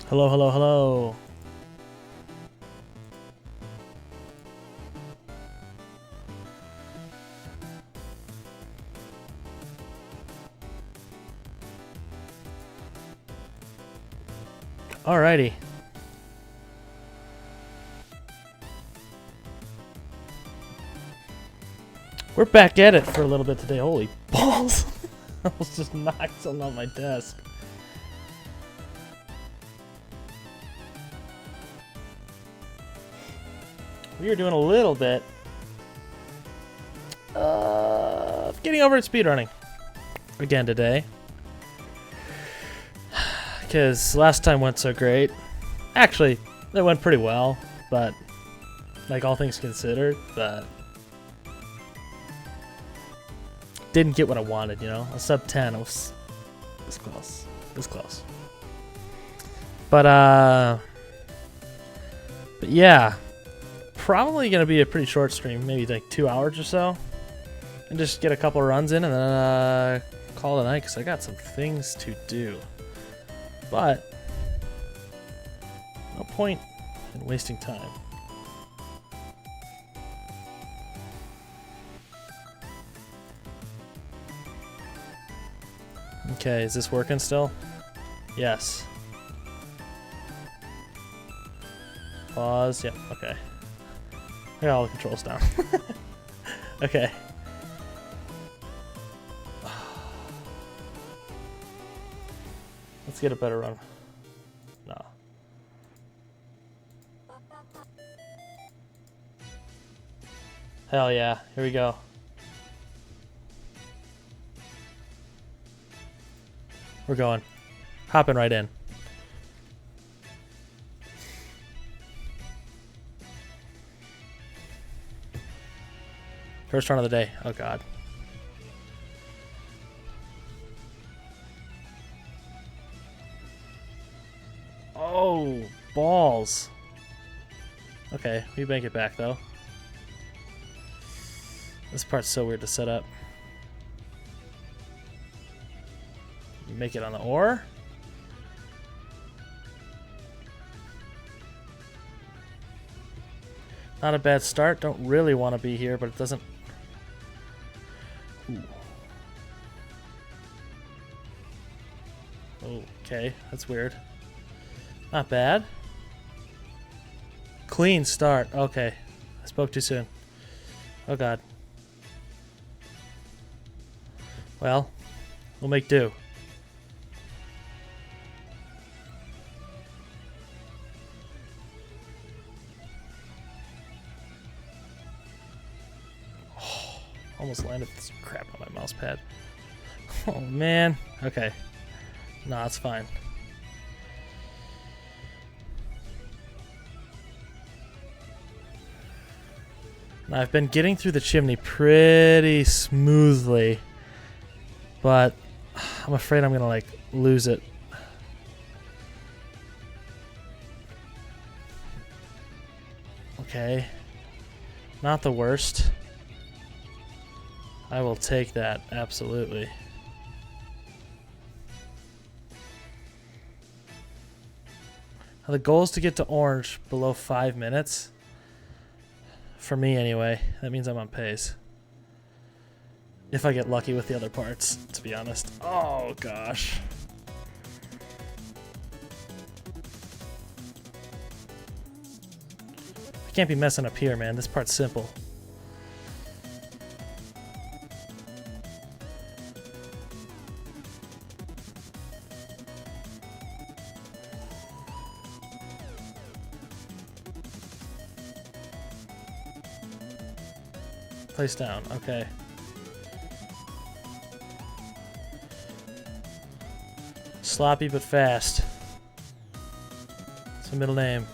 Hello, hello, hello. Alrighty. We're back at it for a little bit today. Holy balls. I almost just knocked something on my desk. We are doing a little bit of getting over at speedrunning again today. Because last time went so great. Actually, it went pretty well, but like all things considered, but didn't get what I wanted, you know? A sub 10, I was this close. This close. But yeah. Probably gonna be a pretty short stream, maybe like 2 hours or so. And just get a couple runs in and then call it a night, because I got some things to do. But no point in wasting time. Okay, is this working still? Yes. Pause. Yep, okay. I got all the controls down. Okay. Let's get a better run. No. Hell yeah. Here we go. We're going. Hopping right in. First run of the day. Oh god. Oh, balls. Okay, we make it back though. This part's so weird to set up. Make it on the ore. Not a bad start. Don't really want to be here, but it doesn't. Ooh. Okay, that's weird. Not bad. Clean start. Okay. I spoke too soon. Oh god. Well, we'll make do. Oh, almost landed this crap on my mouse pad. Oh man. Okay. Nah, it's fine. Now, I've been getting through the chimney pretty smoothly, but I'm afraid I'm gonna like lose it. Okay. Not the worst. I will take that, absolutely. Now, the goal is to get to orange below 5 minutes. For me, anyway. That means I'm on pace. If I get lucky with the other parts, to be honest. Oh, gosh. I can't be messing up here, man. This part's simple. Place down, okay. Sloppy but fast. It's a middle name.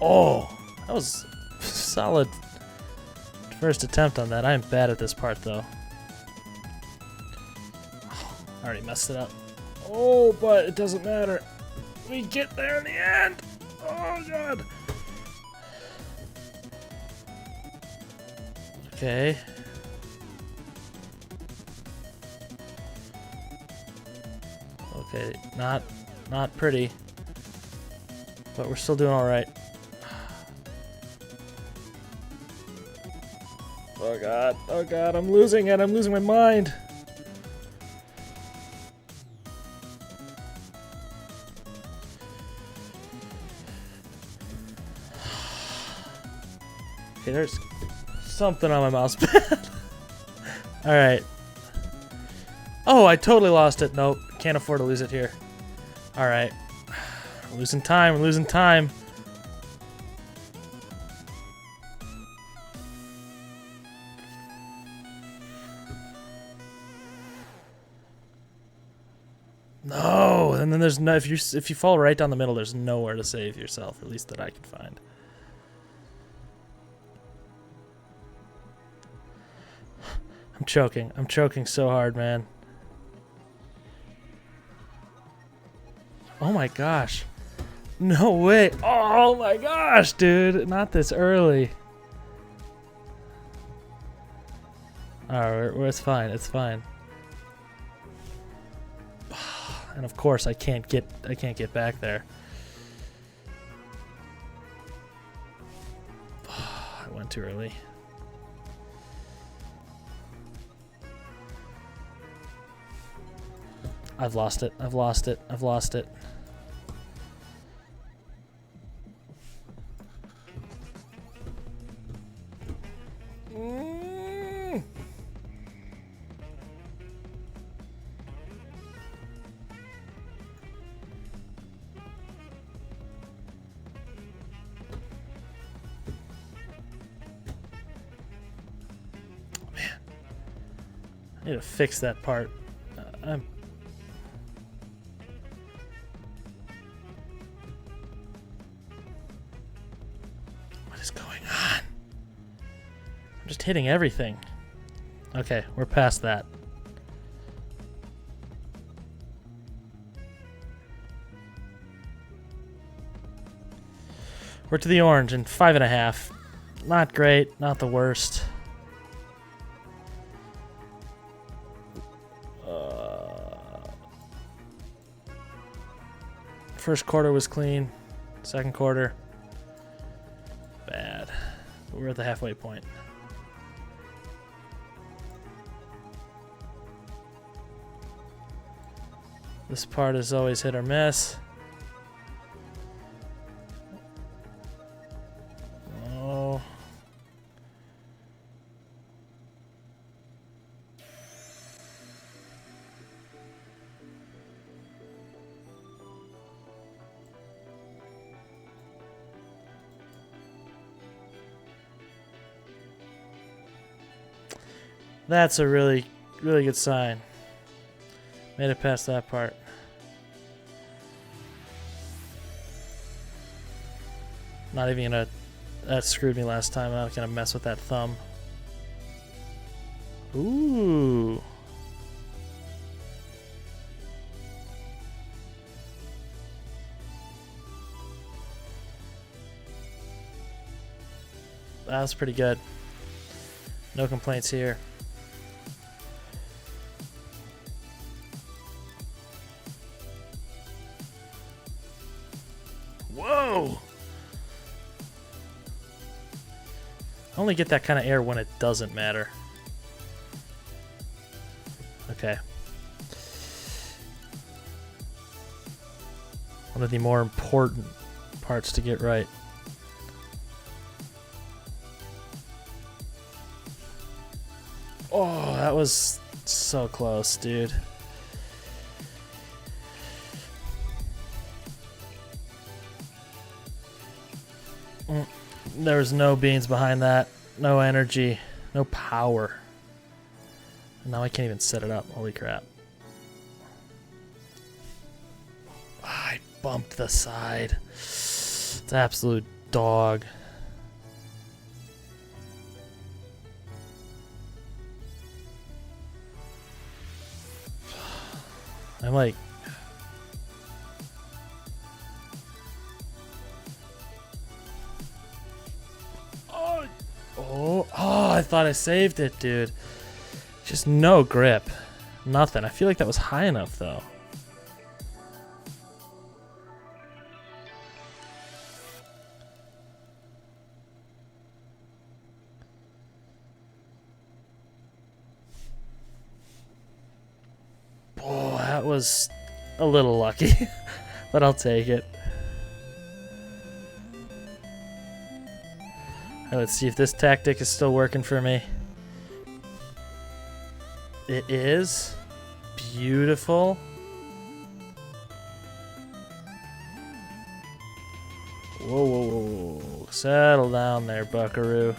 Oh, that was solid first attempt on that. I am bad at this part though. Oh, I already messed it up. Oh, but it doesn't matter. We get there in the end. Oh god. Okay. Okay, not pretty. But we're still doing alright. Oh god, I'm losing it, I'm losing my mind. Okay, there's something on my mouse pad. Alright. Oh, I totally lost it. Nope, can't afford to lose it here. Alright. We're losing time, we're losing time. No, and then there's no, if you fall right down the middle, there's nowhere to save yourself, at least that I can find. I'm choking so hard, man. Oh my gosh. No way. Oh my gosh, dude. Not this early. Alright, it's fine, it's fine. And of course I can't get back there. I went too early. I've lost it. I've lost it. I've lost it. I need to fix that part. What is going on? I'm just hitting everything. Okay, we're past that. We're to the orange in 5.5. Not great, not the worst. First quarter was clean. Second quarter, bad. But we're at the halfway point. This part is always hit or miss. Oh. That's a really, really good sign. Made it past that part. Not even gonna... That screwed me last time. I'm not gonna mess with that thumb. Ooh. That was pretty good. No complaints here. Whoa! I only get that kind of air when it doesn't matter. Okay. One of the more important parts to get right. Oh, that was so close, dude. There was no beans behind that. No energy. No power. Now I can't even set it up. Holy crap. I bumped the side. It's absolute dog. I'm like... Oh, I thought I saved it, dude. Just no grip. Nothing. I feel like that was high enough, though. That was a little lucky, but I'll take it. Alright, let's see if this tactic is still working for me. It is. Beautiful. Whoa, whoa, whoa, whoa. Settle down there, buckaroo.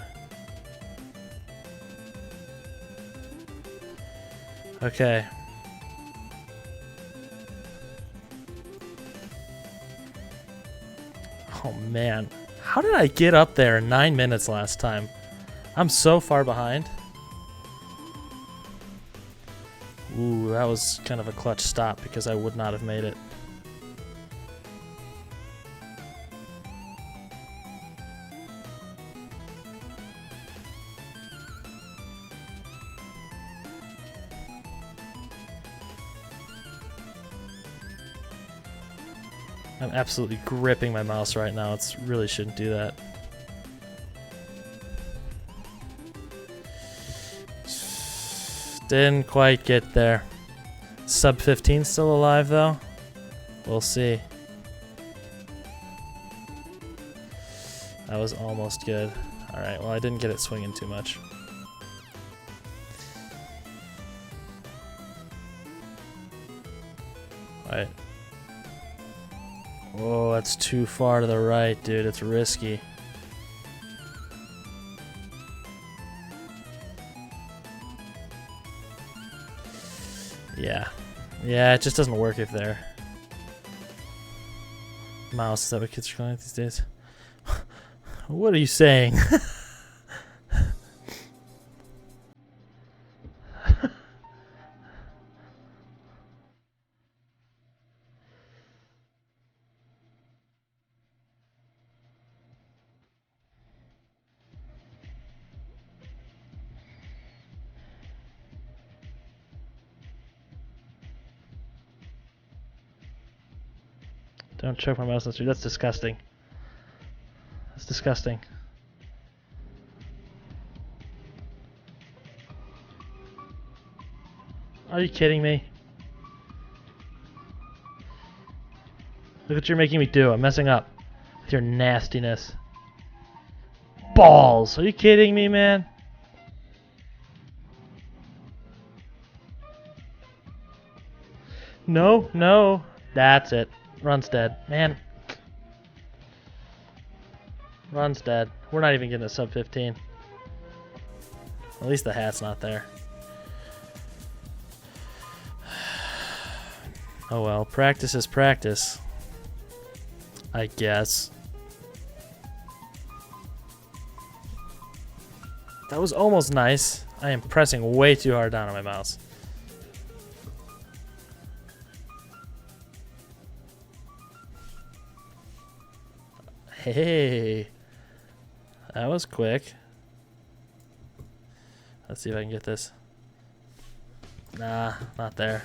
Okay. Oh, man. How did I get up there in 9 minutes last time? I'm so far behind. Ooh, that was kind of a clutch stop because I would not have made it. I'm absolutely gripping my mouse right now. It's really shouldn't do that. Didn't quite get there. Sub 15 still alive though? We'll see. That was almost good. Alright, well I didn't get it swinging too much. Alright. Whoa, that's too far to the right, dude. It's risky. Yeah. Yeah, it just doesn't work if they're... Mouse, is that what kids are calling it these days? What are you saying? Don't choke my mouse. That's disgusting. That's disgusting. Are you kidding me? Look what you're making me do. I'm messing up with your nastiness. Balls! Are you kidding me, man? No, no. That's it. Run's dead. Man. Run's dead. We're not even getting a sub 15. At least the hat's not there. Oh well, practice is practice. I guess. That was almost nice. I am pressing way too hard down on my mouse. Hey, that was quick. Let's see if I can get this. Nah, not there.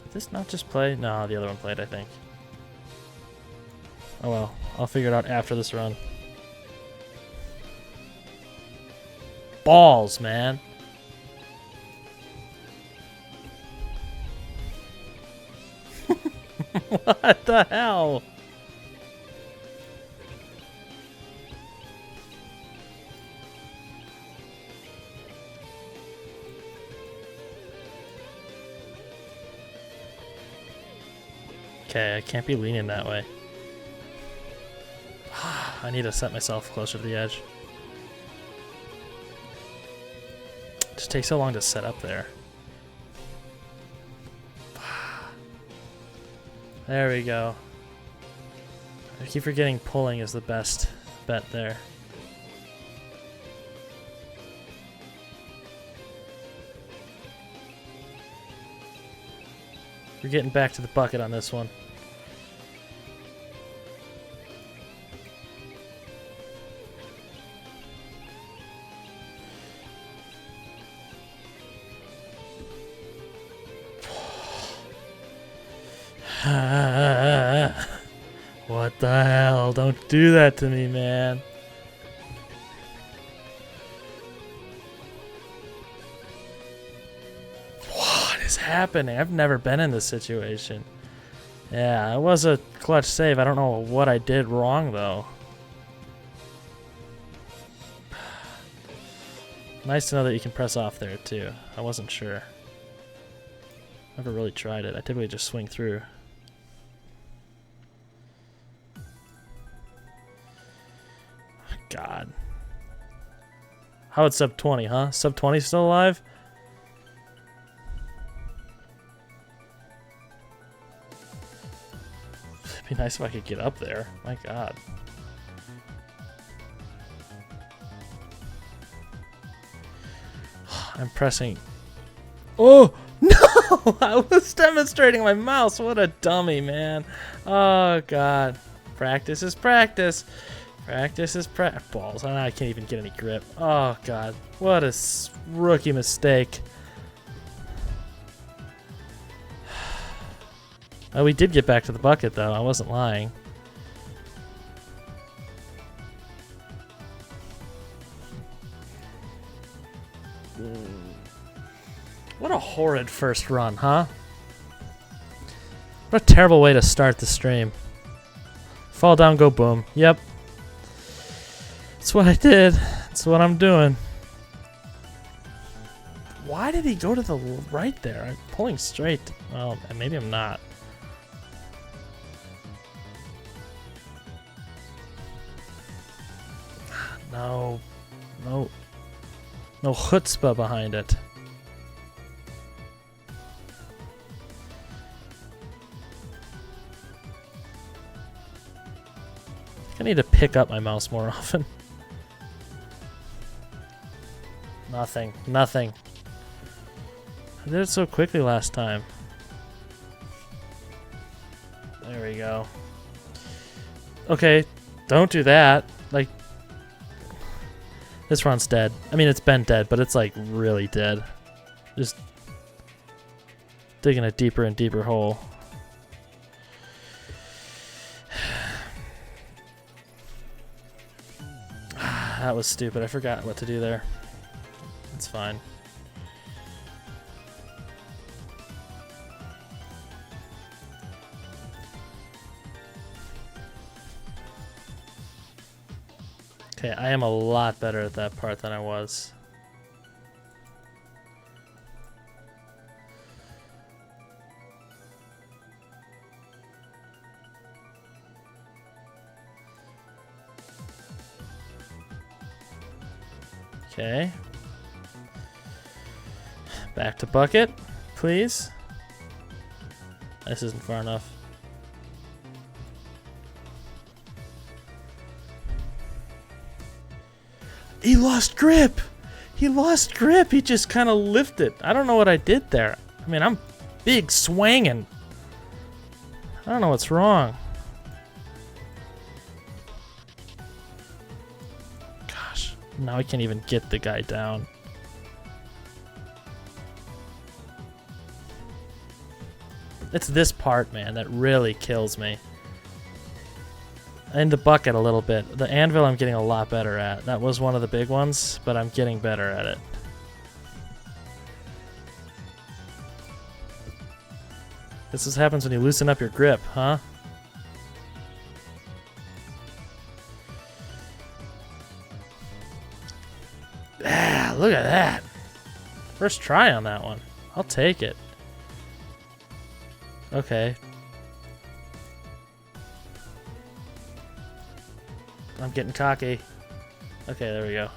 Did this not just play? No, the other one played, I think. Oh well, I'll figure it out after this run. Balls, man. What the hell? Okay, I can't be leaning that way. I need to set myself closer to the edge. It just takes so long to set up there. There we go. I keep forgetting pulling is the best bet there. We're getting back to the bucket on this one. What the hell? Don't do that to me, man. is happening? I've never been in this situation. Yeah, it was a clutch save. I don't know what I did wrong, though. Nice to know that you can press off there, too. I wasn't sure. Never really tried it. I typically just swing through. God. How it's sub 20, huh? Sub 20 still alive? It'd be nice if I could get up there. My God. I'm pressing. Oh! No! I was demonstrating my mouse. What a dummy, man. Oh, God. Practice is practice. Practice is balls. I can't even get any grip. Oh, God. What a rookie mistake. Oh, we did get back to the bucket, though. I wasn't lying. What a horrid first run, huh? What a terrible way to start the stream. Fall down, go boom. Yep. That's what I did. That's what I'm doing. Why did he go to the right there? I'm pulling straight. Well, maybe I'm not. No. No. No chutzpah behind it. I need to pick up my mouse more often. Nothing. Nothing. I did it so quickly last time. There we go. Okay, don't do that. Like, this run's dead. I mean, it's been dead, but it's like really dead. Just digging a deeper and deeper hole. That was stupid. I forgot what to do there. It's fine. Okay, I am a lot better at that part than I was. Okay. Back to bucket, please. This isn't far enough. He lost grip! He lost grip! He just kind of lifted. I don't know what I did there. I mean, I'm big swinging. I don't know what's wrong. Gosh, now I can't even get the guy down. It's this part, man, that really kills me. And the bucket a little bit. The anvil I'm getting a lot better at. That was one of the big ones, but I'm getting better at it. This is happens when you loosen up your grip, huh? Ah, look at that. First try on that one. I'll take it. Okay. I'm getting cocky. Okay, there we go.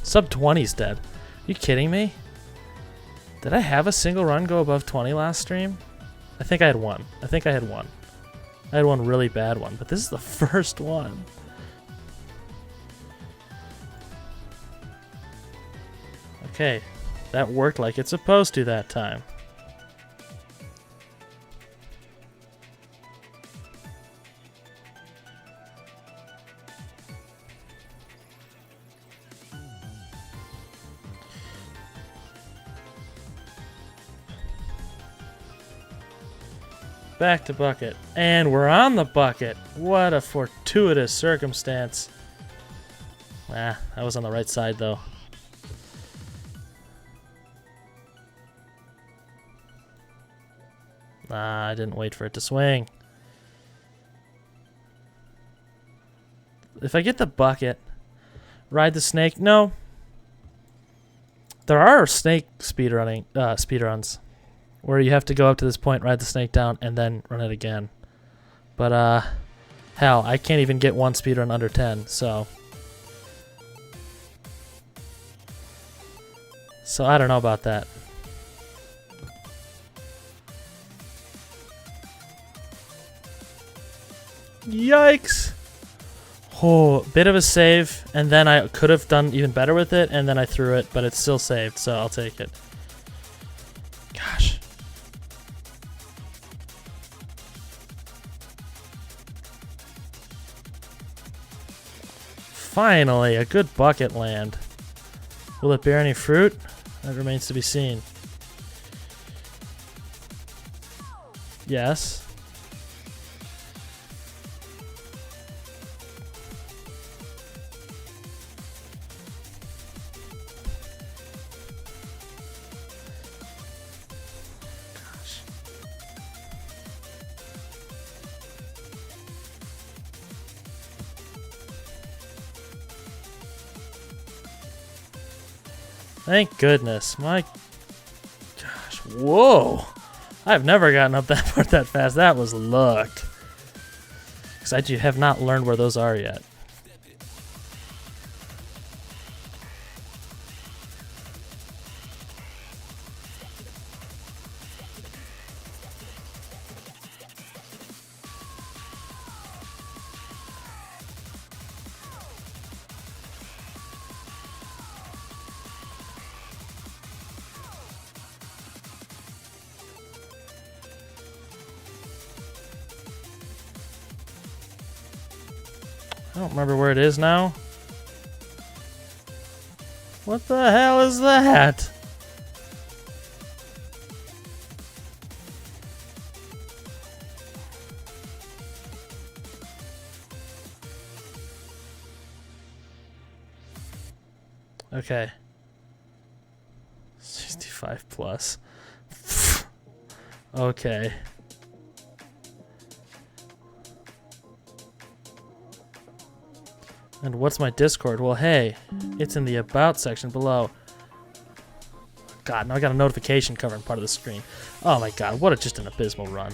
Sub 20's dead. Are you kidding me? Did I have a single run go above 20 last stream? I think I had one. I think I had one. I had one really bad one, but this is the first one. Okay, that worked like it's supposed to that time. Back to bucket. And we're on the bucket. What a fortuitous circumstance. Ah, I was on the right side though. Nah, I didn't wait for it to swing. If I get the bucket, ride the snake. No. There are snake speedruns where you have to go up to this point, ride the snake down, and then run it again. But hell, I can't even get one speedrun under 10, so I don't know about that. Yikes! Oh, bit of a save, and then I could have done even better with it, and then I threw it, but it's still saved, so I'll take it. Gosh. Finally, a good bucket land. Will it bear any fruit? That remains to be seen. Yes. Thank goodness. My gosh. Whoa. I've never gotten up that part that fast. That was luck. Because I have not learned where those are yet. I don't remember where it is now. What the hell is that? Okay. 65 plus. Okay. And what's my Discord? Well, hey, it's in the About section below. God, now I got a notification covering part of the screen. Oh my god, what just an abysmal run.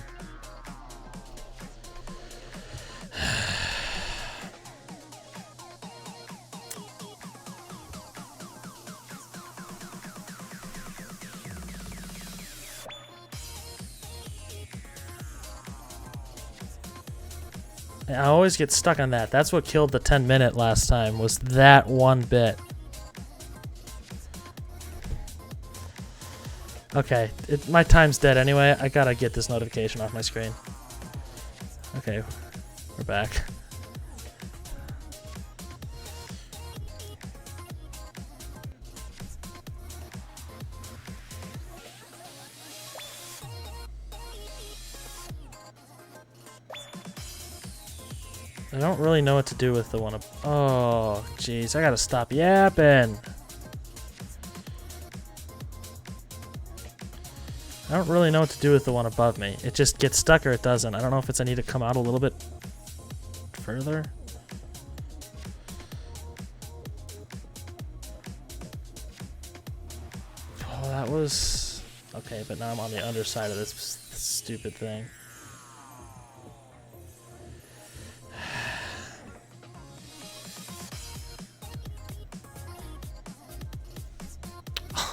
I always get stuck on that. That's what killed the 10-minute last time, was that one bit. Okay, my time's dead anyway. I gotta get this notification off my screen. Okay, we're back. I don't really know what to do with the one. Oh, jeez, I gotta stop yapping. I don't really know what to do with the one above me. It just gets stuck or it doesn't. I don't know if I need to come out a little bit further. Oh, that was... Okay, but now I'm on the underside of this stupid thing.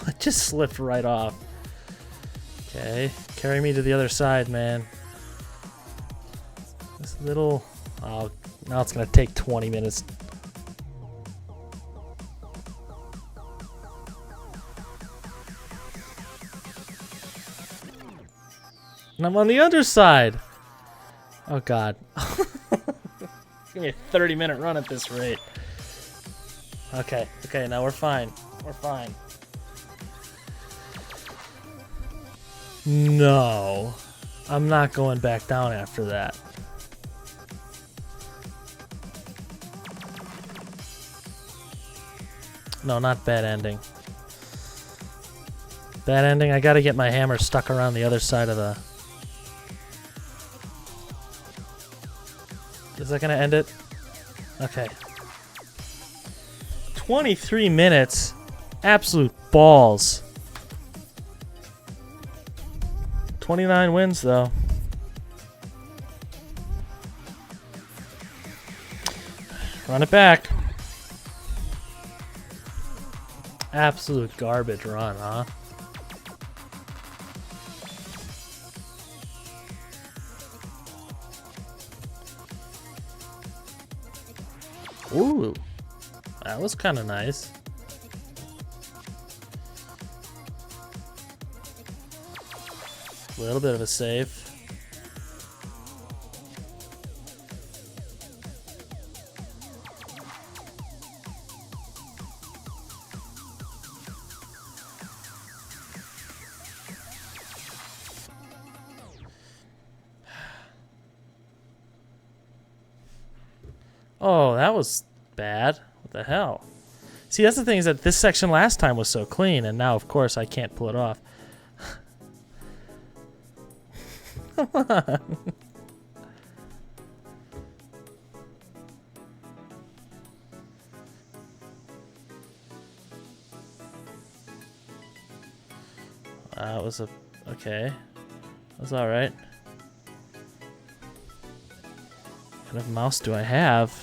It just slipped right off. Okay, carry me to the other side, man. This little... Oh, now it's gonna take 20 minutes. And I'm on the underside! Oh god. Give me a 30-minute run at this rate. Okay, okay, now we're fine. We're fine. No, I'm not going back down after that. No, not bad ending. Bad ending, I gotta get my hammer stuck around the other side of the Is that gonna end it? Okay. 23 minutes. Absolute balls. 29 wins, though. Run it back. Absolute garbage run, huh? Ooh. That was kind of nice. A little bit of a save. Oh, that was bad. What the hell? See, that's the thing, is that this section last time was so clean, and now, of course, I can't pull it off. Come on. That was a... okay. That was alright. What kind of mouse do I have?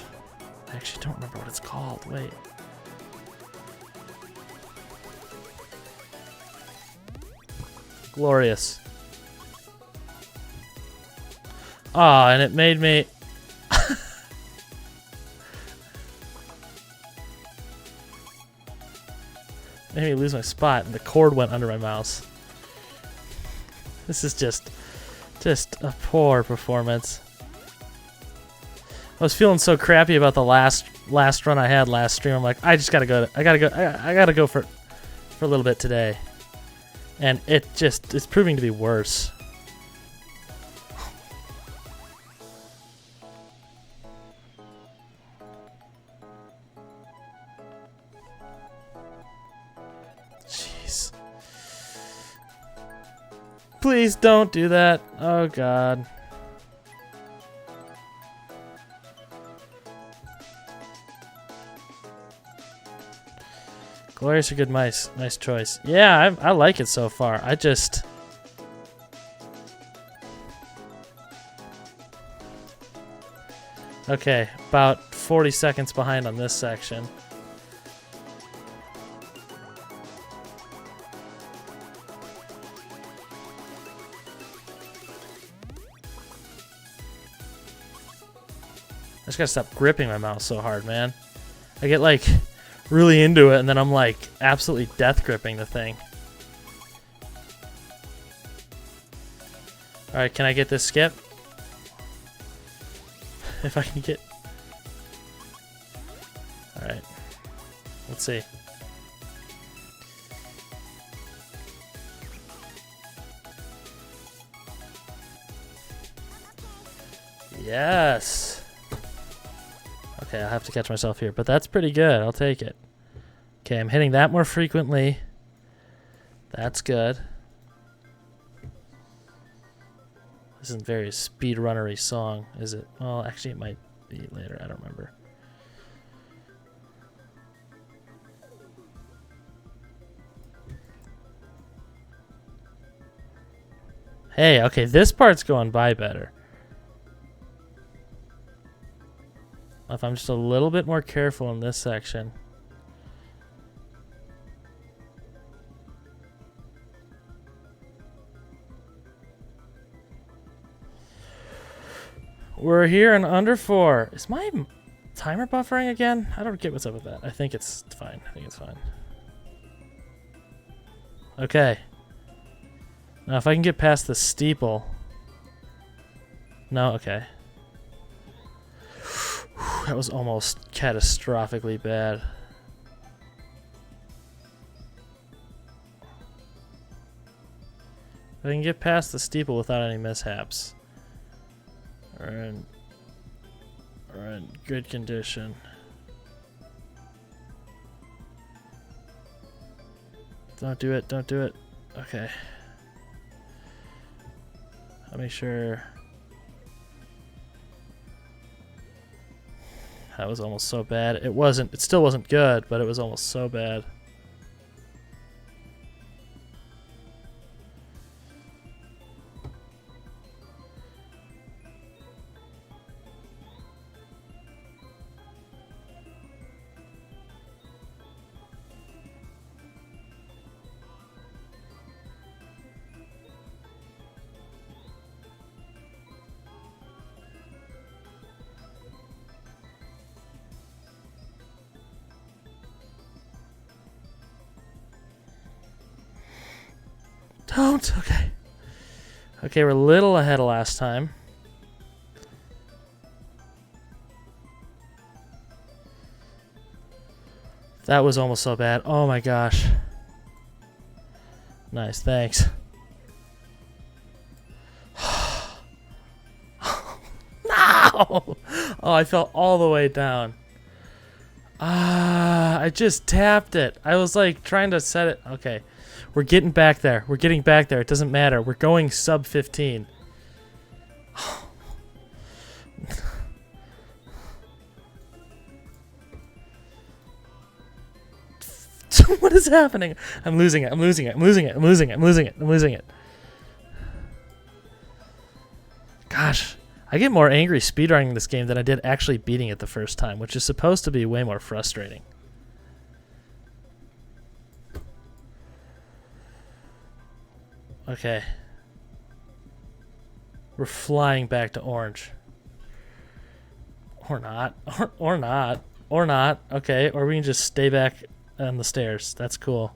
I actually don't remember what it's called. Wait. Glorious. Ah, and it made me... made me lose my spot, and the cord went under my mouse. This is just a poor performance. I was feeling so crappy about the last run I had last stream. I'm like, I gotta go for a little bit today, and it's proving to be worse. Jeez. Please don't do that. Oh God. Glorious, a good mice. Nice choice. Yeah, I like it so far. I just... okay, about 40 seconds behind on this section. I just gotta stop gripping my mouse so hard, man. I get like really into it and then I'm like absolutely death gripping the thing. Alright, can I get this skip? If I can get... alright. Let's see. Yes! Okay, I'll have to catch myself here, but that's pretty good. I'll take it. Okay, I'm hitting that more frequently. That's good. This isn't a very speedrunnery song, is it? Well, actually, it might be later. I don't remember. Hey, okay, this part's going by better. If I'm just a little bit more careful in this section. We're here in under 4. Is my timer buffering again? I don't get what's up with that. I think it's fine. I think it's fine. Okay. Now if I can get past the steeple. No, okay. That was almost catastrophically bad. If I can get past the steeple without any mishaps. We're in good condition. Don't do it, don't do it. Okay. I'll make sure. That was almost so bad. It still wasn't good, but it was almost so bad. Don't. Okay. Okay, we're a little ahead of last time. That was almost so bad. Oh my gosh. Nice, thanks. No! Oh, I fell all the way down. I just tapped it. I was like trying to set it. Okay. We're getting back there. We're getting back there. It doesn't matter. We're going sub 15. What is happening? I'm losing it. I'm losing it. I'm losing it. I'm losing it. I'm losing it. I'm losing it. Gosh, I get more angry speedrunning this game than I did actually beating it the first time, which is supposed to be way more frustrating. Okay. We're flying back to orange. Or not. Or not. Or not. Okay, or we can just stay back on the stairs. That's cool.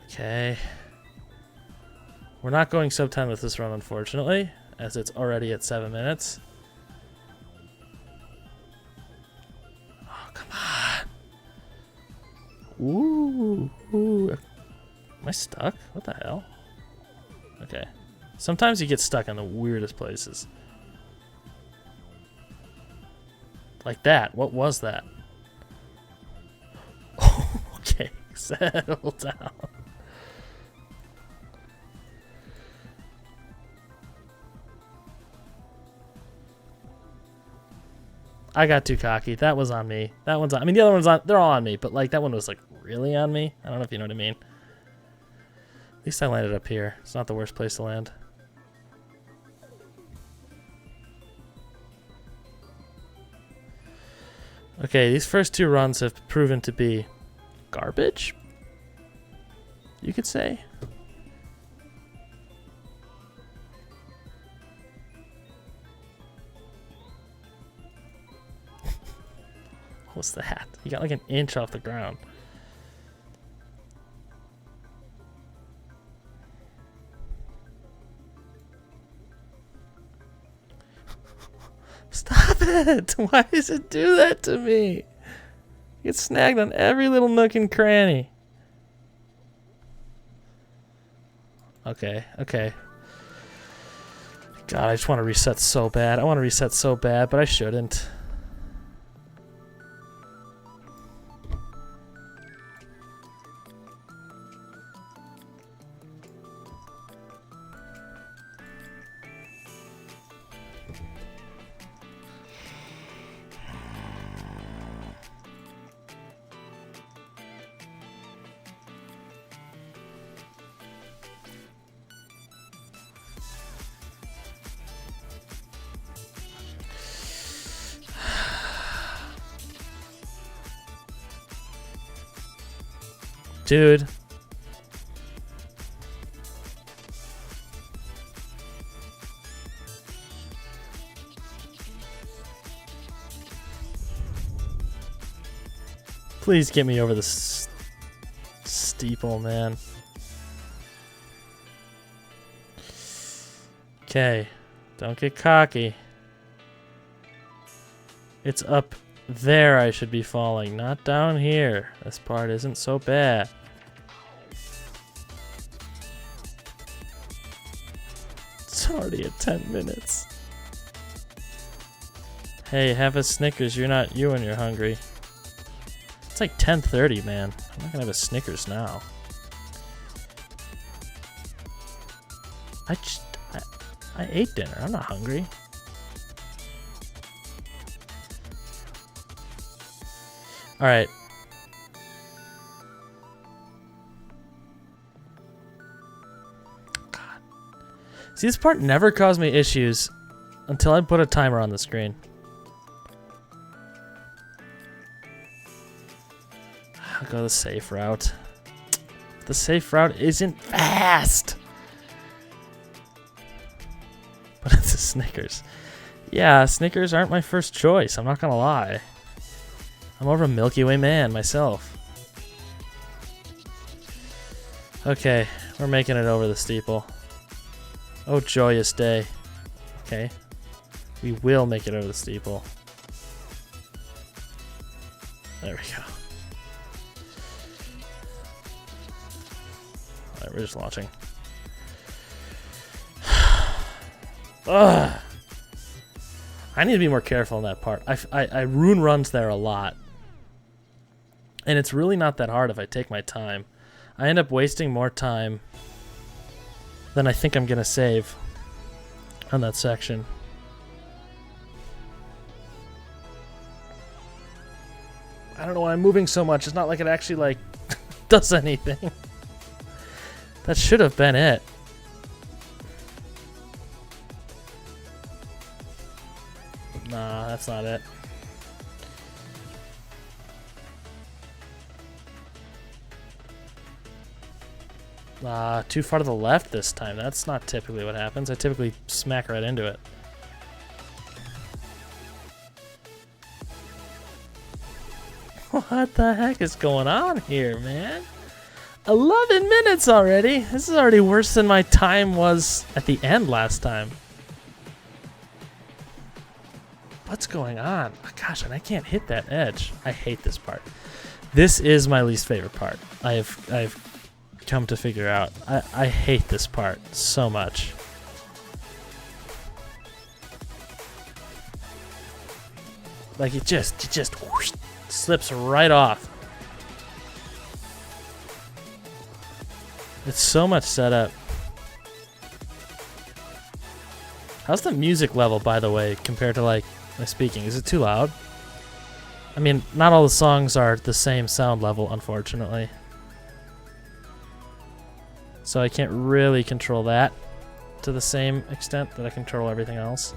Okay. We're not going sub 10 with this run, unfortunately, as it's already at 7 minutes. Oh, come on. Ooh. Ooh. Am I stuck? What the hell? Okay. Sometimes you get stuck in the weirdest places. Like that. What was that? Okay. Settle down. I got too cocky. That was on me. That one's on. I mean, the other one's on. They're all on me, but like that one was like really on me. I don't know if you know what I mean. At least I landed up here. It's not the worst place to land. Okay, these first two runs have proven to be garbage, you could say. What's that? You got like an inch off the ground. Stop it! Why does it do that to me? You get snagged on every little nook and cranny. Okay, okay. God, I just want to reset so bad. I want to reset so bad, but I shouldn't. Dude. Please get me over this steeple, man. Okay. Don't get cocky. It's up there I should be falling, not down here. This part isn't so bad. It's already at 10 minutes. Hey, have a Snickers. You're not you when you're hungry. It's like 10:30, man. I'm not gonna have a Snickers now. I ate dinner. I'm not hungry. All right. God. See, this part never caused me issues until I put a timer on the screen. I'll go the safe route. The safe route isn't fast. But it's a Snickers. Yeah, Snickers aren't my first choice. I'm not gonna lie. I'm more of a Milky Way man myself. Okay, we're making it over the steeple. Oh, joyous day. Okay. We will make it over the steeple. There we go. Alright, we're just launching. Ugh. I need to be more careful in that part. I rune runs there a lot. And it's really not that hard if I take my time. I end up wasting more time than I think I'm going to save on that section. I don't know why I'm moving so much. It's not like it actually, like, does anything. That should have been it. Nah, that's not it. Too far to the left this time. That's not typically what happens. I typically smack right into it. What the heck is going on here, man? 11 minutes already? This is already worse than my time was at the end last time. What's going on? Oh, gosh, and I can't hit that edge. I hate this part. This is my least favorite part. I've come to figure out. I hate this part so much. Like it just whoosh, slips right off. It's so much setup. How's the music level, by the way, compared to like my speaking? Is it too loud? I mean, not all the songs are the same sound level, unfortunately. So I can't really control that to the same extent that I control everything else.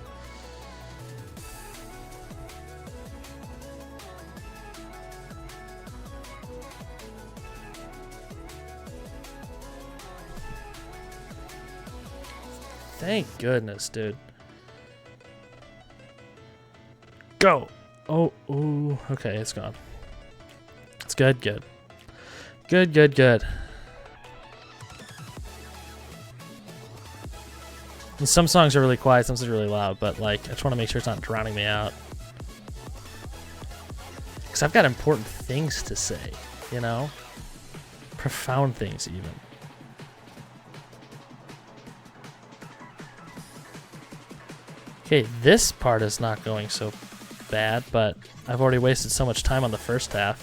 Thank goodness, dude. Go! Oh, ooh, okay, it's gone. It's good, good. Good, good, good. And some songs are really quiet, some songs are really loud, but like, I just want to make sure it's not drowning me out. Because I've got important things to say, you know? Profound things, even. Okay, this part is not going so bad, but I've already wasted so much time on the first half.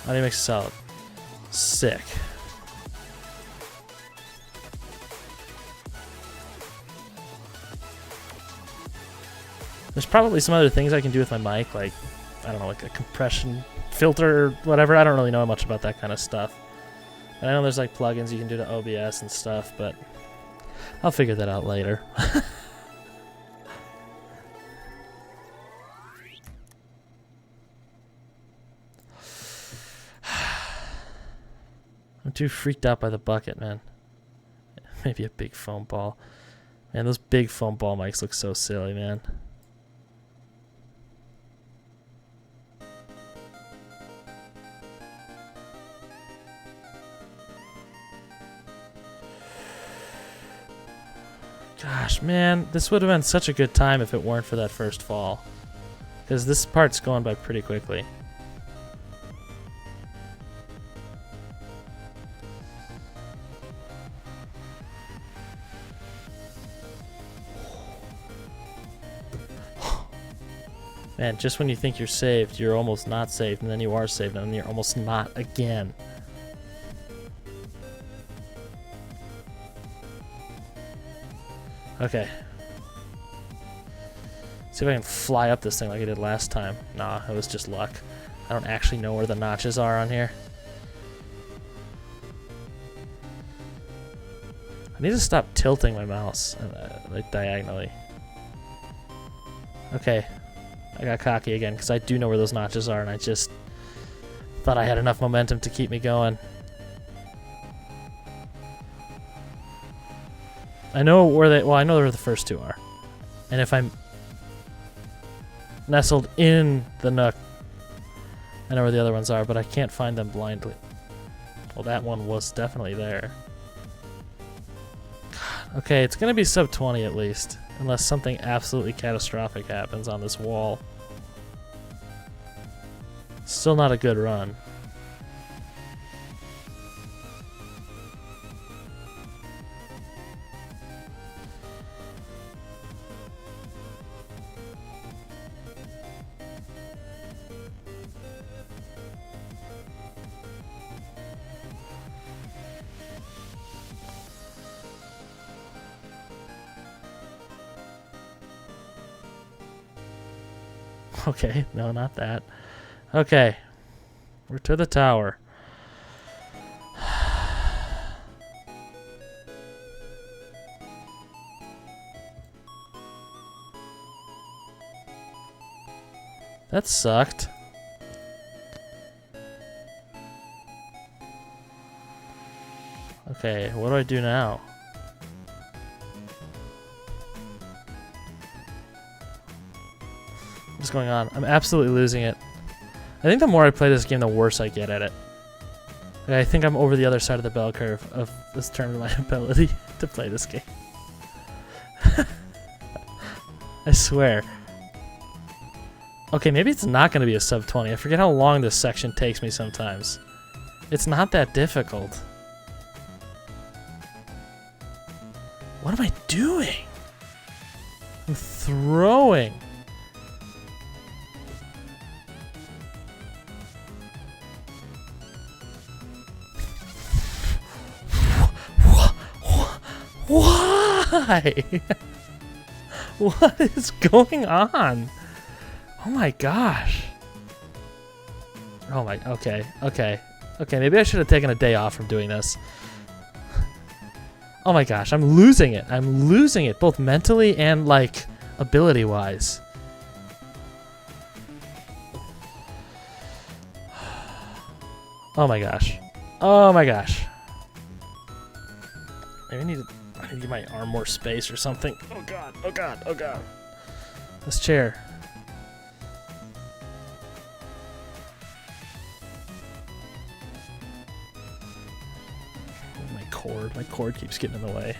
How do you make a salad? Sick. There's probably some other things I can do with my mic, like, I don't know, like a compression filter or whatever. I don't really know much about that kind of stuff. I know there's like plugins you can do to OBS and stuff, but I'll figure that out later. I'm too freaked out by the bucket, man. Maybe a big foam ball. Man, those big foam ball mics look so silly, man. Gosh, man, this would have been such a good time if it weren't for that first fall. Because this part's going by pretty quickly. Man, just when you think you're saved, you're almost not saved, and then you are saved, and then you're almost not again. Okay. See if I can fly up this thing like I did last time. Nah, it was just luck. I don't actually know where the notches are on here. I need to stop tilting my mouse like diagonally. Okay. I got cocky again because I do know where those notches are, and I just thought I had enough momentum to keep me going. I know where they... Well, I know where the first two are. And if I'm nestled in the nook, I know where the other ones are, but I can't find them blindly. Well, that one was definitely there. Okay, it's going to be sub 20 at least. Unless something absolutely catastrophic happens on this wall. Still not a good run. Okay, no, not that. Okay, we're to the tower. That sucked. Okay, what do I do now? What's going on? I'm absolutely losing it. I think the more I play this game, the worse I get at it. Like, I think I'm over the other side of the bell curve of this term of my ability to play this game. I swear. Okay, maybe it's not going to be a sub 20. I forget how long this section takes me sometimes. It's not that difficult. What am I doing? I'm throwing. Why? What is going on? Oh my gosh. Oh my, okay. Maybe I should have taken a day off from doing this. Oh my gosh, I'm losing it. I'm losing it, both mentally and, like, ability-wise. Oh my gosh. Oh my gosh. Maybe I need to give my arm more space or something. Oh god, oh god, oh god. This chair. Oh, my cord keeps getting in the way.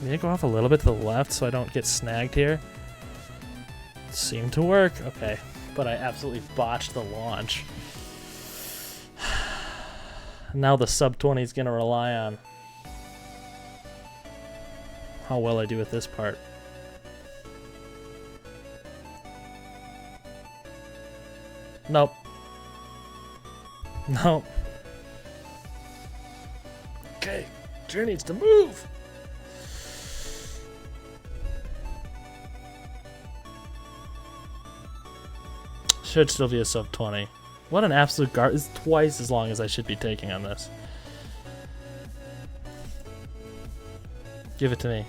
I need to go off a little bit to the left so I don't get snagged here. Seemed to work. Okay. But I absolutely botched the launch. Now the sub 20 is going to rely on how well I do with this part. Nope. Nope. Okay, chair needs to move. Should still be a sub 20. What an absolute garbage. It's twice as long as I should be taking on this. Give it to me.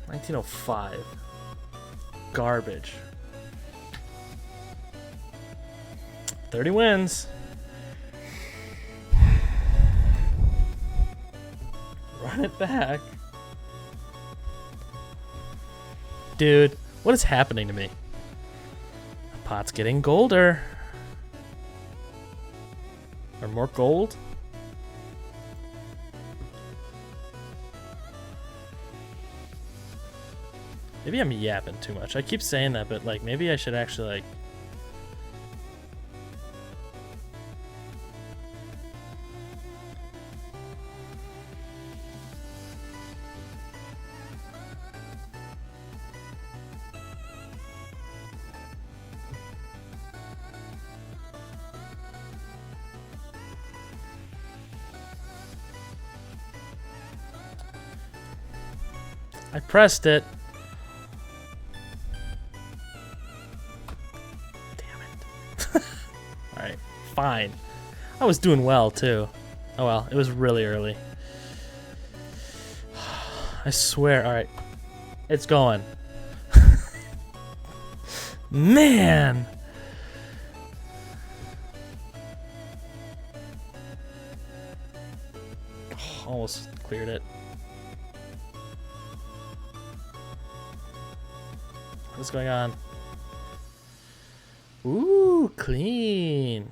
1905. Garbage. 30 wins. Run it back. Dude, what is happening to me? Pot's getting golder. Or more gold? Maybe I'm yapping too much. I keep saying that, but like maybe I should actually like... I pressed it. Damn it. Alright, fine. I was doing well, too. Oh well, it was really early. I swear, alright. It's going. Man! Almost cleared it. What's going on? Ooh, clean.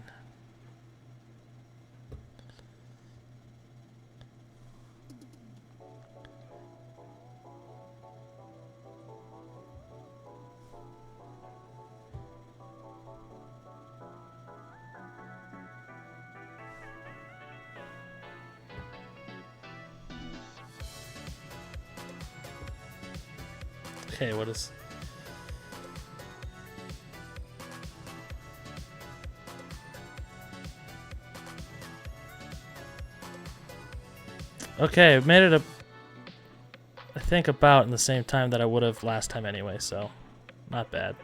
Okay, what is... Okay, I made it I think about in the same time that I would have last time anyway, so not bad.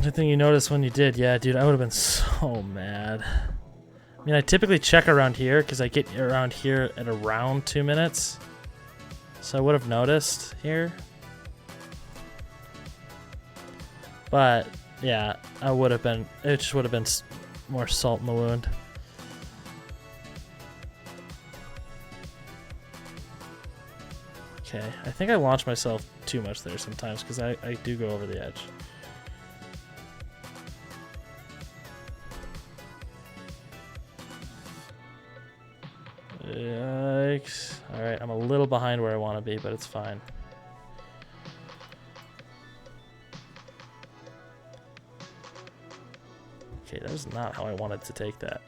Good thing you noticed when you did. Yeah, dude, I would have been so mad. I mean, I typically check around here because I get around here at around 2 minutes. So I would have noticed here. But, yeah, I would have been... It just would have been more salt in the wound. Okay, I think I launch myself too much there sometimes because I do go over the edge. Yikes. Alright, I'm a little behind where I want to be, but it's fine. Okay, that is not how I wanted to take that.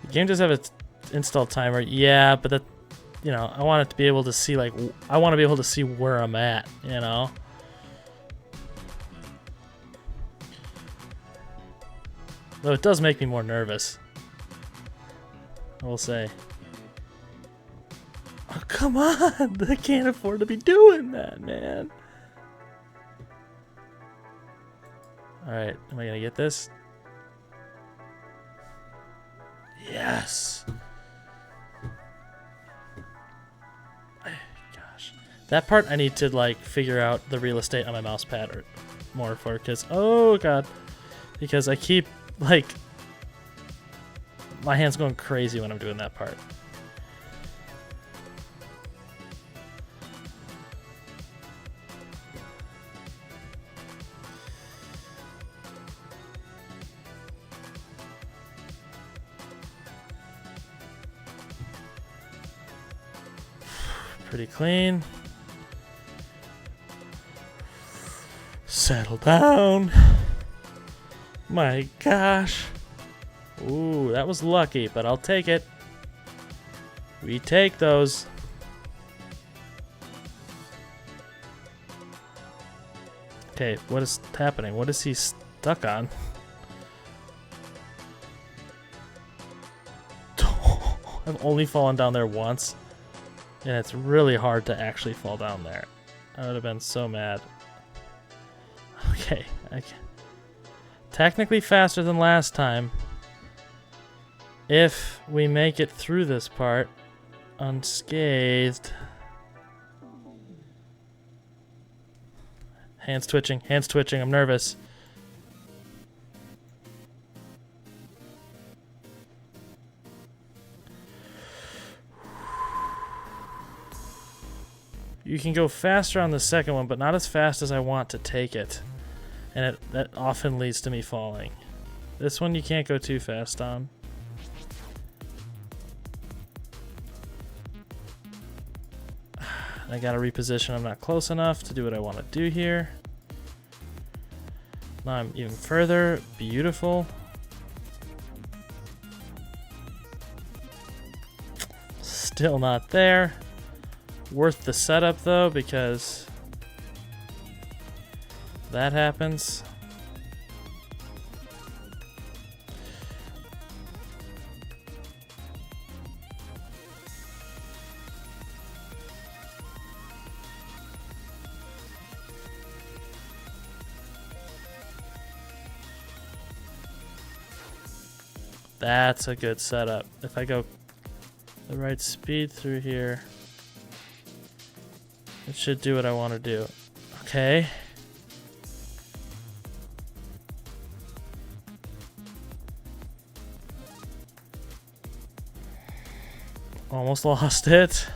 The game does have its install timer, yeah, but that, you know, I want it to be able to see, like, I want to be able to see where I'm at, you know? Though it does make me more nervous, I will say. Oh, come on! I can't afford to be doing that, man. Alright, am I gonna get this? Yes! Gosh. That part I need to, like, figure out the real estate on my mouse pad or more for, because, oh god. Because I keep, like, my hand's going crazy when I'm doing that part. Pretty clean. Settle down. My gosh. Ooh, that was lucky, but I'll take it. We take those. Okay, what is happening? What is he stuck on? I've only fallen down there once. And it's really hard to actually fall down there. I would have been so mad. Okay. Technically faster than last time. If we make it through this part unscathed. Hands twitching, I'm nervous. You can go faster on the second one, but not as fast as I want to take it. And that often leads to me falling. This one you can't go too fast on. I gotta reposition. I'm not close enough to do what I want to do here. Now I'm even further. Beautiful. Still not there. Worth the setup though, because that happens. That's a good setup. If I go the right speed through here, it should do what I want to do. Okay. Almost lost it.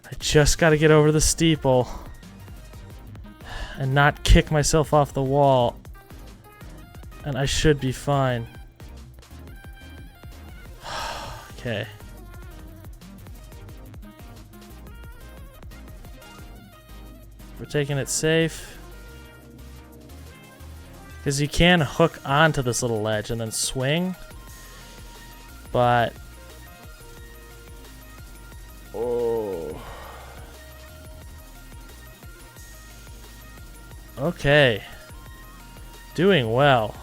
I just got to get over the steeple and not kick myself off the wall. And I should be fine. Okay. We're taking it safe. Because you can hook onto this little ledge and then swing. But... oh. Okay. Doing well.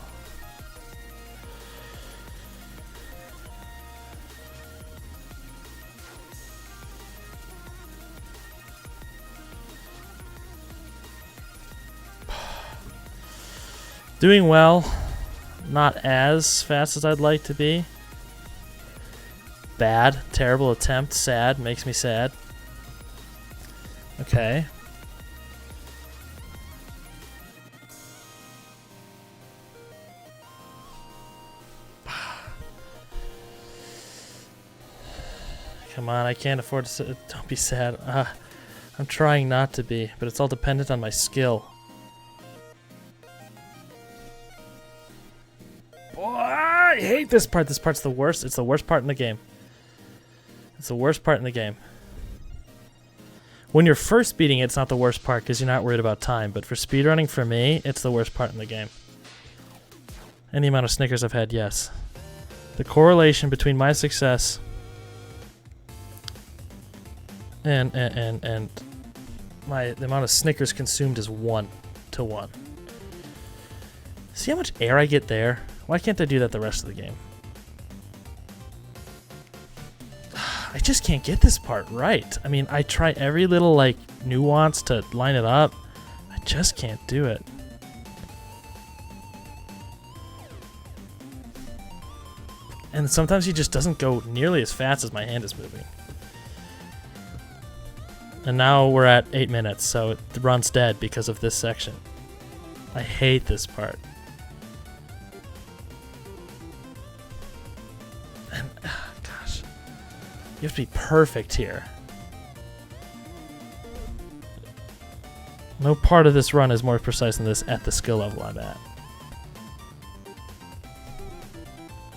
Doing well, not as fast as I'd like to be. Bad, terrible attempt, sad, makes me sad. Okay. Come on, I can't afford to. Don't be sad. I'm trying not to be, but it's all dependent on my skill. I hate this part. This part's the worst. It's the worst part in the game. It's the worst part in the game. When you're first beating it, it's not the worst part because you're not worried about time. But for speedrunning, for me, it's the worst part in the game. Any amount of Snickers I've had, yes. The correlation between my success and the amount of Snickers consumed is 1 to 1. See how much air I get there? Why can't I do that the rest of the game? I just can't get this part right. I mean, I try every little, like, nuance to line it up. I just can't do it. And sometimes he just doesn't go nearly as fast as my hand is moving. And now we're at 8 minutes, so the run's dead because of this section. I hate this part. And, gosh. You have to be perfect here. No part of this run is more precise than this at the skill level I'm at.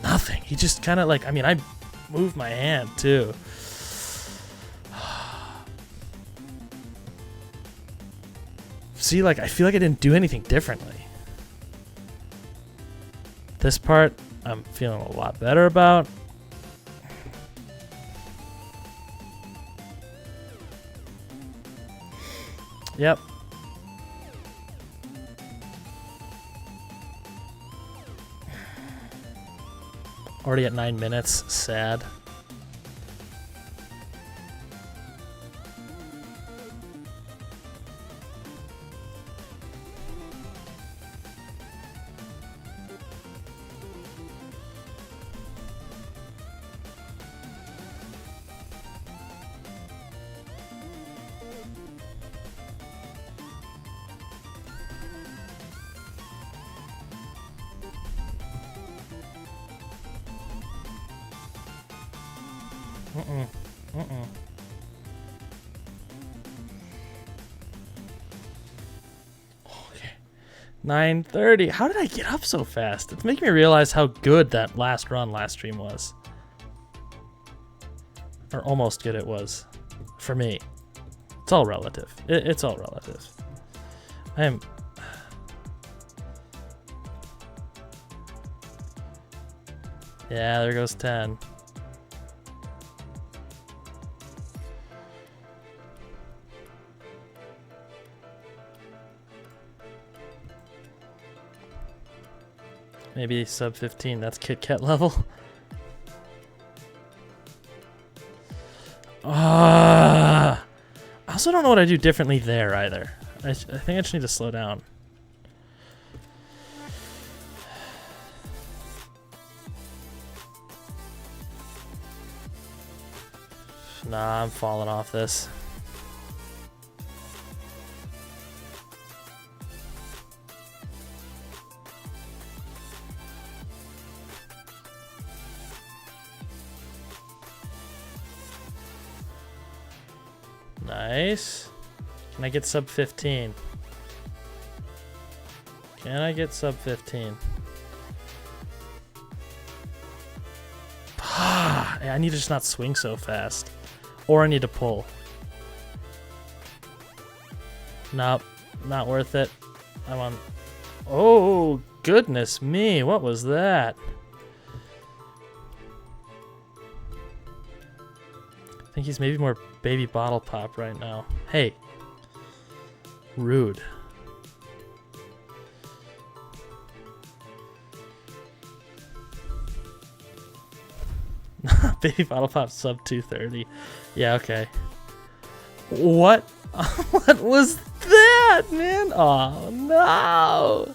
Nothing. He just kind of like, I mean, I moved my hand too. See, like, I feel like I didn't do anything differently. This part, I'm feeling a lot better about. Yep. Already at 9 minutes. Sad. Okay. 9:30. How did I get up so fast? It's making me realize how good that last stream was. Or almost good it was. For me. It's all relative. It's all relative. I am... Yeah, there goes 10. Maybe sub 15, that's Kit Kat level. I also don't know what I do differently there either. I think I just need to slow down. Nah, I'm falling off this. Nice. Can I get sub 15? Can I get sub 15? I need to just not swing so fast. Or I need to pull. Nope. Not worth it. I'm on... Oh, goodness me. What was that? I think he's maybe more baby bottle pop right now. Hey. Rude. Baby bottle pop sub 230. Yeah, okay. What? What was that, man? Oh, no.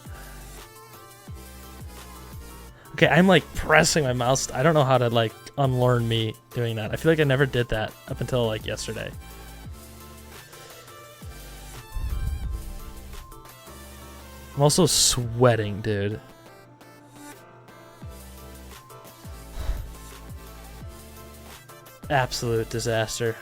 Okay, I'm like pressing my mouse. I don't know how to like unlearn me doing that. I feel like I never did that up until like yesterday. I'm also sweating, dude. Absolute disaster.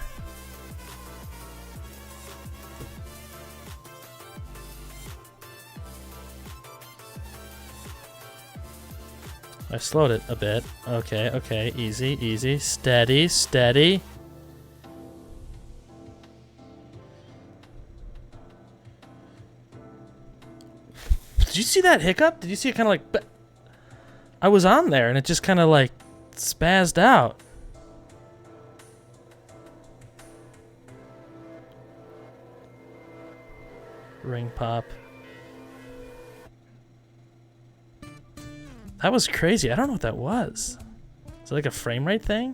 I slowed it a bit. Okay, okay. Easy, easy. Steady, steady. Did you see that hiccup? Did you see it kind of like... I was on there and it just kind of like spazzed out. Ring pop. That was crazy. I don't know what that was. Is it like a frame rate thing?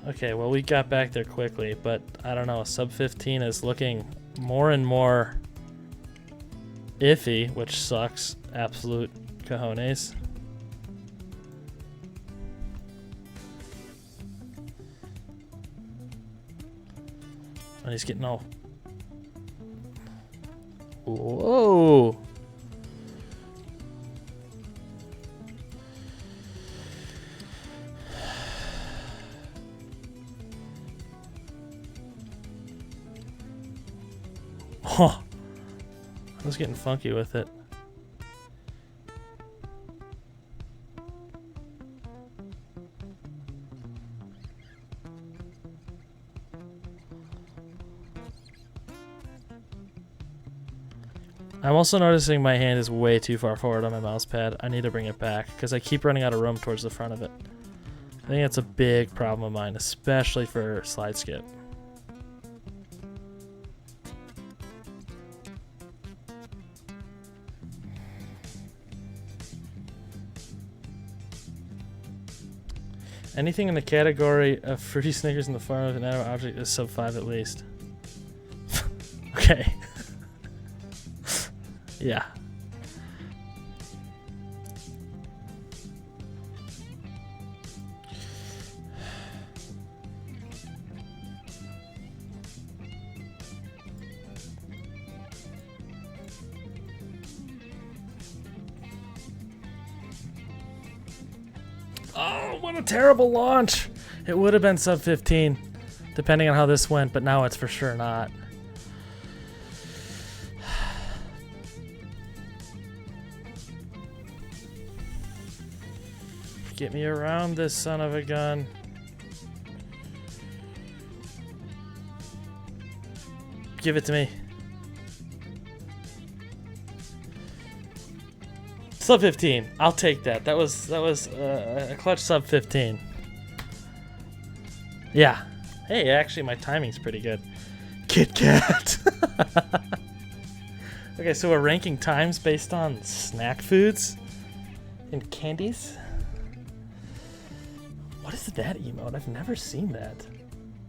Okay, well, we got back there quickly, but I don't know. Sub 15 is looking more and more iffy, which sucks. Absolute cojones. And he's getting all... Whoa! Oh! I was getting funky with it. I'm also noticing my hand is way too far forward on my mouse pad. I need to bring it back because I keep running out of room towards the front of it. I think that's a big problem of mine, especially for slide skip. Anything in the category of fruity Snickers in the form of an inanimate object is sub 5 at least. Okay. Yeah. Oh, what a terrible launch. It would have been sub 15, depending on how this went, but now it's for sure not. Get me around this son of a gun. Give it to me. Sub 15. I'll take that. That was a clutch sub 15. Yeah. Hey, actually, my timing's pretty good. Kit Kat. Okay, so we're ranking times based on snack foods and candies. What is that emote? I've never seen that.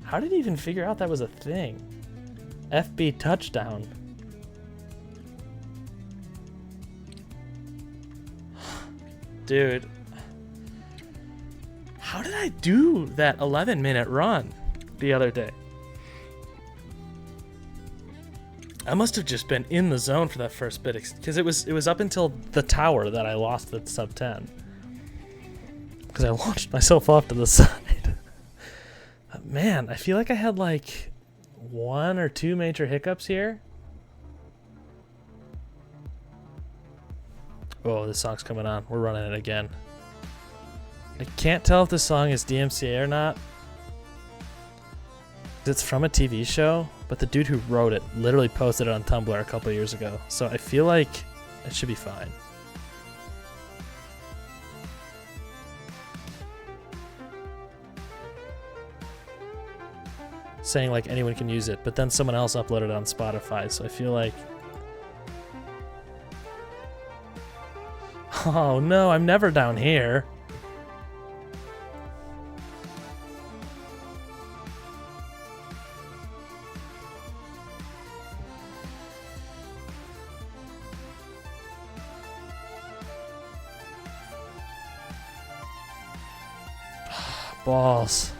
How did he even figure out that was a thing? FB touchdown. Dude. How did I do that 11-minute run the other day? I must have just been in the zone for that first bit, because it was up until the tower that I lost the sub 10. Because I launched myself off to the side. But man, I feel like I had like 1 or 2 major hiccups here. Oh, this song's coming on. We're running it again. I can't tell if this song is DMCA or not. It's from a TV show, but the dude who wrote it literally posted it on Tumblr a couple years ago. So I feel like it should be fine. Saying like anyone can use it, but then someone else uploaded it on Spotify, so I feel like... Oh no, I'm never down here. Balls.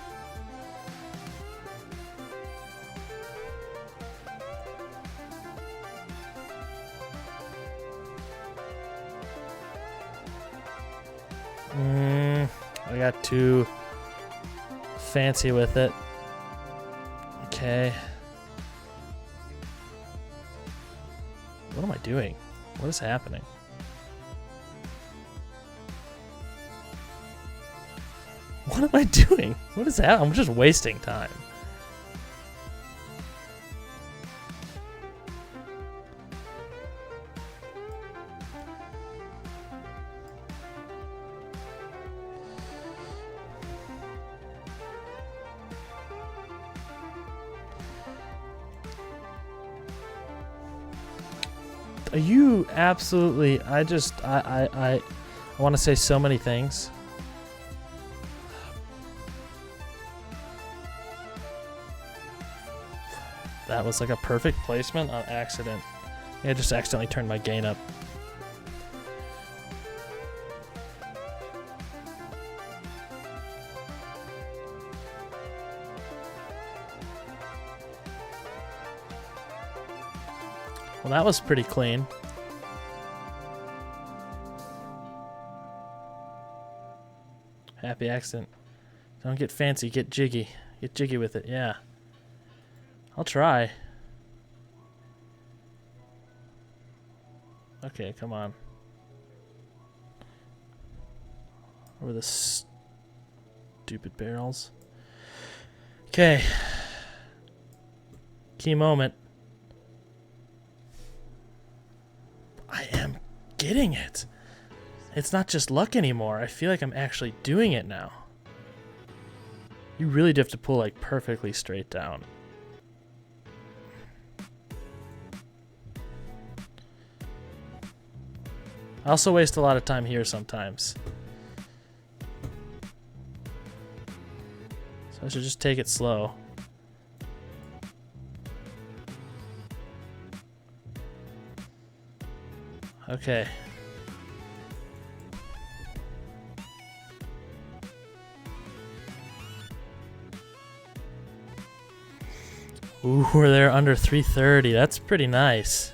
I got too fancy with it. Okay. What am I doing? What is happening? What am I doing? What is that? I'm just wasting time. Are you absolutely... I want to say so many things. That was like a perfect placement on accident. I just accidentally turned my gain up. Well, that was pretty clean. Happy accident. Don't get fancy, get jiggy. Get jiggy with it, yeah. I'll try. Okay, come on. Over the stupid barrels. Okay. Key moment. I am getting it. It's not just luck anymore. I feel like I'm actually doing it now. You really do have to pull like perfectly straight down. I also waste a lot of time here sometimes. So I should just take it slow. Okay. Ooh, we're there under 330. That's pretty nice.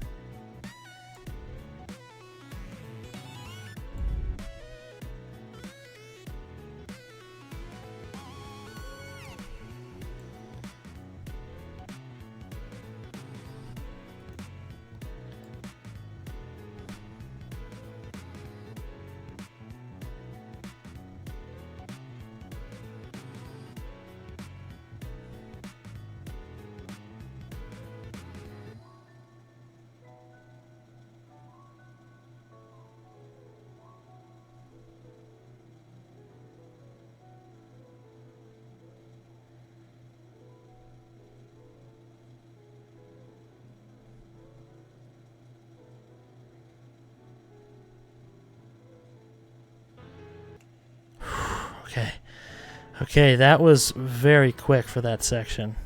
Okay. Okay, that was very quick for that section.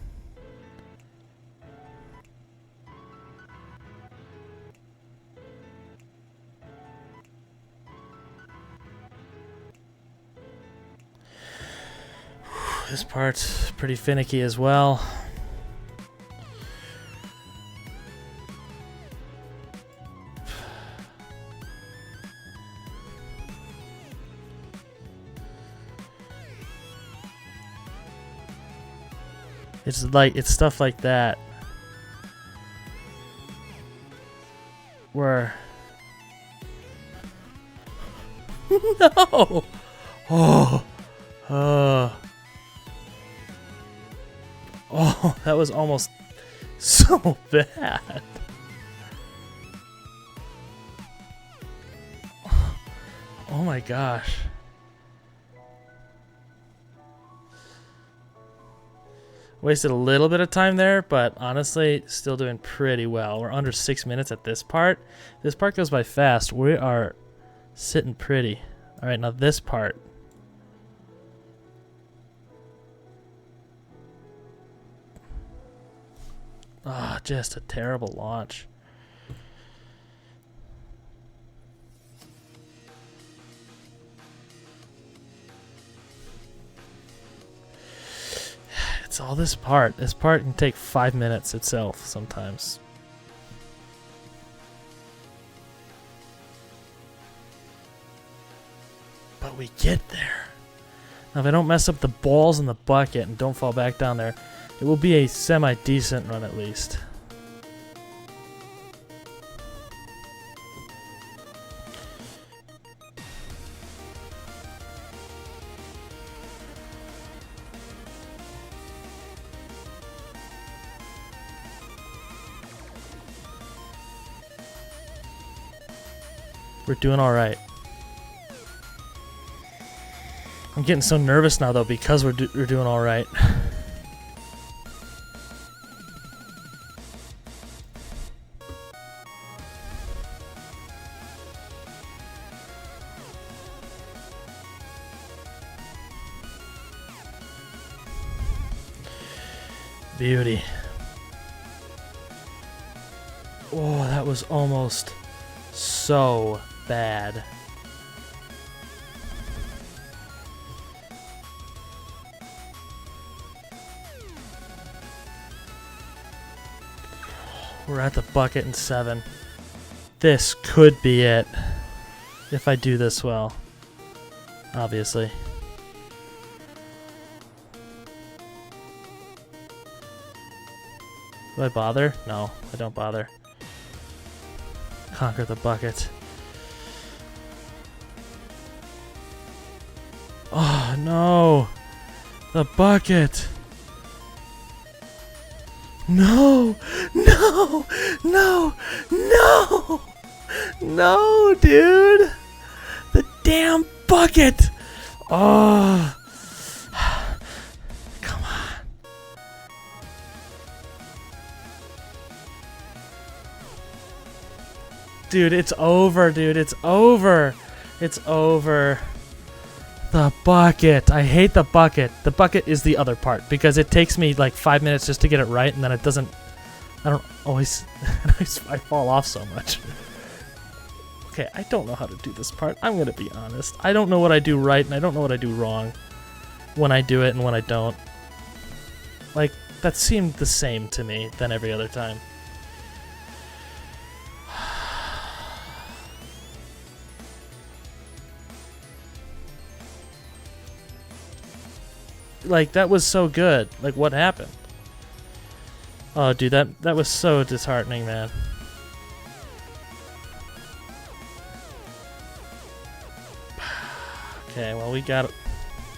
This part's pretty finicky as well. It's stuff like that where no. Oh, that was almost so bad. Oh my gosh. Wasted a little bit of time there, but honestly, still doing pretty well. We're under 6 minutes at this part. This part goes by fast. We are sitting pretty. All right, now this part. Ah, oh, just a terrible launch. It's all this part. This part can take 5 minutes itself sometimes. But we get there. Now if I don't mess up the balls in the bucket and don't fall back down there, it will be a semi-decent run at least. We're doing all right. I'm getting so nervous now though because we're doing all right. Beauty. Oh, that was almost so bad. We're at the bucket in 7. This could be it if I do this well, obviously. Do I bother? No, I don't bother. Conquer the bucket. Oh no! The bucket! No! No! No! No! No, dude! The damn bucket! Oh! Come on. Dude, it's over, dude. It's over. It's over. The bucket. I hate the bucket. The bucket is the other part because it takes me like 5 minutes just to get it right, and then it doesn't. I don't always. I fall off so much. Okay, I don't know how to do this part. I'm gonna be honest. I don't know what I do right, and I don't know what I do wrong when I do it and when I don't. Like, that seemed the same to me than every other time. Like, that was so good. Like, what happened? Oh, dude, that was so disheartening, man. Okay, well, we got it.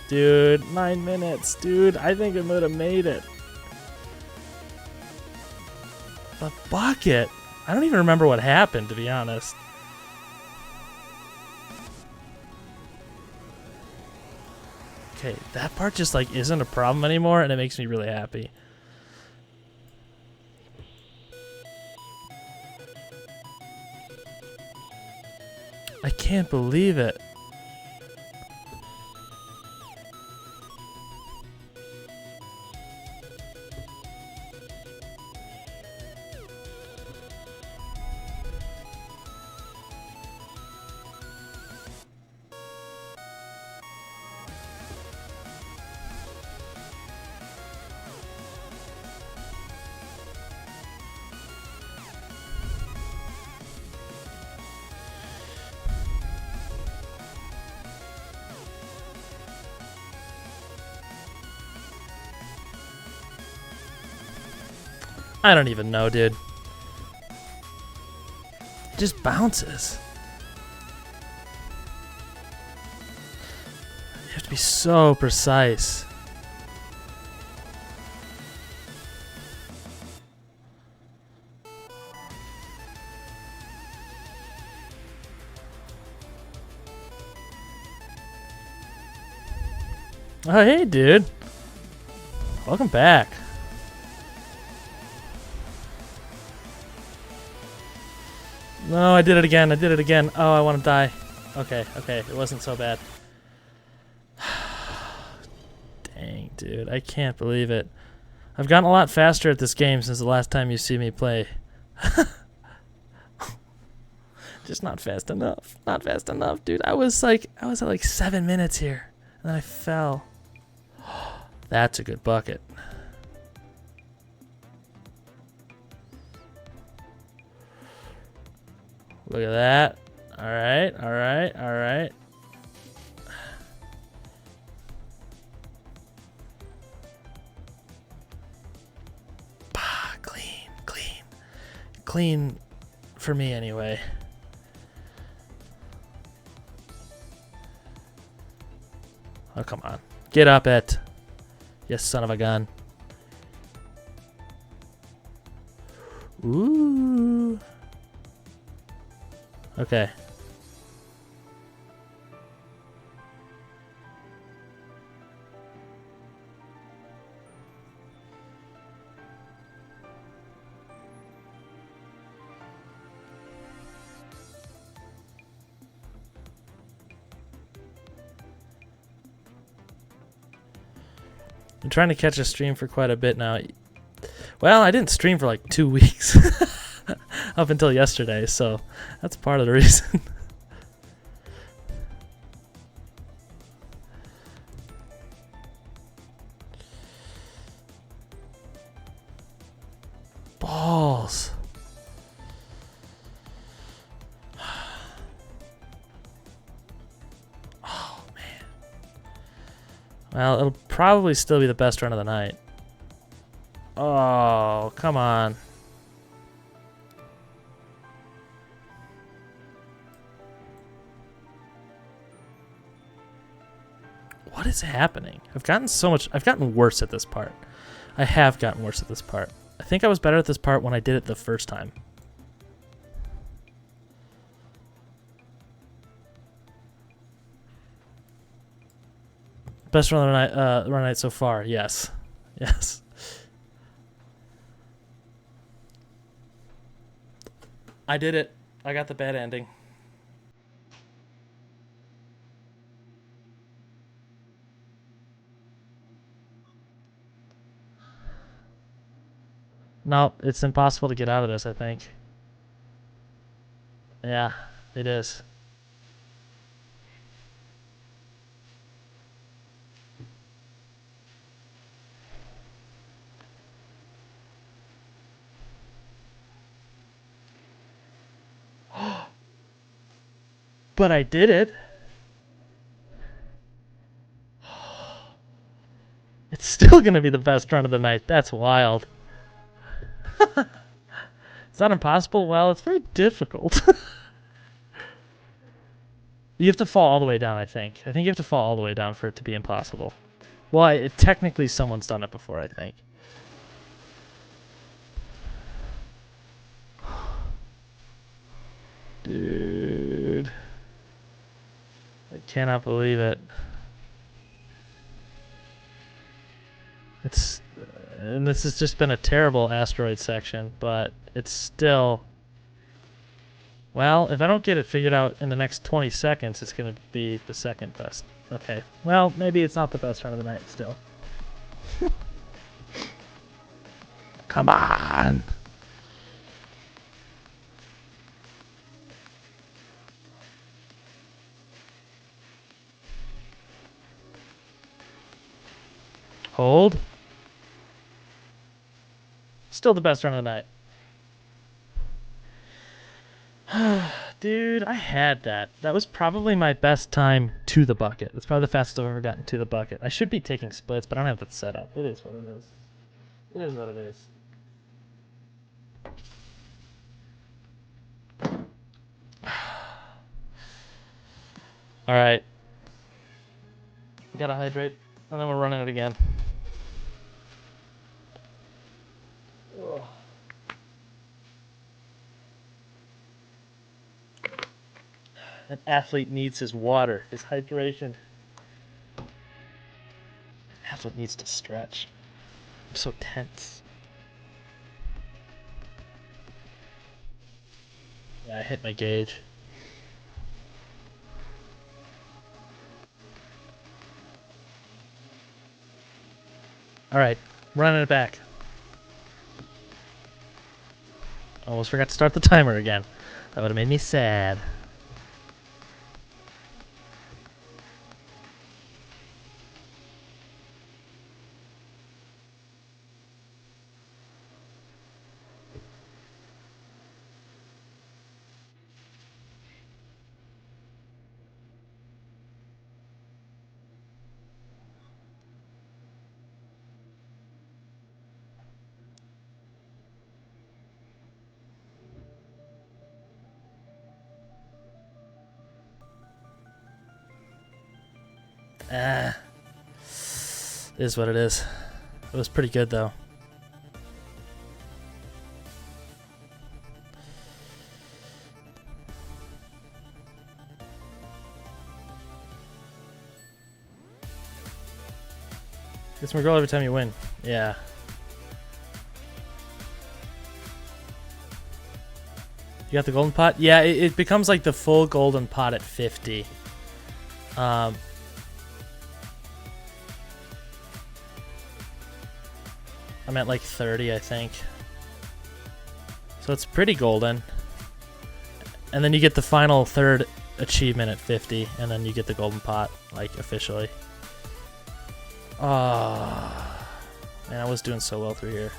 Dude, 9 minutes. Dude, I think it would have made it. The bucket? I don't even remember what happened, to be honest. Okay, that part just like isn't a problem anymore, and it makes me really happy. I can't believe it. I don't even know, dude. It just bounces. You have to be so precise. Oh, hey, dude. Welcome back. No, I did it again. I did it again. Oh, I want to die. Okay, okay. It wasn't so bad. Dang, dude. I can't believe it. I've gotten a lot faster at this game since the last time you see me play. Just not fast enough. Not fast enough, dude. I was at like 7 minutes here. And then I fell. That's a good bucket. Look at that. Alright, alright, alright. Clean, clean. Clean for me anyway. Oh, come on. Get up it. You son of a gun. Ooh. Okay. I'm trying to catch a stream for quite a bit now. Well, I didn't stream for like 2 weeks. Up until yesterday, so that's part of the reason. Balls. Oh, man. Well, it'll probably still be the best run of the night. Oh, come on. What is happening? I've gotten worse at this part. I have gotten worse at this part. I think I was better at this part when I did it the first time. Best run of the night so far. Yes. Yes. I did it. I got the bad ending. No, it's impossible to get out of this, I think. Yeah, it is. But I did it. It's still going to be the best run of the night. That's wild. It's not impossible. Well, it's very difficult. You have to fall all the way down, I think. I think you have to fall all the way down for it to be impossible. Well, technically someone's done it before, I think. Dude. I cannot believe it. And this has just been a terrible asteroid section, but it's still... Well, if I don't get it figured out in the next 20 seconds, it's going to be the second best. Okay. Well, maybe it's not the best run of the night still. Come on! Hold. Still the best run of the night. Dude, I had that. That was probably my best time to the bucket. That's probably the fastest I've ever gotten to the bucket. I should be taking splits, but I don't have that set up. It is what it is. It is what it is. All right. Gotta hydrate, and then we're running it again. Ugh. An athlete needs his water, his hydration. An athlete needs to stretch. I'm so tense. Yeah, I hit my gauge. All right, running it back. Almost forgot to start the timer again. That would have made me sad. Ah, it is what it is. It was pretty good though. Gets more gold every time you win. Yeah. You got the golden pot? Yeah, it becomes like the full golden pot at 50. I'm at like 30, I think. So it's pretty golden. And then you get the final third achievement at 50, and then you get the golden pot, like, officially. Oh, man, I was doing so well through here.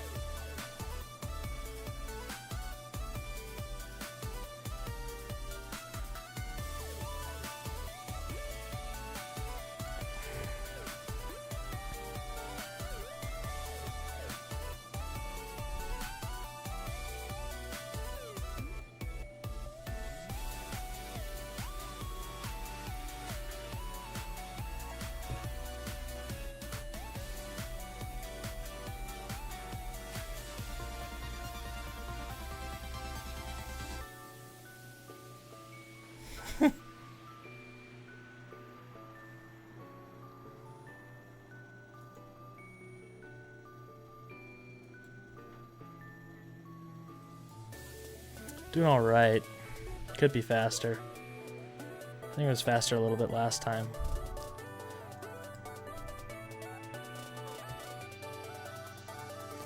Doing all right. Could be faster. I think it was faster a little bit last time.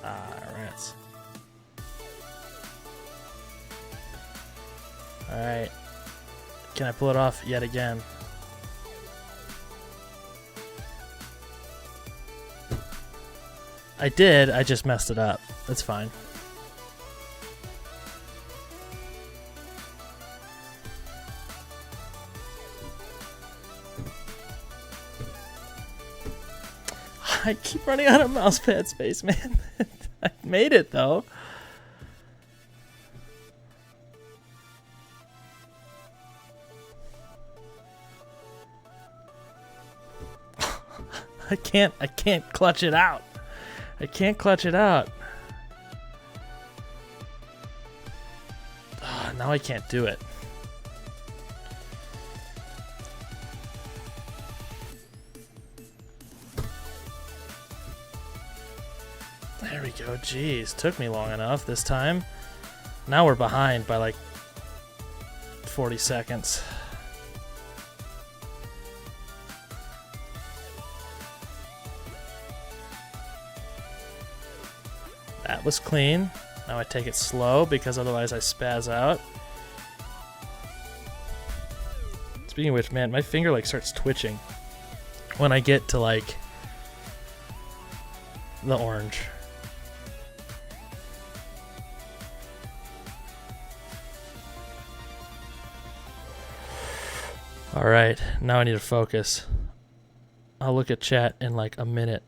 Ah, rats. All right. Can I pull it off yet again? I did, I just messed it up. That's fine. I keep running out of mousepad space, man. I made it, though. I can't clutch it out. I can't clutch it out. Oh, now I can't do it. There we go. Jeez, took me long enough this time. Now we're behind by like 40 seconds. That was clean. Now I take it slow because otherwise I spaz out. Speaking of which, man, my finger like starts twitching when I get to like the orange. All right, now I need to focus. I'll look at chat in like a minute.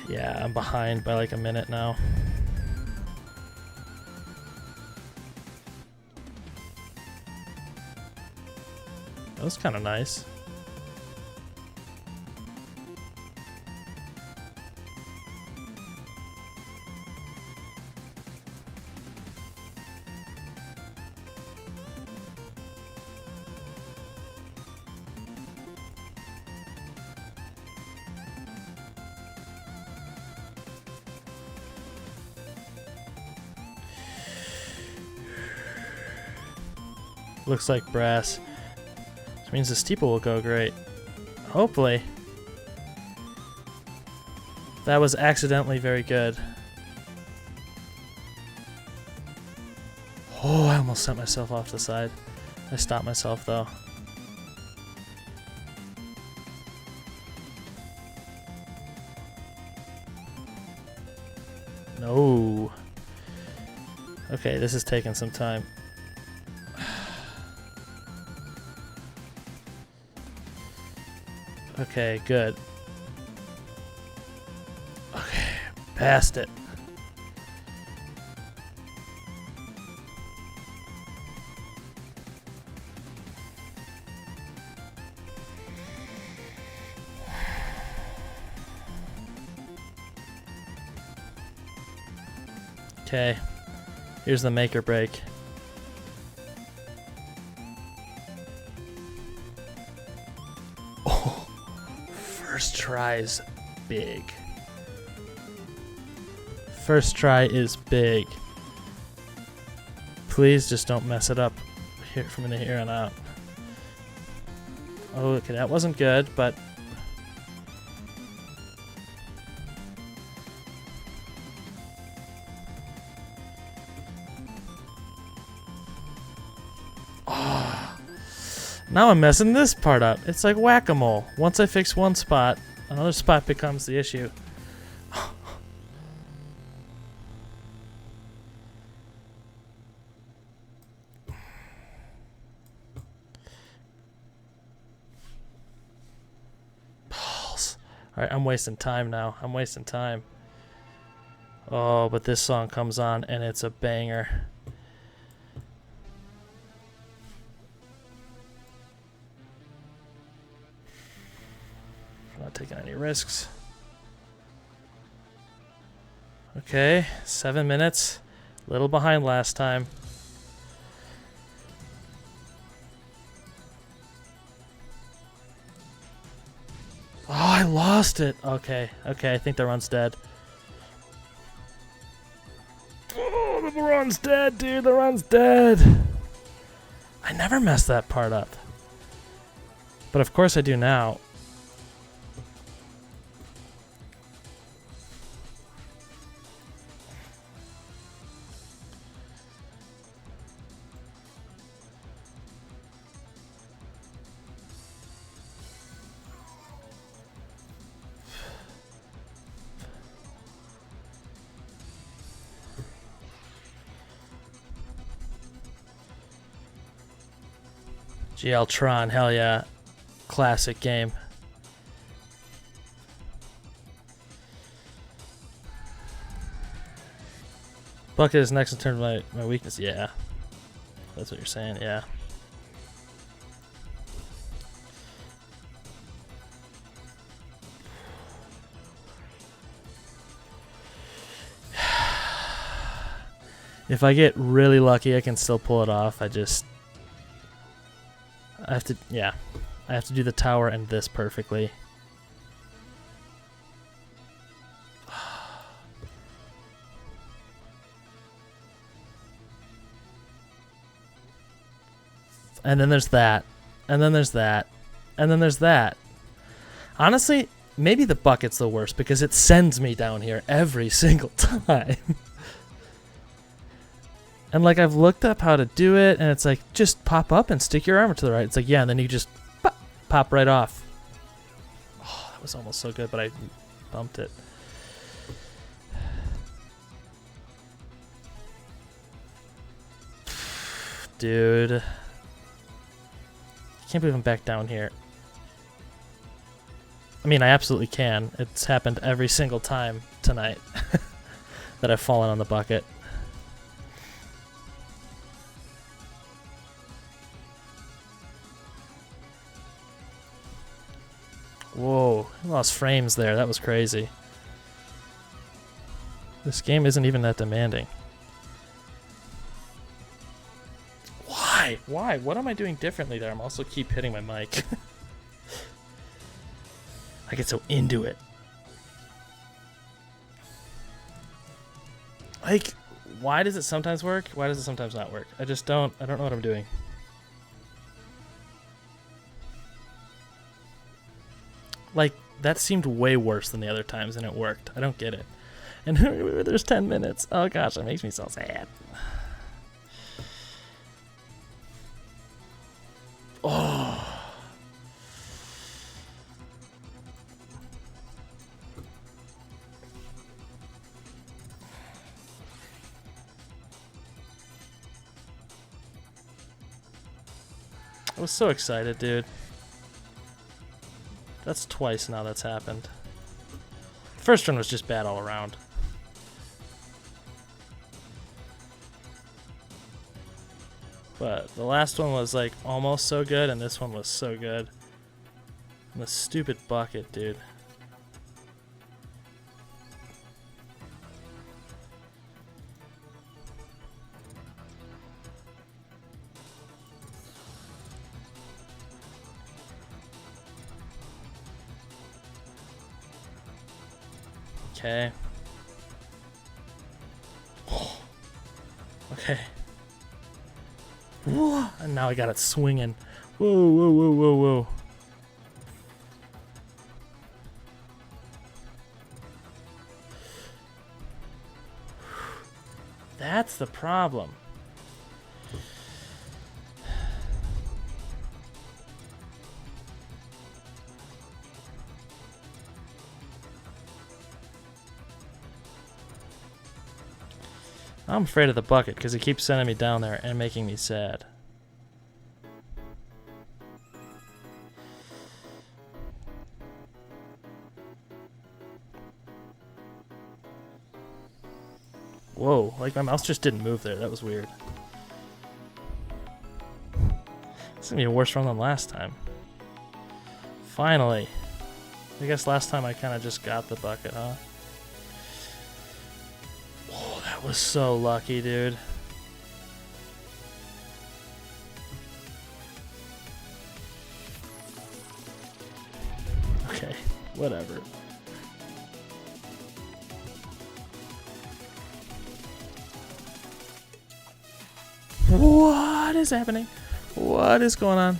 Yeah, I'm behind by like a minute now. That was kind of nice. Looks like brass. Which means the steeple will go great. Hopefully. That was accidentally very good. Oh, I almost sent myself off the side. I stopped myself though. No. Okay, this is taking some time. Okay, good. Okay, passed it. Okay, here's the make or break. First try is big. First try is big. Please just don't mess it up here from here on out. Oh, okay, that wasn't good, but now I'm messing this part up. It's like whack-a-mole. Once I fix one spot, another spot becomes the issue. Balls. Alright, I'm wasting time now. I'm wasting time. Oh, but this song comes on and it's a banger. Not taking any risks. Okay, 7 minutes. A little behind last time. Oh, I lost it. Okay, okay, I think the run's dead. Oh, the run's dead, dude. The run's dead. I never messed that part up. But of course I do now. GL Tron, hell yeah. Classic game. Bucket is next in terms of my weakness. Yeah. That's what you're saying, yeah. If I get really lucky, I can still pull it off. I have to, yeah. I have to do the tower and this perfectly. And then there's that. And then there's that. And then there's that. Honestly, maybe the bucket's the worst because it sends me down here every single time. And like I've looked up how to do it and it's like just pop up and stick your armor to the right. It's like, yeah, and then you just pop right off. Oh, that was almost so good, but I bumped it. Dude. Can't believe I'm back down here. I mean, I absolutely can. It's happened every single time tonight that I've fallen on the bucket. Lost frames there. That was crazy. This game isn't even that demanding. Why? Why? What am I doing differently there? I'm also keep hitting my mic. I get so into it. Like, why does it sometimes work? Why does it sometimes not work? I don't know what I'm doing. Like, that seemed way worse than the other times and it worked. I don't get it. And there's 10 minutes. Oh gosh, that makes me so sad. Oh. I was so excited, dude. That's twice now that's happened. First run was just bad all around. But the last one was like almost so good, and this one was so good. And the stupid bucket, dude. Okay. Okay. Whoa. And now I got it swinging. Whoa, whoa, whoa, whoa, whoa. That's the problem. I'm afraid of the bucket because it keeps sending me down there and making me sad. Whoa, like my mouse just didn't move there. That was weird. It's gonna be a worse run than last time. Finally. I guess last time I kind of just got the bucket, huh? That was so lucky, dude. Okay, whatever. What is happening? What is going on?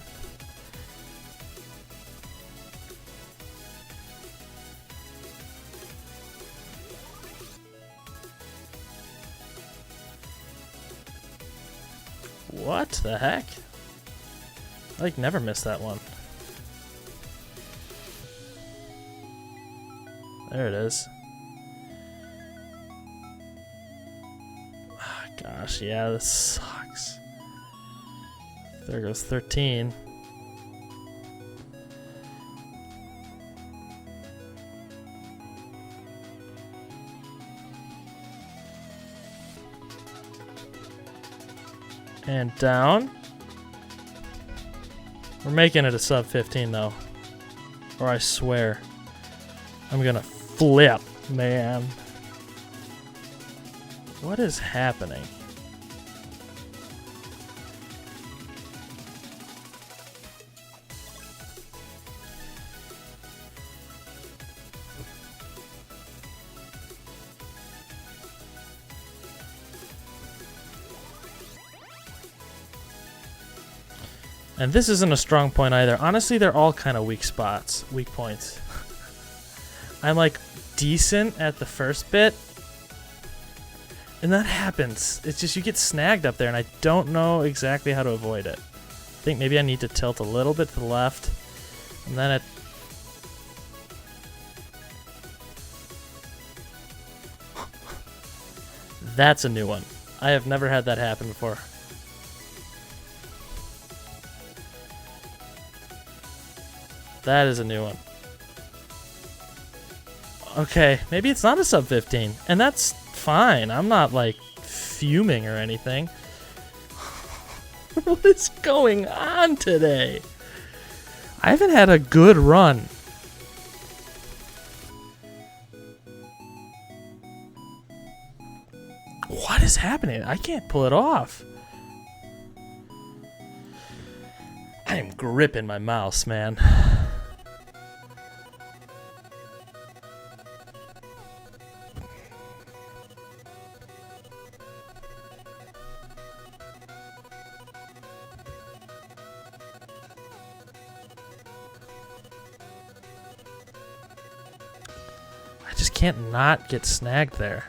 What the heck? I like never missed that one. There it is. Oh, gosh, yeah, this sucks. There goes 13. And down. We're making it a sub 15 though. Or I swear. I'm gonna flip, man. What is happening? And this isn't a strong point either. Honestly, they're all kind of weak spots, weak points. I'm like decent at the first bit, and that happens. It's just you get snagged up there, and I don't know exactly how to avoid it. I think maybe I need to tilt a little bit to the left, and then it... That's a new one. I have never had that happen before. That is a new one. Okay, maybe it's not a sub 15, and that's fine. I'm not like fuming or anything. What is going on today? I haven't had a good run. What is happening? I can't pull it off. I am gripping my mouse, man. I just can't not get snagged there.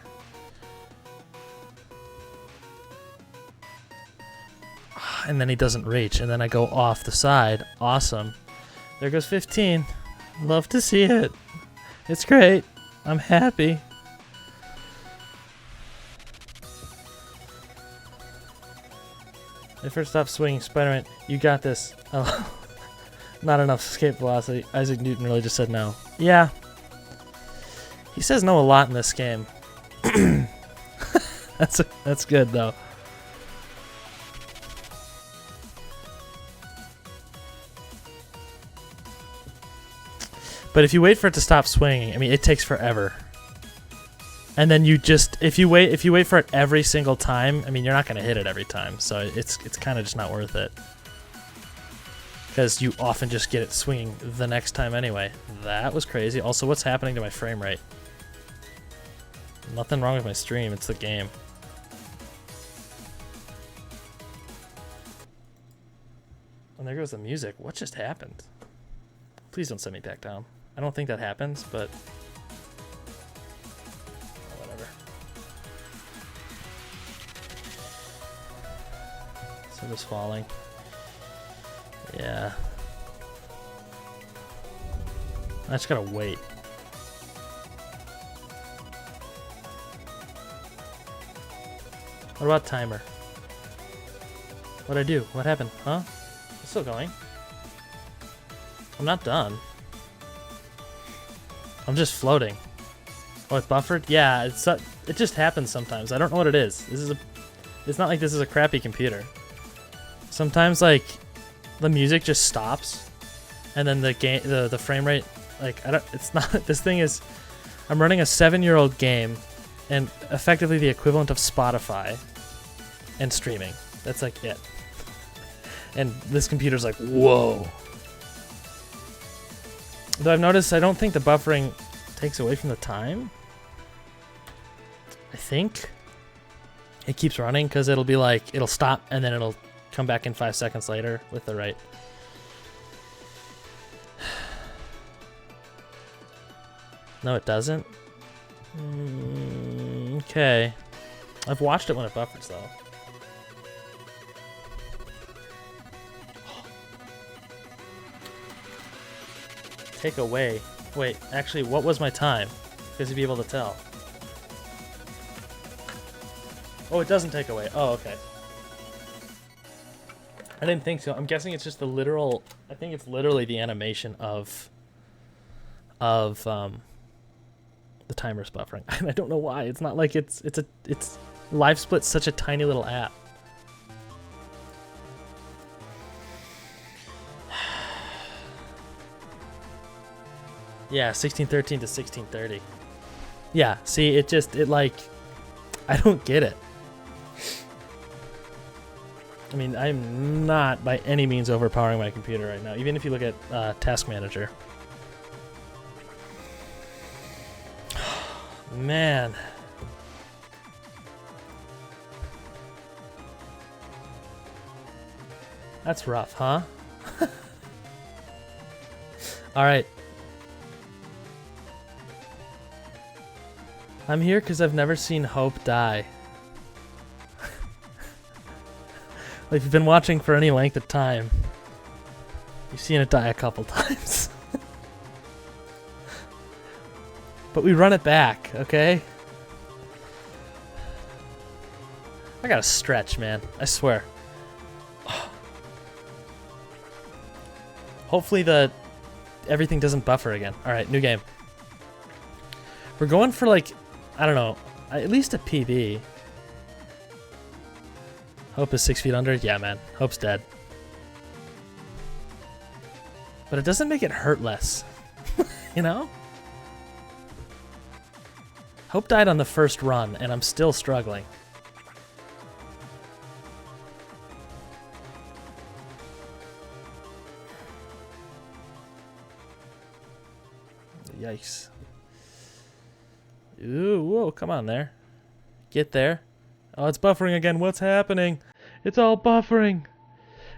And then he doesn't reach, and then I go off the side. Awesome. There goes 15. Love to see it. It's great. I'm happy. I first stopped swinging Spider-Man. You got this. Oh, not enough escape velocity. Isaac Newton really just said no. Yeah. He says no a lot in this game. That's good though. But if you wait for it to stop swinging, I mean, it takes forever. And then you just, if you wait for it every single time, I mean, you're not going to hit it every time. So it's kind of just not worth it. Because you often just get it swinging the next time anyway. That was crazy. Also, what's happening to my frame rate? Nothing wrong with my stream. It's the game. And there goes the music. What just happened? Please don't send me back down. I don't think that happens, but whatever. So just falling. Yeah. I just gotta wait. What about timer? What'd I do? What happened? Huh? It's still going. I'm not done. I'm just floating. Oh, it's buffered? Yeah, it just happens sometimes. I don't know what it is. It's not like this is a crappy computer. Sometimes like the music just stops and then the frame rate, like it's not, this thing is, I'm running a 7-year-old game and effectively the equivalent of Spotify and streaming. That's like it. And this computer's like, whoa. Though I've noticed I don't think the buffering takes away from the time. I think it keeps running because it'll be like, it'll stop and then it'll come back in 5 seconds later with the right. No, it doesn't. Okay. I've watched it when it buffers though. Take away. Wait, actually, what was my time? Because you'd be able to tell. Oh, it doesn't take away. Oh, okay. I didn't think so. I'm guessing it's just the literal. I think it's literally the animation of the timer's buffering. I don't know why. It's not like it's Live Split's such a tiny little app. Yeah, 1613 to 1630. Yeah, see, it like, I don't get it. I mean, I'm not by any means overpowering my computer right now, even if you look at Task Manager. Man. That's rough, huh? All right. I'm here because I've never seen Hope die. Like, if you've been watching for any length of time, you've seen it die a couple times. But we run it back, okay? I gotta stretch, man. I swear. Hopefully everything doesn't buffer again. Alright, new game. We're going for like, I don't know, at least a PB. Hope is 6 feet under? Yeah, man. Hope's dead. But it doesn't make it hurt less. You know? Hope died on the first run, and I'm still struggling. Yikes. Ooh, whoa, come on there. Get there. Oh, it's buffering again. What's happening? It's all buffering.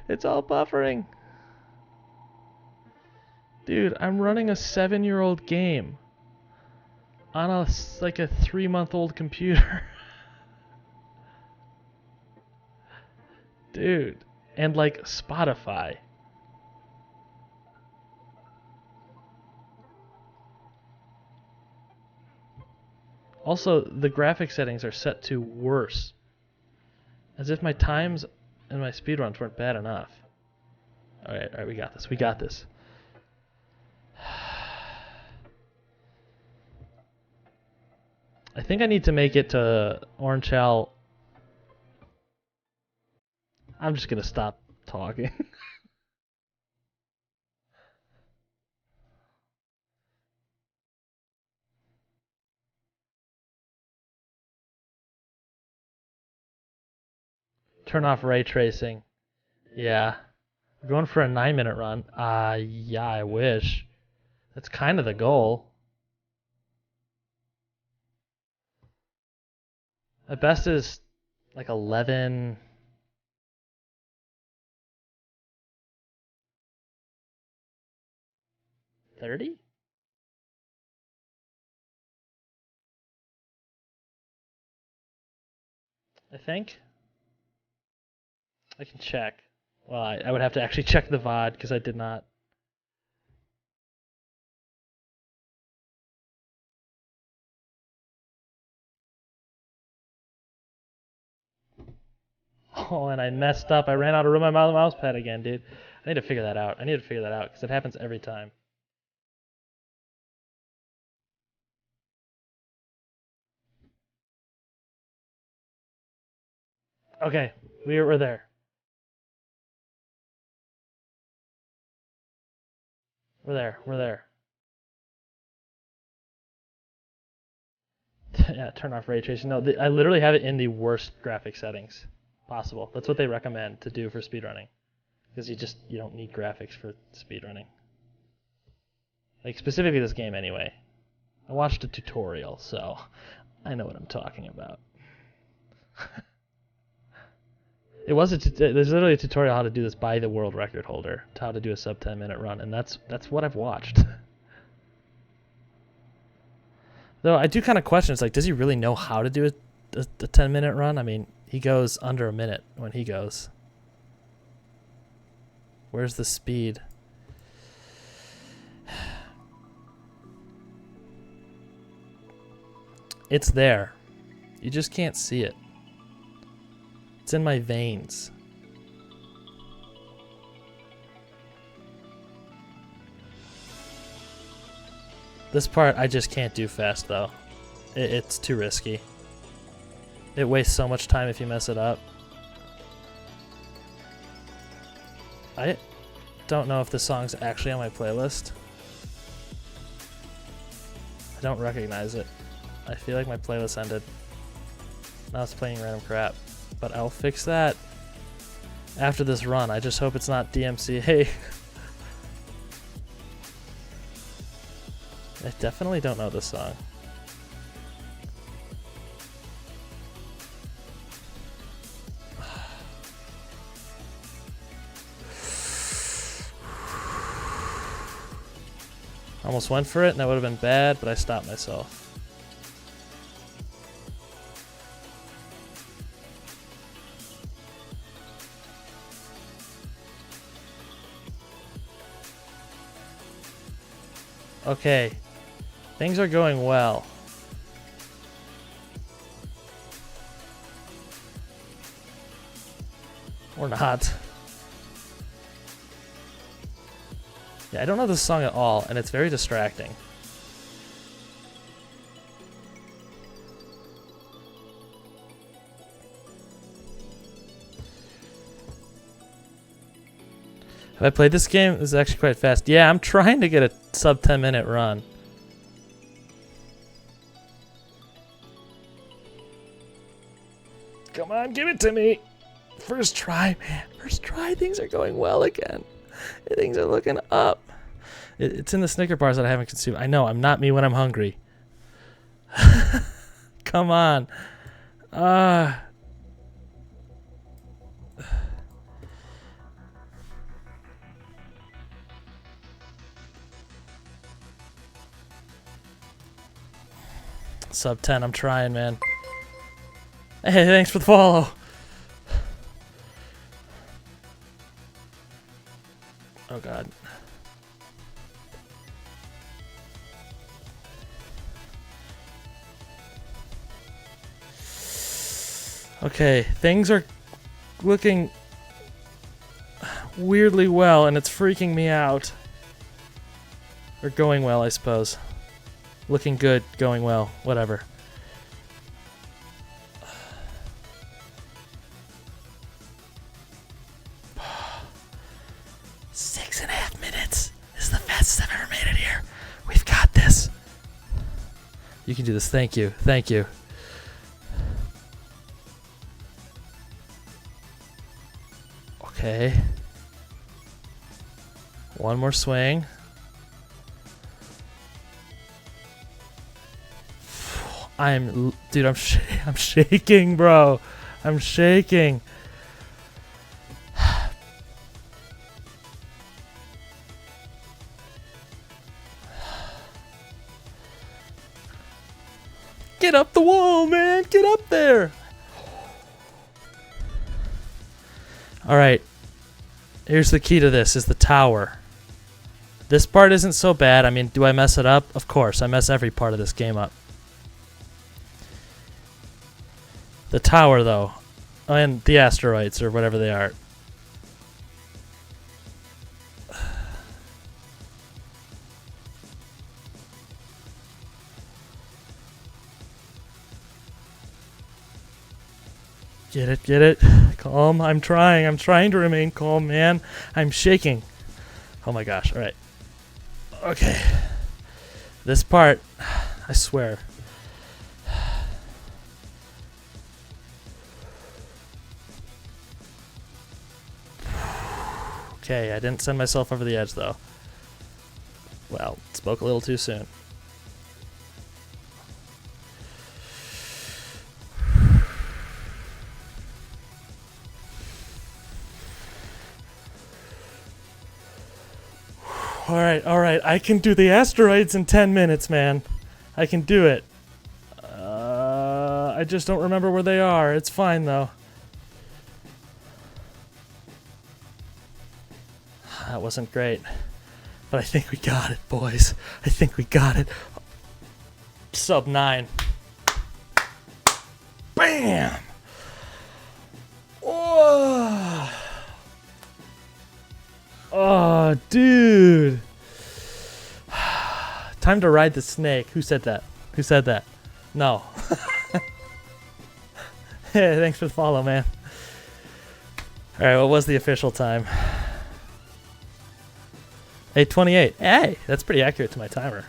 It's all buffering. Dude, I'm running a 7-year-old game on a 3-month-old computer. Dude, and like Spotify. Also, the graphic settings are set to worse. As if my times and my speedruns weren't bad enough. Alright, we got this. We got this. I think I need to make it to Orange Hell. I'm just gonna stop talking. Turn off ray tracing. Yeah. We're going for a 9-minute run. Yeah, I wish. That's kind of the goal. At best is like 11. $30? I think. I can check. Well, I would have to actually check the VOD because I did not. Oh, and I messed up. I ran out of room on my mouse pad again, dude. I need to figure that out. Because it happens every time. Okay, we're there. We're there. Yeah, turn off ray tracing. No, I literally have it in the worst graphic settings possible. That's what they recommend to do for speedrunning. Because you don't need graphics for speedrunning. Like, specifically this game anyway. I watched a tutorial, so I know what I'm talking about. There's literally a tutorial how to do this by the world record holder, to how to do a sub 10-minute run, and that's what I've watched. Though I do kind of question, it's like, does he really know how to do a 10-minute run? I mean, he goes under a minute when he goes. Where's the speed? It's there. You just can't see it. It's in my veins. This part I just can't do fast though. It's too risky. It wastes so much time if you mess it up. I don't know if this song's actually on my playlist. I don't recognize it. I feel like my playlist ended. Now it's playing random crap. But I'll fix that after this run. I just hope it's not DMCA. I definitely don't know this song. Almost went for it, and that would have been bad, but I stopped myself. Okay, things are going well. Or not. Yeah, I don't know this song at all, and it's very distracting. Have I played this game? This is actually quite fast. Yeah, I'm trying to get a sub 10-minute run. Come on, give it to me. First try, man. First try. Things are going well again. Things are looking up. It's in the Snicker bars that I haven't consumed. I know, I'm not me when I'm hungry. Come on. Sub 10, I'm trying, man. Hey, thanks for the follow. Oh, God. Okay, things are looking weirdly well, and it's freaking me out. Or going well, I suppose. Looking good, going well, whatever. Six and a half minutes. This is the fastest I've ever made it here. We've got this. You can do this. Thank you. Thank you. Okay. One more swing. Dude, I'm shaking, bro. I'm shaking. Get up the wall, man. Get up there. All right. Here's the key to this, is the tower. This part isn't so bad. I mean, do I mess it up? Of course. I mess every part of this game up. The tower, though, and the asteroids, or whatever they are. Get it, get it. Calm. I'm trying to remain calm, man. I'm shaking. Oh my gosh, all right. Okay. This part, I swear. Okay, I didn't send myself over the edge, though. Well, spoke a little too soon. All right. I can do the asteroids in 10 minutes, man. I can do it. I just don't remember where they are. It's fine, though. That wasn't great. But I think we got it, boys. I think we got it. Sub 9. Bam! Oh, oh, dude. Time to ride the snake. Who said that? Who said that? No. Hey, thanks for the follow, man. All right, what was the official time? 8:28. Hey, that's pretty accurate to my timer.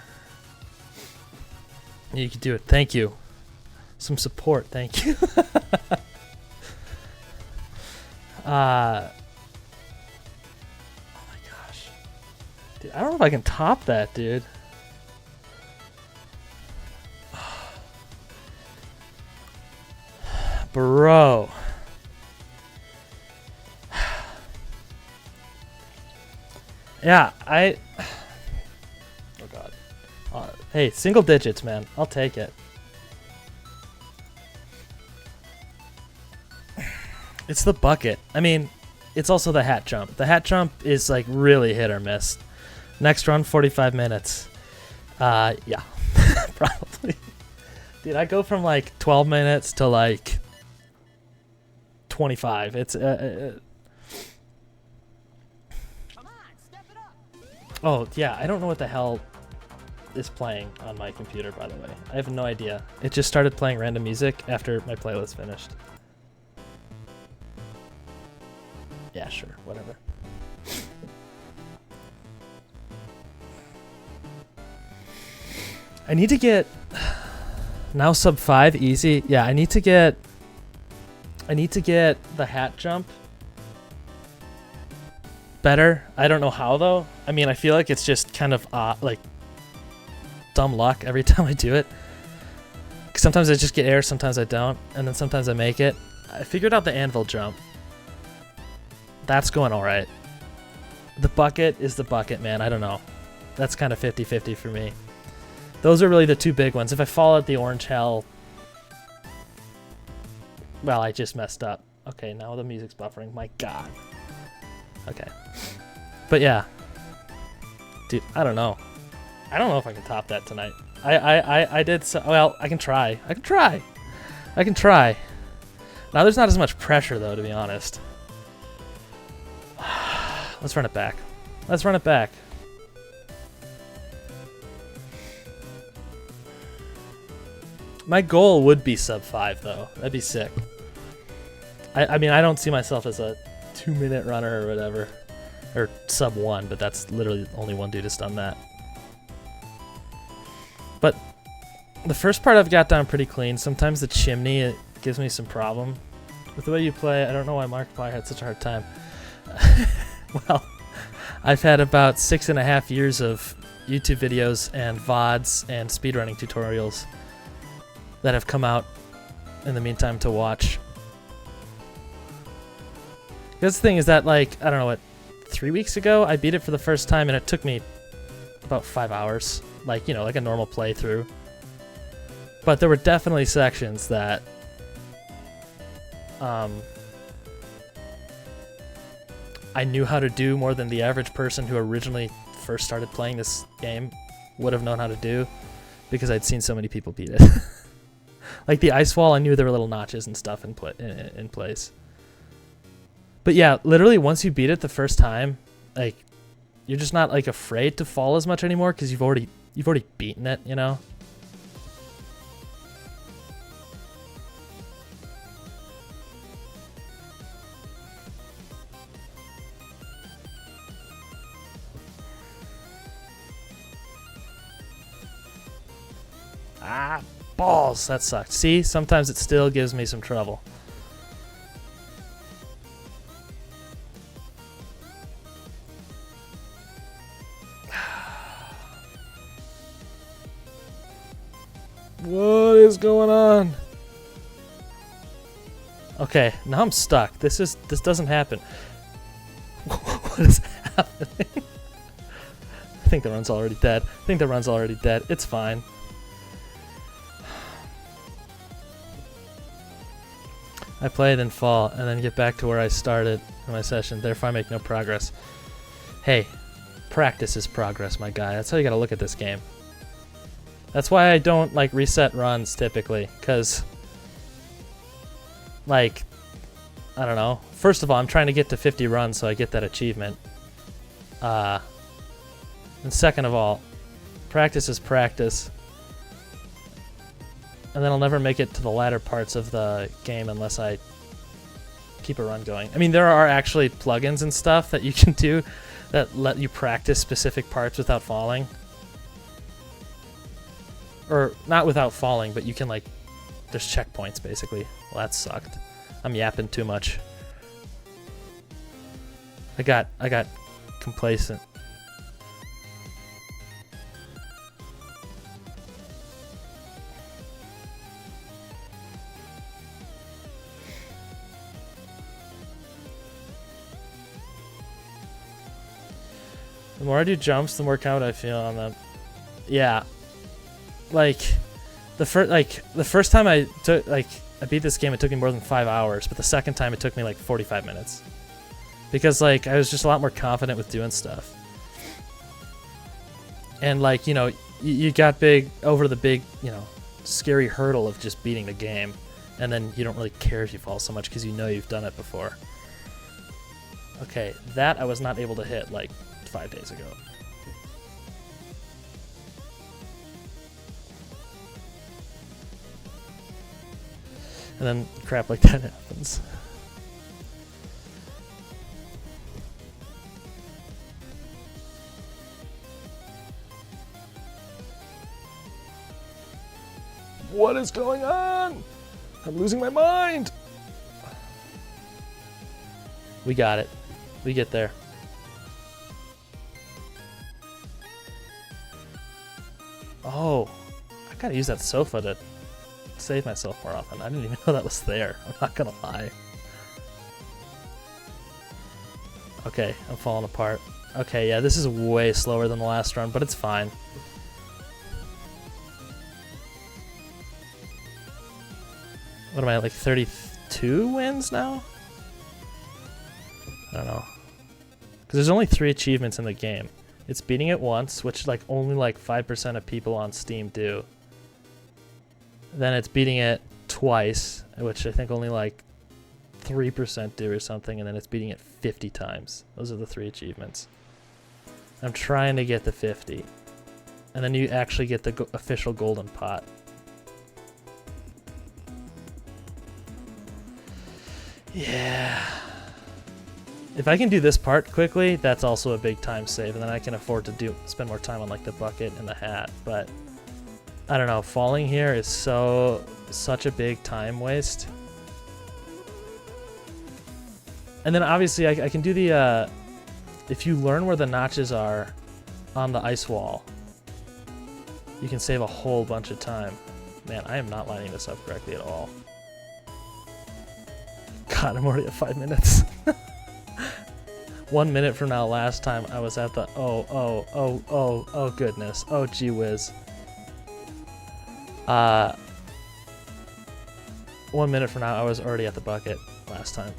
You can do it. Thank you. Some support. Thank you. Oh my gosh. Dude, I don't know if I can top that, dude. Bro. Yeah, oh god. Hey, single digits, man. I'll take it. It's the bucket. I mean, it's also the hat jump. The hat jump is like really hit or miss. Next run, 45 minutes. Yeah, probably. Dude, I go from like 12 minutes to like 25. It's Oh, yeah, I don't know what the hell is playing on my computer, by the way. I have no idea. It just started playing random music after my playlist finished. Yeah, sure, whatever. I need to get now sub 5 easy. Yeah, I need to get the hat jump better. I don't know how though. I mean, I feel like it's just kind of like dumb luck every time I do it. 'Cause sometimes I just get air, sometimes I don't, and then sometimes I make it. I figured out the anvil jump. That's going all right. The bucket is the bucket, man. I don't know. That's kind of 50-50 for me. Those are really the two big ones. If I fall at the orange hell, well, I just messed up. Okay, now the music's buffering. My God. Okay. But yeah. Dude, I don't know. I don't know if I can top that tonight. I did so, well, I can try. I can try. Now there's not as much pressure though, to be honest. Let's run it back. Let's run it back. My goal would be sub 5 though. That'd be sick. I mean, I don't see myself as a 2-minute runner or whatever. Or sub 1, but that's literally only one dude has done that. But the first part I've got down pretty clean. Sometimes the chimney, it gives me some problem. With the way you play, I don't know why Markiplier had such a hard time. Well, I've had about 6.5 years of YouTube videos and VODs and speedrunning tutorials that have come out in the meantime to watch. Because the thing is that, like, I don't know what, 3 weeks ago I beat it for the first time and it took me about 5 hours. Like, you know, like a normal playthrough. But there were definitely sections that I knew how to do more than the average person who originally first started playing this game would have known how to do, because I'd seen so many people beat it. Like the ice wall, I knew there were little notches and stuff in place. But yeah, literally once you beat it the first time, like, you're just not like afraid to fall as much anymore because you've already beaten it, you know? Ah, balls, that sucked. See, sometimes it still gives me some trouble. What is going on? Okay, now I'm stuck. This doesn't happen. What is happening? I think the run's already dead. It's fine. I play, then fall, and then get back to where I started in my session. Therefore, I make no progress. Hey, practice is progress, my guy. That's how you gotta look at this game. That's why I don't, like, reset runs typically, because, like, I don't know. First of all, I'm trying to get to 50 runs so I get that achievement. And second of all, practice is practice. And then I'll never make it to the latter parts of the game unless I keep a run going. I mean, there are actually plugins and stuff that you can do that let you practice specific parts without falling. Or not without falling, but you can, like, there's checkpoints basically. Well, that sucked. I'm yapping too much. I got complacent. The more I do jumps, the more confident I feel on them. Yeah. Like the first time I beat this game, it took me more than 5 hours, but the second time it took me like 45 minutes. Because, like, I was just a lot more confident with doing stuff. And, like, you know, you got over the big, you know, scary hurdle of just beating the game, and then you don't really care if you fall so much because you know you've done it before. Okay, that I was not able to hit like 5 days ago. And then crap like that happens. What is going on? I'm losing my mind. We got it. We get there. Oh, I gotta use that sofa to save myself more often. I didn't even know that was there. I'm not gonna lie. Okay, I'm falling apart. Okay, yeah, this is way slower than the last run, but it's fine. What am I, like 32 wins now? I don't know. Because there's only 3 achievements in the game. It's beating it once, which like only like 5% of people on Steam do. Then it's beating it twice, which I think only like 3% do or something, and then it's beating it 50 times. Those are the 3 achievements. I'm trying to get the 50. And then you actually get the official golden pot. Yeah. If I can do this part quickly, that's also a big time save, and then I can afford to spend more time on like the bucket and the hat. But I don't know, falling here is such a big time waste. And then obviously I can do the if you learn where the notches are on the ice wall, you can save a whole bunch of time. Man, I am not lining this up correctly at all. God, I'm already at 5 minutes. 1 minute from now, last time I was at the oh goodness, oh gee whiz. 1 minute from now, I was already at the bucket last time.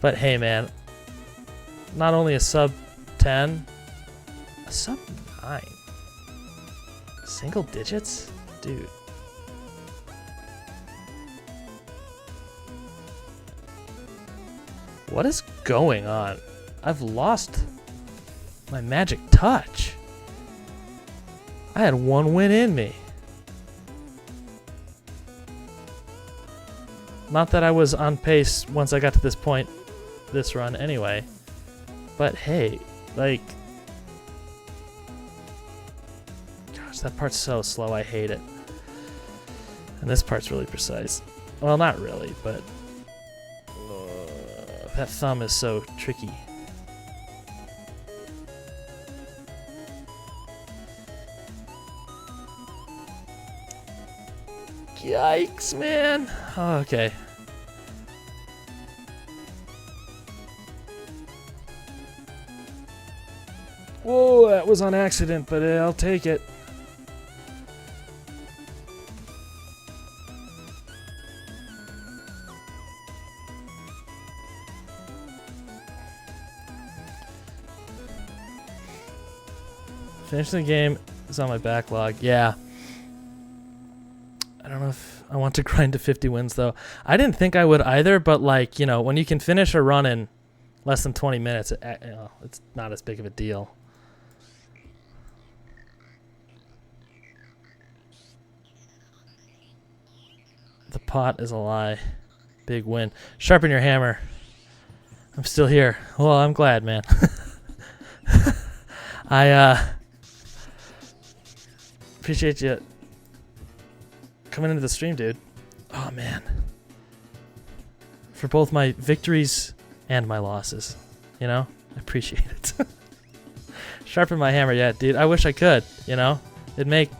But hey, man, not only a sub 10, a sub 9. Single digits? Dude. What is going on? I've lost my magic touch. I had 1 win in me. Not that I was on pace once I got to this point, this run anyway. But hey, like... Gosh, that part's so slow, I hate it. And this part's really precise. Well, not really, but... that thumb is so tricky. Yikes, man. Oh, okay. Whoa, that was on accident, but I'll take it. Finishing the game is on my backlog. Yeah. I don't know if I want to grind to 50 wins, though. I didn't think I would either, but, like, you know, when you can finish a run in less than 20 minutes, you know, it's not as big of a deal. The pot is a lie. Big win. Sharpen your hammer. I'm still here. Well, I'm glad, man. I appreciate you coming into the stream, dude. Oh, man. For both my victories and my losses. You know? I appreciate it. Sharpen my hammer, yeah, dude. I wish I could, you know? It'd make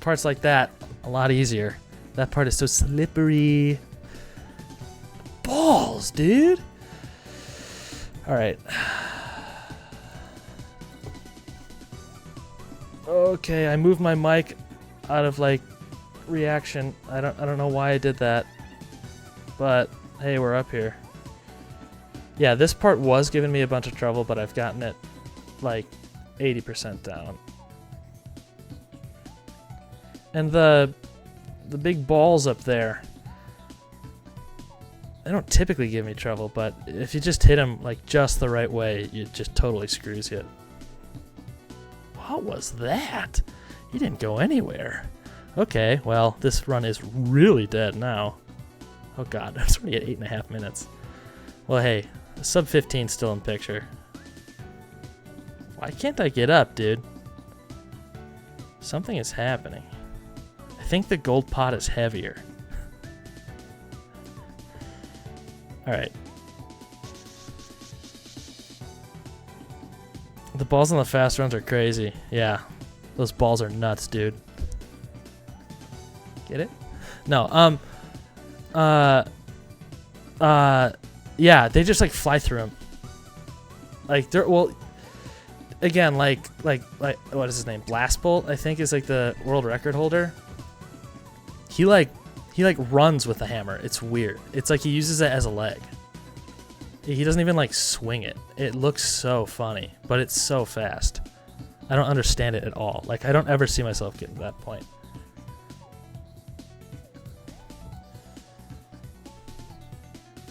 parts like that a lot easier. That part is so slippery. Balls, dude. All right. Okay, I moved my mic out of like reaction. I don't know why I did that. But hey, we're up here. Yeah, this part was giving me a bunch of trouble, but I've gotten it like 80% down. And the big balls up there, they don't typically give me trouble, but if you just hit them like just the right way, it just totally screws you. What was that? He didn't go anywhere. Okay, well, this run is really dead now. Oh god, it's already at 8.5 minutes. Well, hey, sub 15 still in picture. Why can't I get up, dude? Something is happening. I think the gold pot is heavier. Alright. The balls on the fast runs are crazy. Yeah. Those balls are nuts, dude. Get it? No, yeah, they just like fly through them. Like they're, well, again, like what is his name? Blast Bolt, I think, is like the world record holder. He like runs with the hammer. It's weird. It's like he uses it as a leg. He doesn't even like swing it. It looks so funny, but it's so fast. I don't understand it at all. Like, I don't ever see myself getting to that point.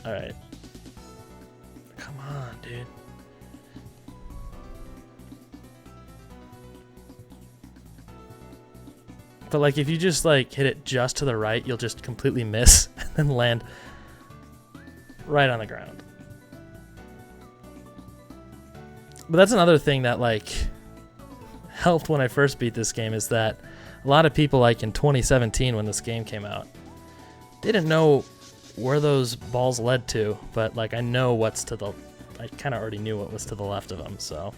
All right. Come on, dude. But like, if you just like hit it just to the right, you'll just completely miss and then land right on the ground. But that's another thing that like helped when I first beat this game, is that a lot of people, like in 2017 when this game came out, they didn't know where those balls led to, but like I know what's to the, I kind of already knew what was to the left of them, so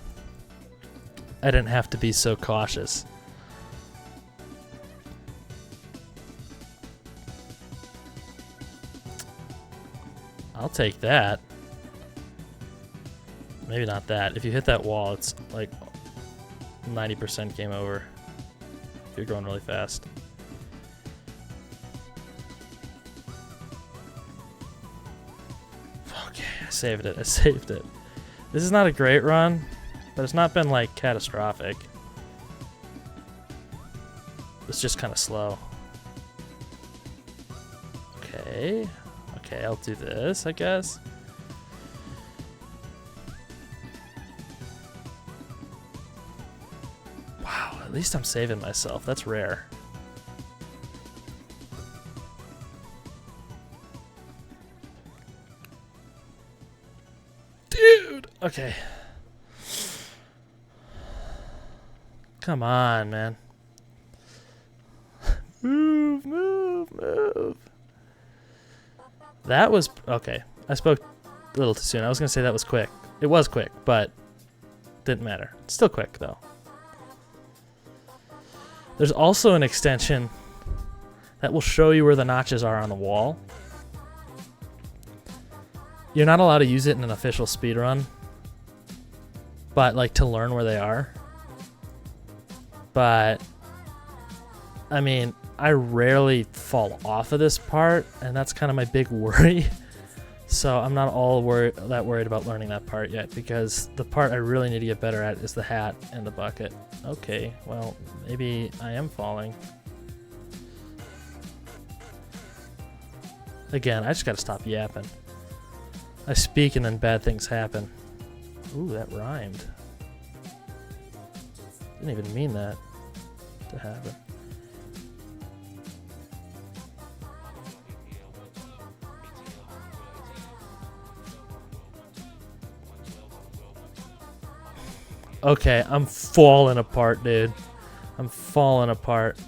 I didn't have to be so cautious. I'll take that. Maybe not that. If you hit that wall, it's like 90% game over if you're going really fast. Okay, I saved it. I saved it. This is not a great run, but it's not been like catastrophic. It's just kind of slow. Okay. Okay, I'll do this, I guess. Wow, at least I'm saving myself. That's rare. Dude! Okay. Come on, man. Move, move, move. That was... Okay, I spoke a little too soon. I was going to say that was quick. It was quick, but didn't matter. It's still quick, though. There's also an extension that will show you where the notches are on the wall. You're not allowed to use it in an official speedrun, but like to learn where they are. But, I mean, I rarely fall off of this part, and that's kind of my big worry. So I'm not all worried about learning that part yet, because the part I really need to get better at is the hat and the bucket. Okay, well, maybe I am falling. Again, I just gotta stop yapping. I speak and then bad things happen. Ooh, that rhymed. Didn't even mean that to happen. Okay, I'm falling apart, dude. I'm falling apart.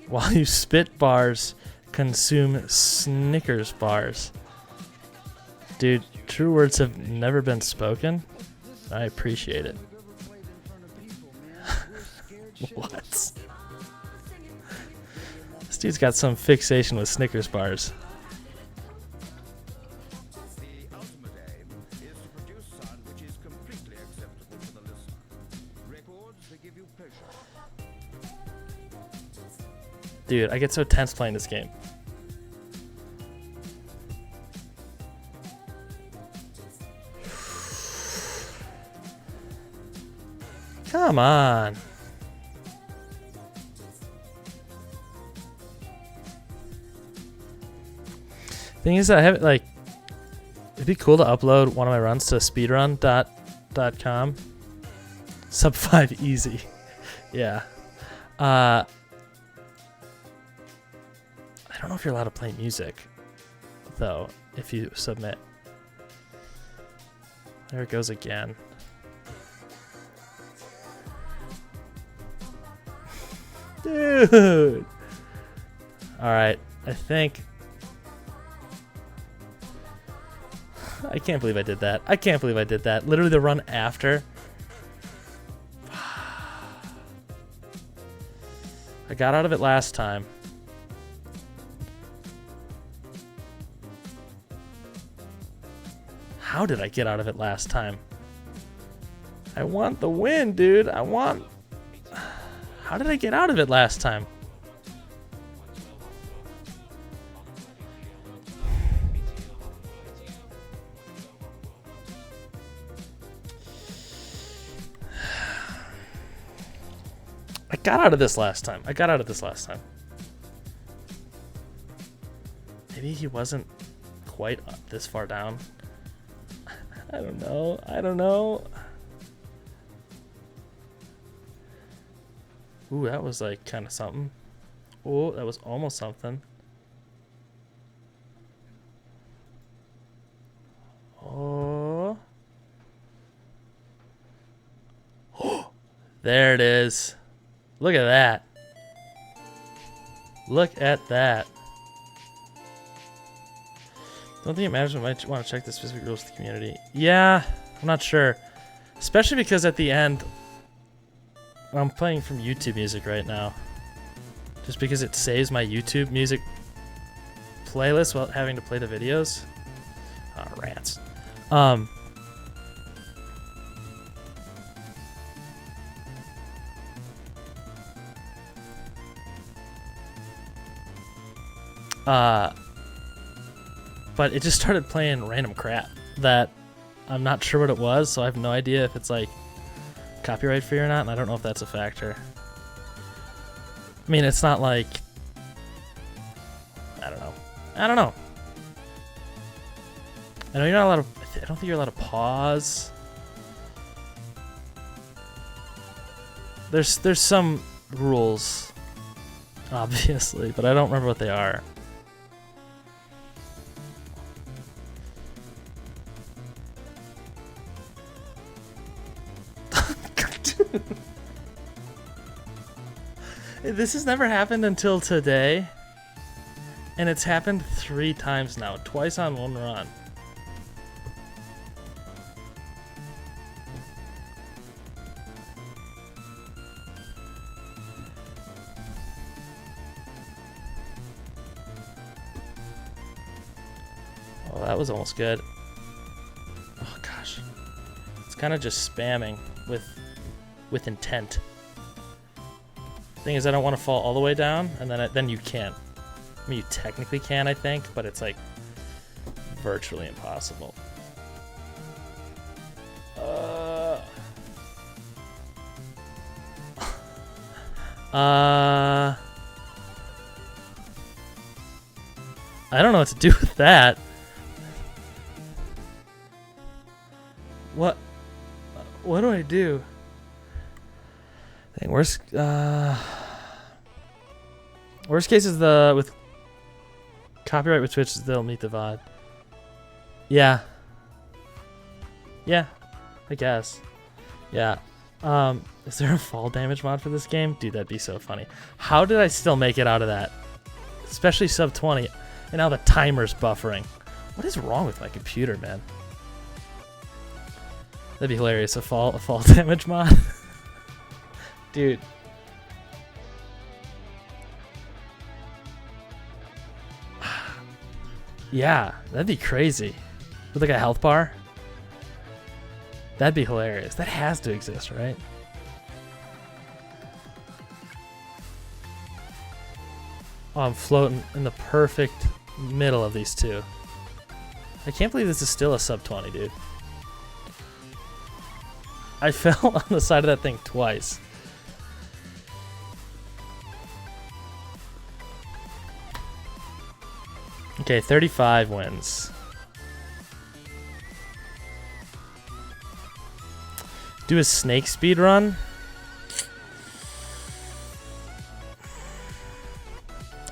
While you spit bars, consume Snickers bars. Dude, true words have never been spoken. I appreciate it. What? This dude's got some fixation with Snickers bars. Dude, I get so tense playing this game. Come on. Thing is, I have like, it'd be cool to upload one of my runs to speedrun.com. Sub 5 easy. Yeah. I don't know if you're allowed to play music, though, if you submit. There it goes again. Dude! Alright, I think... I can't believe I did that. I can't believe I did that. Literally the run after. I got out of it last time. How did I get out of it last time? I want the win, dude. I want... How did I get out of it last time? I got out of this last time. I got out of this last time. Maybe he wasn't quite this far down. I don't know. I don't know. Ooh, that was like kind of something. Oh, that was almost something. Oh. There it is. Look at that. Look at that. Don't think it matters. We might want to check the specific rules of the community. Yeah, I'm not sure. Especially because at the end, I'm playing from YouTube music right now. Just because it saves my YouTube music playlist while having to play the videos. Oh, rants. But it just started playing random crap that I'm not sure what it was, so I have no idea if it's like copyright free or not, and I don't know if that's a factor. I mean, it's not like... I don't know. I don't know. I know you're not allowed to... I don't think you're allowed to pause. There's some rules, obviously, but I don't remember what they are. This has never happened until today, and it's happened 3 times now, twice on one run. Oh, that was almost good. Oh gosh, it's kind of just spamming with intent. Thing is, I don't want to fall all the way down, and then you can't. I mean, you technically can, I think, but it's like virtually impossible. I don't know what to do with that. What do I do? Worst case is with copyright with Twitch, they'll meet the VOD. Yeah, I guess. Yeah. Is there a fall damage mod for this game? Dude, that'd be so funny. How did I still make it out of that? Especially sub 20, and now the timer's buffering. What is wrong with my computer, man? That'd be hilarious. A fall damage mod. Dude. Yeah, that'd be crazy. With like a health bar? That'd be hilarious. That has to exist, right? Oh, I'm floating in the perfect middle of these two. I can't believe this is still a sub 20, dude. I fell on the side of that thing twice. Okay, 35 wins. Do a snake speed run?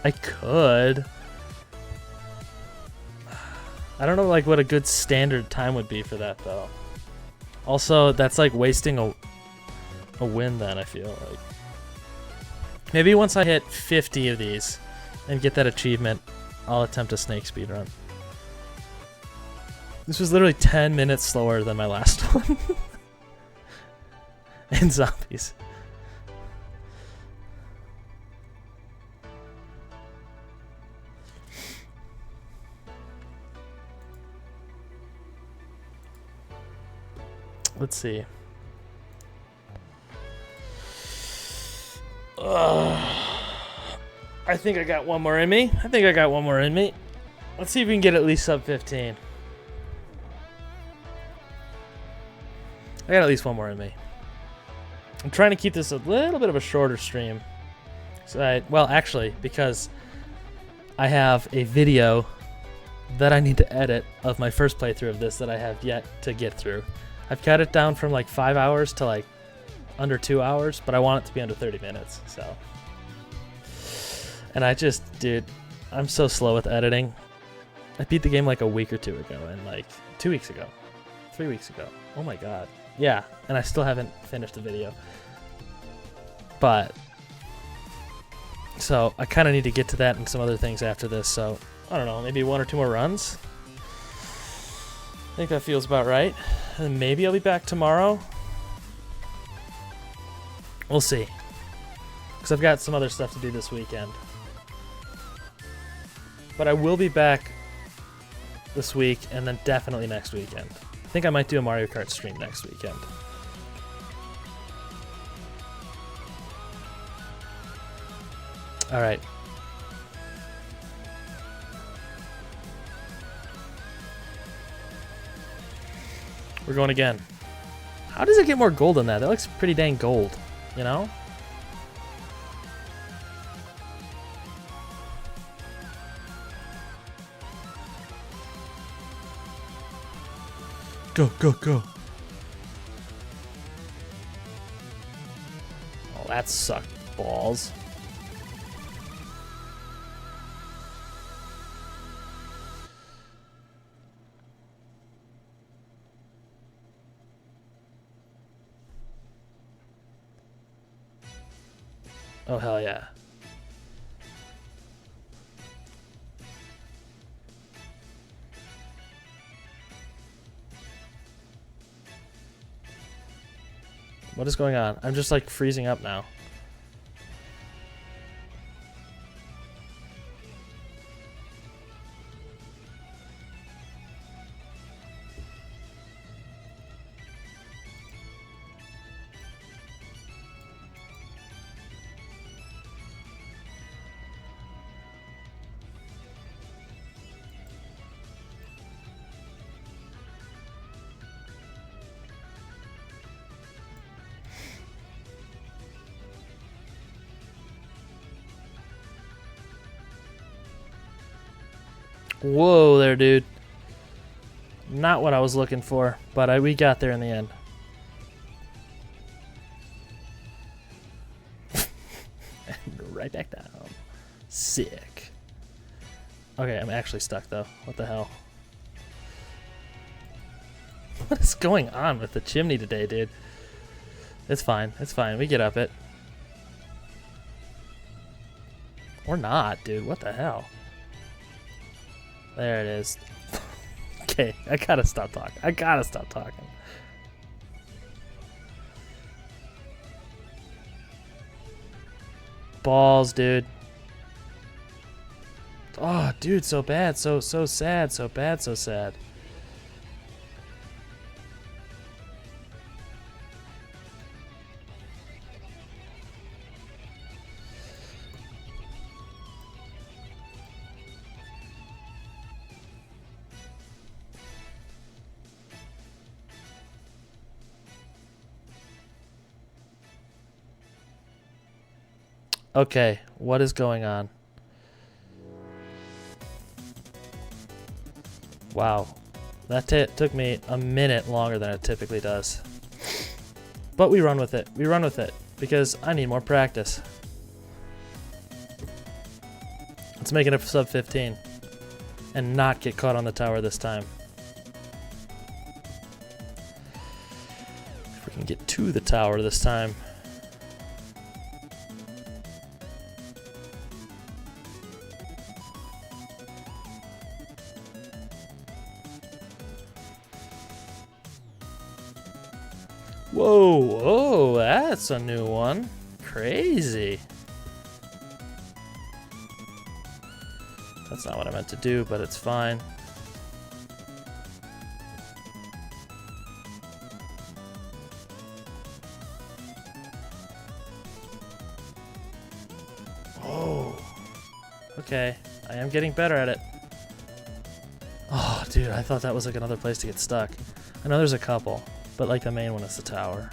I could. I don't know like what a good standard time would be for that though. Also, that's like wasting a win then, I feel like. Maybe once I hit 50 of these and get that achievement, I'll attempt a snake speedrun. This was literally 10 minutes slower than my last one. And zombies. Let's see. I think I got one more in me. Let's see if we can get at least sub 15. I got at least one more in me. I'm trying to keep this a little bit of a shorter stream. So well, actually, because I have a video that I need to edit of my first playthrough of this that I have yet to get through. I've cut it down from like 5 hours to like under 2 hours, but I want it to be under 30 minutes, so. And dude, I'm so slow with editing. I beat the game like a week or two ago, and like 2 weeks ago, 3 weeks ago. Oh my god. Yeah, and I still haven't finished the video. But, so I kind of need to get to that and some other things after this, so I don't know, maybe 1 or 2 more runs? I think that feels about right. And maybe I'll be back tomorrow. We'll see. Because I've got some other stuff to do this weekend. But I will be back this week and then definitely next weekend. I think I might do a Mario Kart stream next weekend. Alright. We're going again. How does it get more gold than that? That looks pretty dang gold, you know? Go, go, go. Oh, that sucked balls. Oh, hell yeah. What is going on? I'm just like freezing up now. Whoa there, dude. Not what I was looking for, but we got there in the end. And right back down. Sick. Okay, I'm actually stuck though. What the hell? What is going on with the chimney today, dude? It's fine. It's fine. We get up it. Or not, dude. What the hell? There it is. Okay, I gotta stop talking. Balls, dude. Oh, dude, so bad, so sad, so bad, so sad. Okay, what is going on? Wow, that took me a minute longer than it typically does. But we run with it. We run with it because I need more practice. Let's make it a sub 15 and not get caught on the tower this time. And get to the tower this time. Whoa, whoa, that's a new one. Crazy. That's not what I meant to do, but it's fine. Oh. Okay, I am getting better at it. Oh, dude, I thought that was like another place to get stuck. I know there's a couple. But like the main one is the tower.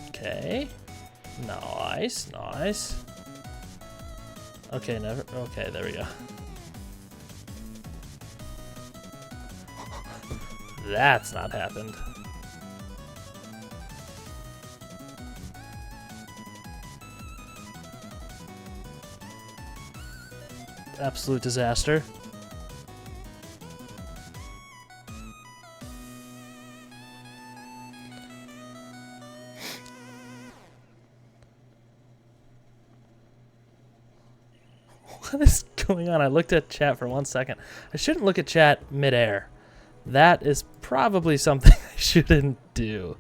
Okay. Nice, nice. Okay, never. Okay, there we go. That's not happened. Absolute disaster. What is going on? I looked at chat for 1 second. I shouldn't look at chat midair. That is probably something I shouldn't do.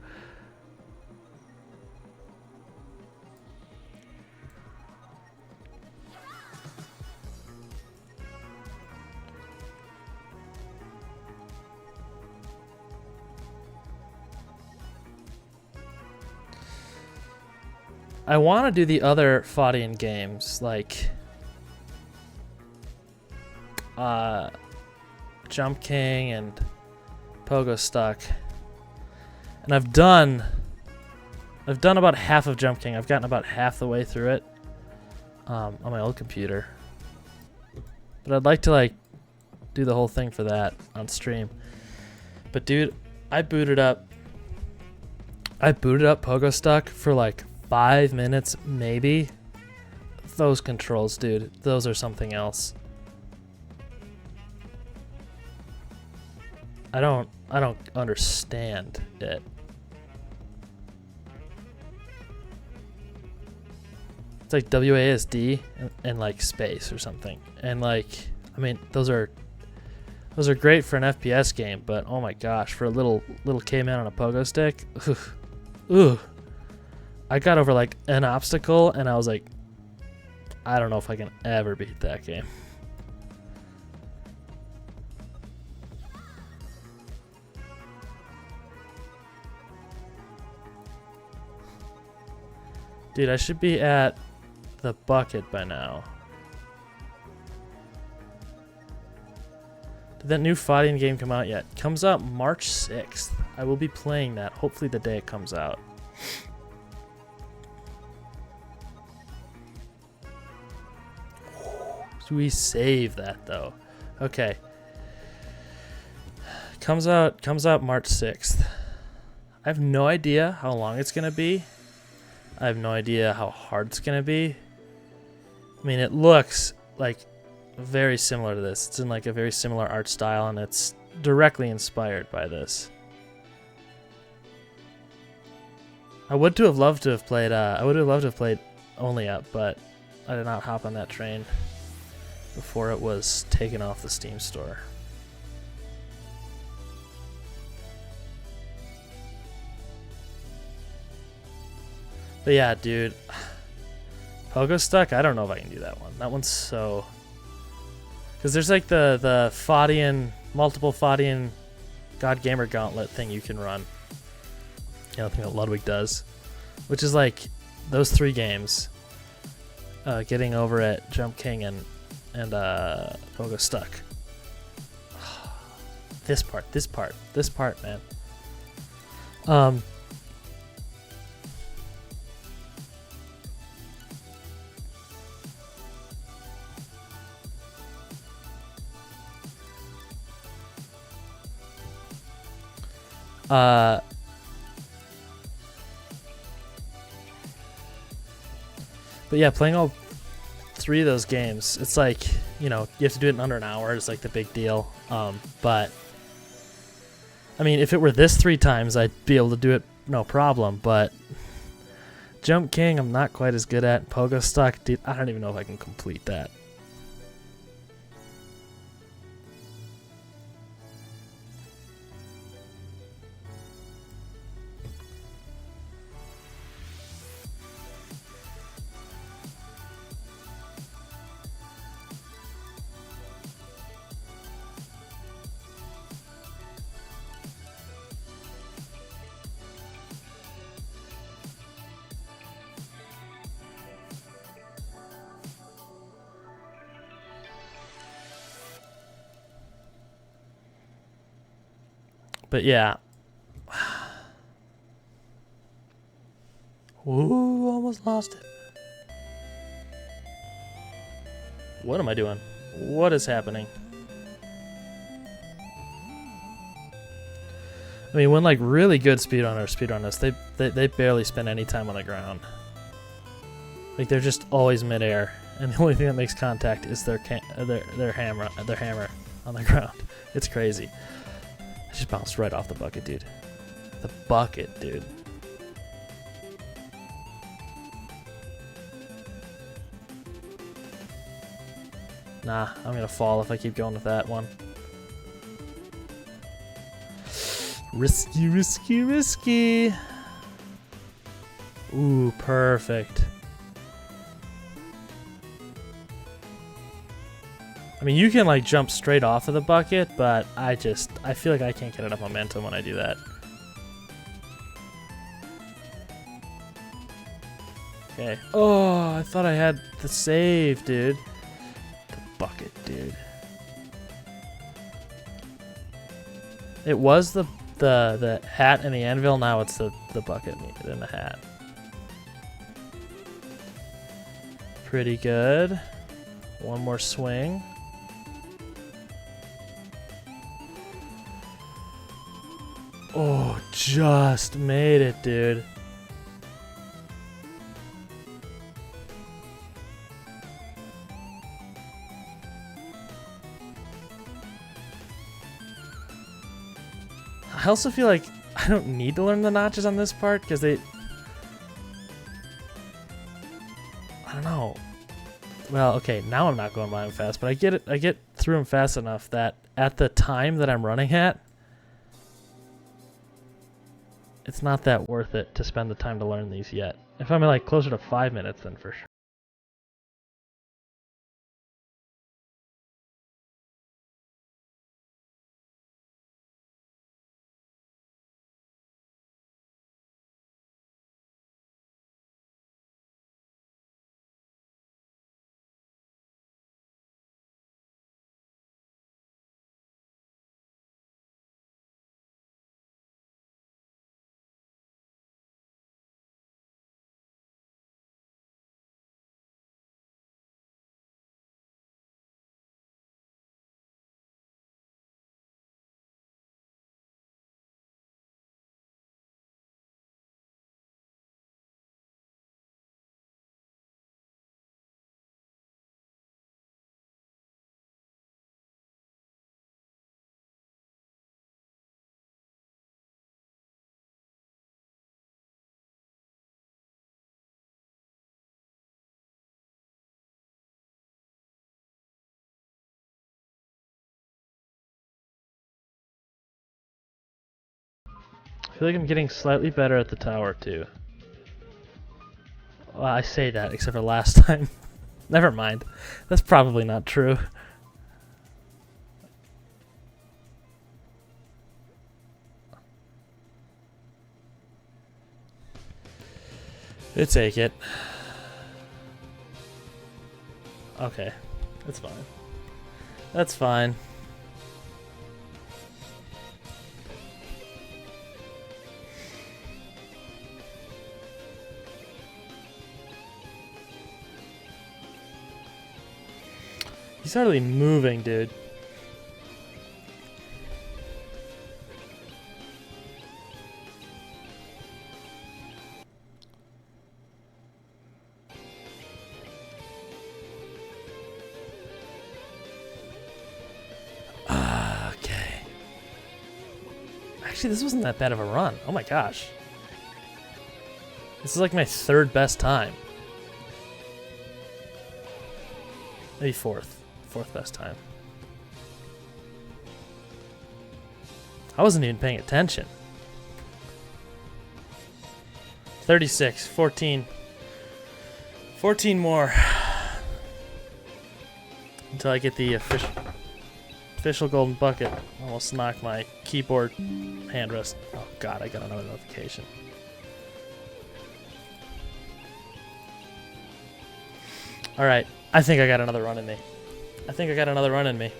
I want to do the other Fadian games, like Jump King and Pogo Stuck. And I've done about half of Jump King. I've gotten about half the way through it on my old computer. But I'd like to like do the whole thing for that on stream. But dude, I booted up Pogo Stuck for like 5 minutes, maybe. Those controls, dude. Those are something else. I don't understand it. It's like WASD and like space or something. And like, I mean, those are great for an FPS game, but oh my gosh, for a little caveman on a pogo stick, ugh. I got over like an obstacle and I was like, I don't know if I can ever beat that game. Dude, I should be at the bucket by now. Did that new Fadian game come out yet? Comes out March 6th. I will be playing that, hopefully the day it comes out. We save that though. Okay. Comes out March 6th. I have no idea how long it's gonna be. I have no idea how hard it's gonna be. I mean, it looks like very similar to this. It's in like a very similar art style and it's directly inspired by this. I would have loved to have played Only Up, but I did not hop on that train before it was taken off the Steam store. But yeah, dude, Pogo Stuck, I don't know if I can do that one. That one's so... Because there's like the Fadian, multiple Fadian God Gamer Gauntlet thing you can run. You know, the thing that Ludwig does. Which is like those 3 games. Getting over at Jump King and Pogo Stuck. This part, man. But yeah, playing all 3 of those games, it's like, you know, you have to do it in under an hour. It's like the big deal. But I mean, if it were this 3 times, I'd be able to do it no problem. But Jump King, I'm not quite as good at. Pogo Stock, dude, I don't even know if I can complete that. But yeah. Ooh, almost lost it. What am I doing? What is happening? I mean, when like really good speedrunners, they barely spend any time on the ground. Like they're just always midair, and the only thing that makes contact is their hammer on the ground. It's crazy. I just bounced right off the bucket, dude. The bucket, dude. Nah, I'm gonna fall if I keep going with that one. Risky, risky, risky. Ooh, perfect. I mean, you can like jump straight off of the bucket, but I feel like I can't get enough momentum when I do that. Okay. Oh, I thought I had the save, dude. The bucket, dude. It was the hat and the anvil, now it's the bucket and the hat. Pretty good. One more swing. Oh, just made it, dude. I also feel like I don't need to learn the notches on this part because I don't know. Well, okay, now I'm not going by them fast, but I get through them fast enough that at the time that I'm running at, it's not that worth it to spend the time to learn these yet. If I'm like closer to 5 minutes, then for sure. I feel like I'm getting slightly better at the tower too. Well, I say that except for last time. Never mind. That's probably not true. It's take it. Okay. That's fine. That's fine. He's hardly moving, dude. Actually, this wasn't that bad of a run. Oh my gosh. This is like my 3rd best time. Maybe 4th. 4th best time. I wasn't even paying attention. 36, 14. 14 more. Until I get the official golden bucket. Almost knocked my keyboard handrest. Oh god, I got another notification. Alright, I think I got another run in me. I think I got another run in me.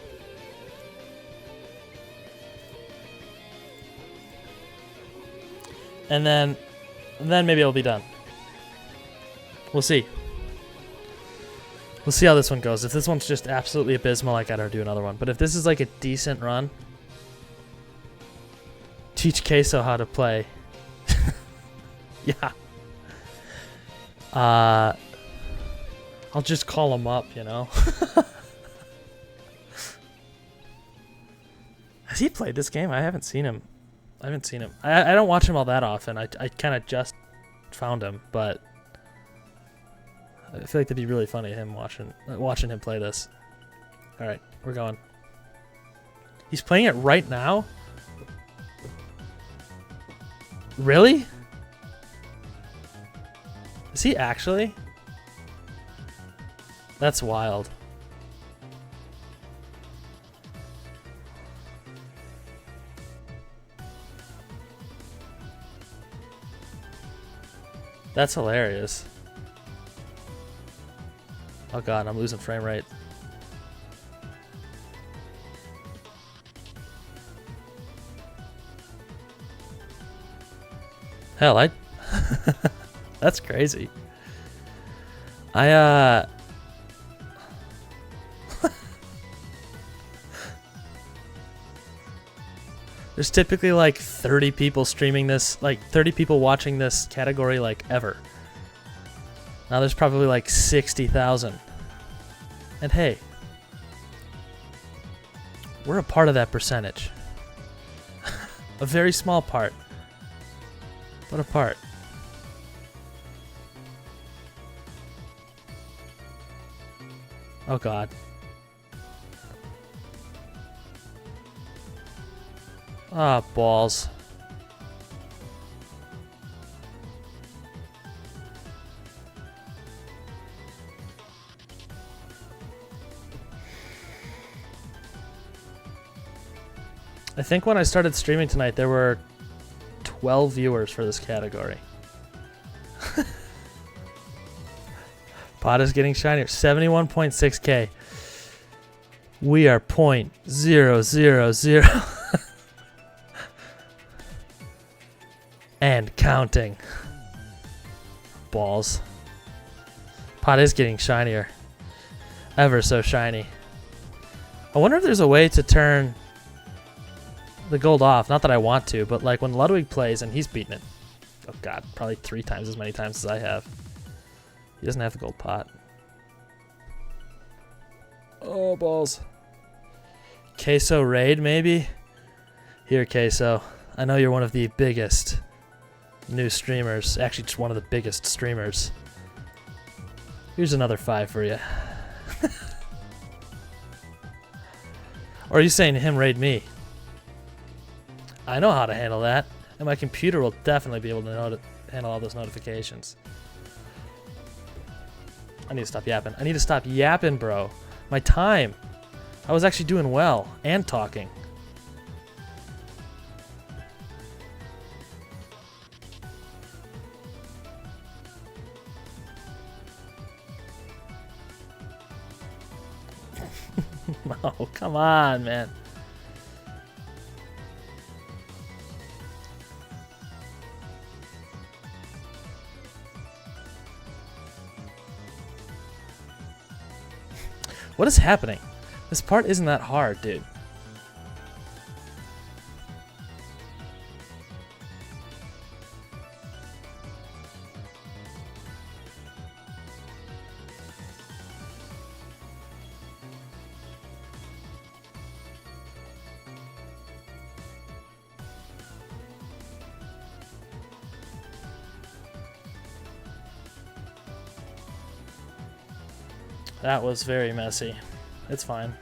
And then maybe I'll be done. We'll see. We'll see how this one goes. If this one's just absolutely abysmal, I gotta do another one. But if this is like a decent run, teach CaseOh how to play. Yeah. I'll just call him up, you know. Has he played this game? I haven't seen him. I don't watch him all that often. I kind of just found him, but I feel like that'd be really funny him watching him play this. All right, we're going. He's playing it right now? Really? Is he actually? That's wild. That's hilarious. Oh god, I'm losing frame rate. Hell, that's crazy. There's typically like 30 people streaming this, like 30 people watching this category like ever. Now there's probably like 60,000. And hey, we're a part of that percentage. A very small part, but a part. Oh god. Ah, balls. I think when I started streaming tonight, there were 12 viewers for this category. Pot is getting shinier. 71.6k. We are 0.000. And counting. Balls. Pot is getting shinier. Ever so shiny. I wonder if there's a way to turn the gold off. Not that I want to, but like when Ludwig plays and he's beaten it. Oh god, probably 3 times as many times as I have. He doesn't have the gold pot. Oh, balls. CaseOh raid, maybe? Here, CaseOh. I know you're one of the biggest new streamers. Actually, just one of the biggest streamers. Here's another 5 for you. Or are you saying him raid me? I know how to handle that. And my computer will definitely be able to handle all those notifications. I need to stop yapping. I need to stop yapping, bro. My time. I was actually doing well and talking. No, come on, man. What is happening? This part isn't that hard, dude. That was very messy. It's fine.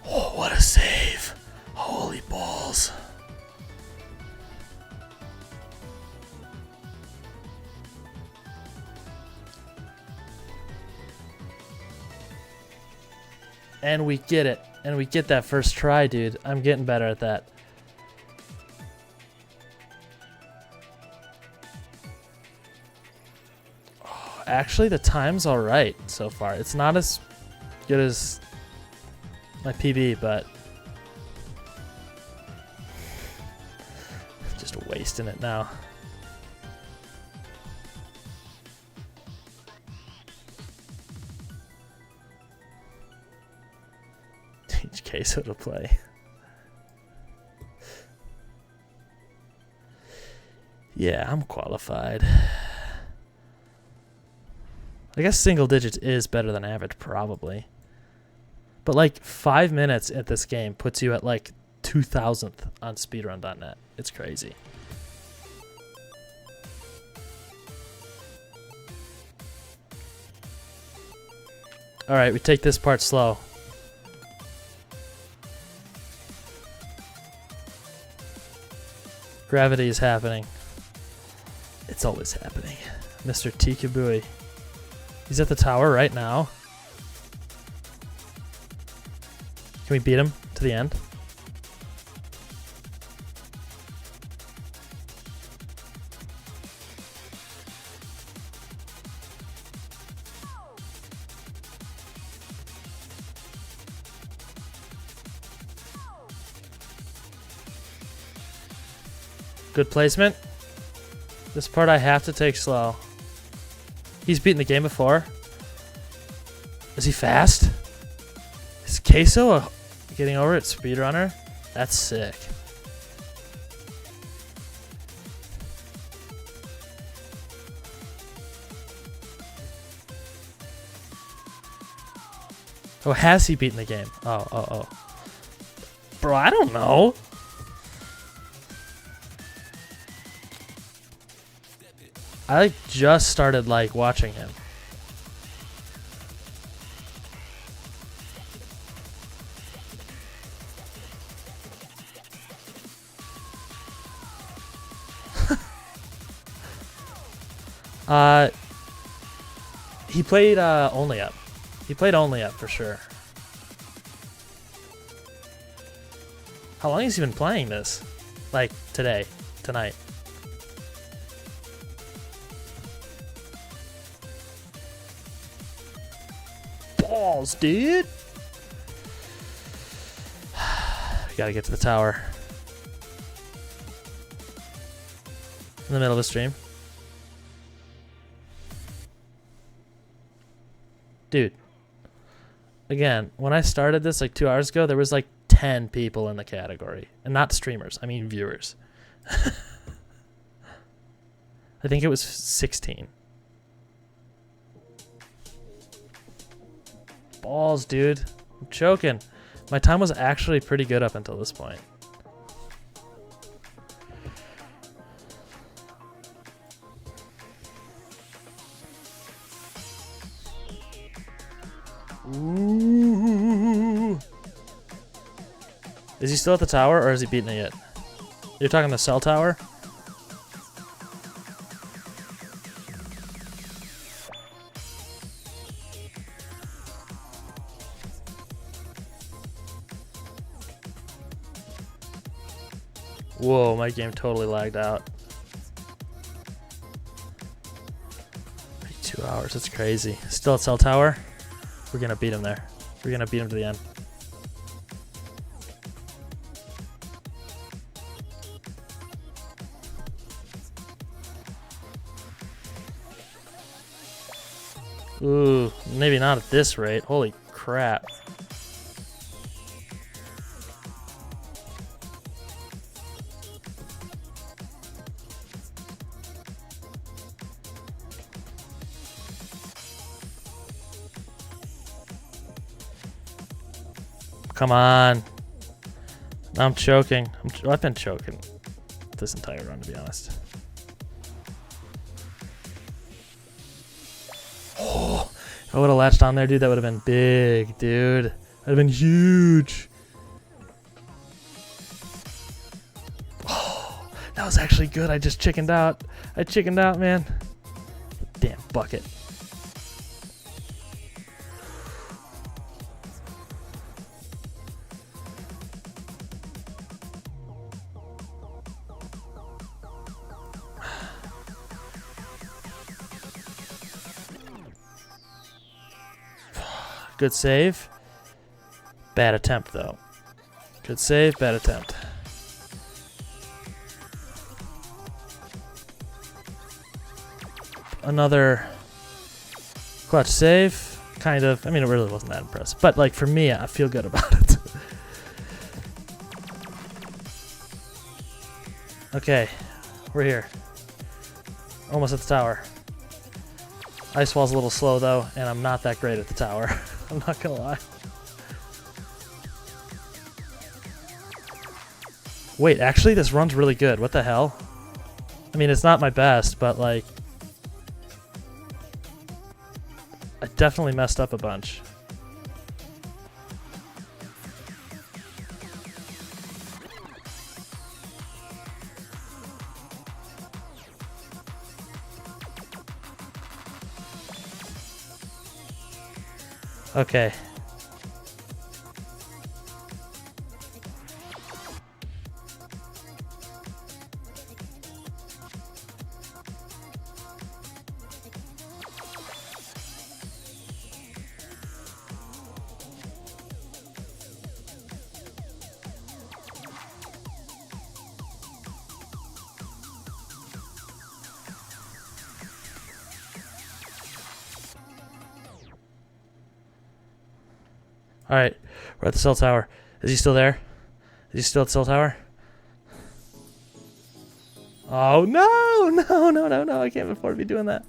Oh, what a save. Holy balls. And we get it. And we get that first try, dude. I'm getting better at that. Oh, actually, the time's alright so far. It's not as good as my PB, but just wasting it now. Teach CaseOh to play. Yeah, I'm qualified. I guess single digits is better than average, probably. But like 5 minutes at this game puts you at like 2000th on speedrun.net. It's crazy. Alright, we take this part slow. Gravity is happening. It's always happening. Mr. Tkabooey. He's at the tower right now. Can we beat him to the end? Good placement. This part I have to take slow. He's beaten the game before. Is he fast? Is CaseOh getting over it, speedrunner? That's sick. Oh, has he beaten the game? Oh. Bro, I don't know. I like just started like watching him. He played only up. He played only up for sure. How long has he been playing this? Like today, tonight. Balls, dude. Gotta get to the tower. In the middle of a stream. Dude. Again, when I started this like 2 hours ago, there was like 10 people in the category. And not streamers, I mean viewers. I think it was 16. Balls, dude. I'm choking. My time was actually pretty good up until this point. Ooh. Is he still at the tower or has he beaten it yet? You're talking the cell tower? Whoa, my game totally lagged out. 2 hours, that's crazy. Still at cell tower? We're gonna beat him there. We're gonna beat him to the end. Ooh, maybe not at this rate. Holy crap. Come on. I'm choking. I've been choking this entire run, to be honest. If I would have latched on there, dude, that would have been big, dude. That would have been huge. Oh, that was actually good. I just chickened out. I chickened out, man. Damn bucket. Good save. Bad attempt, though. Good save, bad attempt. Another clutch save. Kind of. I mean, it really wasn't that impressive. But, like, for me, I feel good about it. Okay. We're here. Almost at the tower. Ice wall's a little slow, though, and I'm not that great at the tower. I'm not gonna lie. Wait, actually, this run's really good. What the hell? I mean, it's not my best, but, like, I definitely messed up a bunch. Okay. Alright, we're at the cell tower. Is he still there? Is he still at the cell tower? Oh, no! No, no, no, no. I can't afford to be doing that.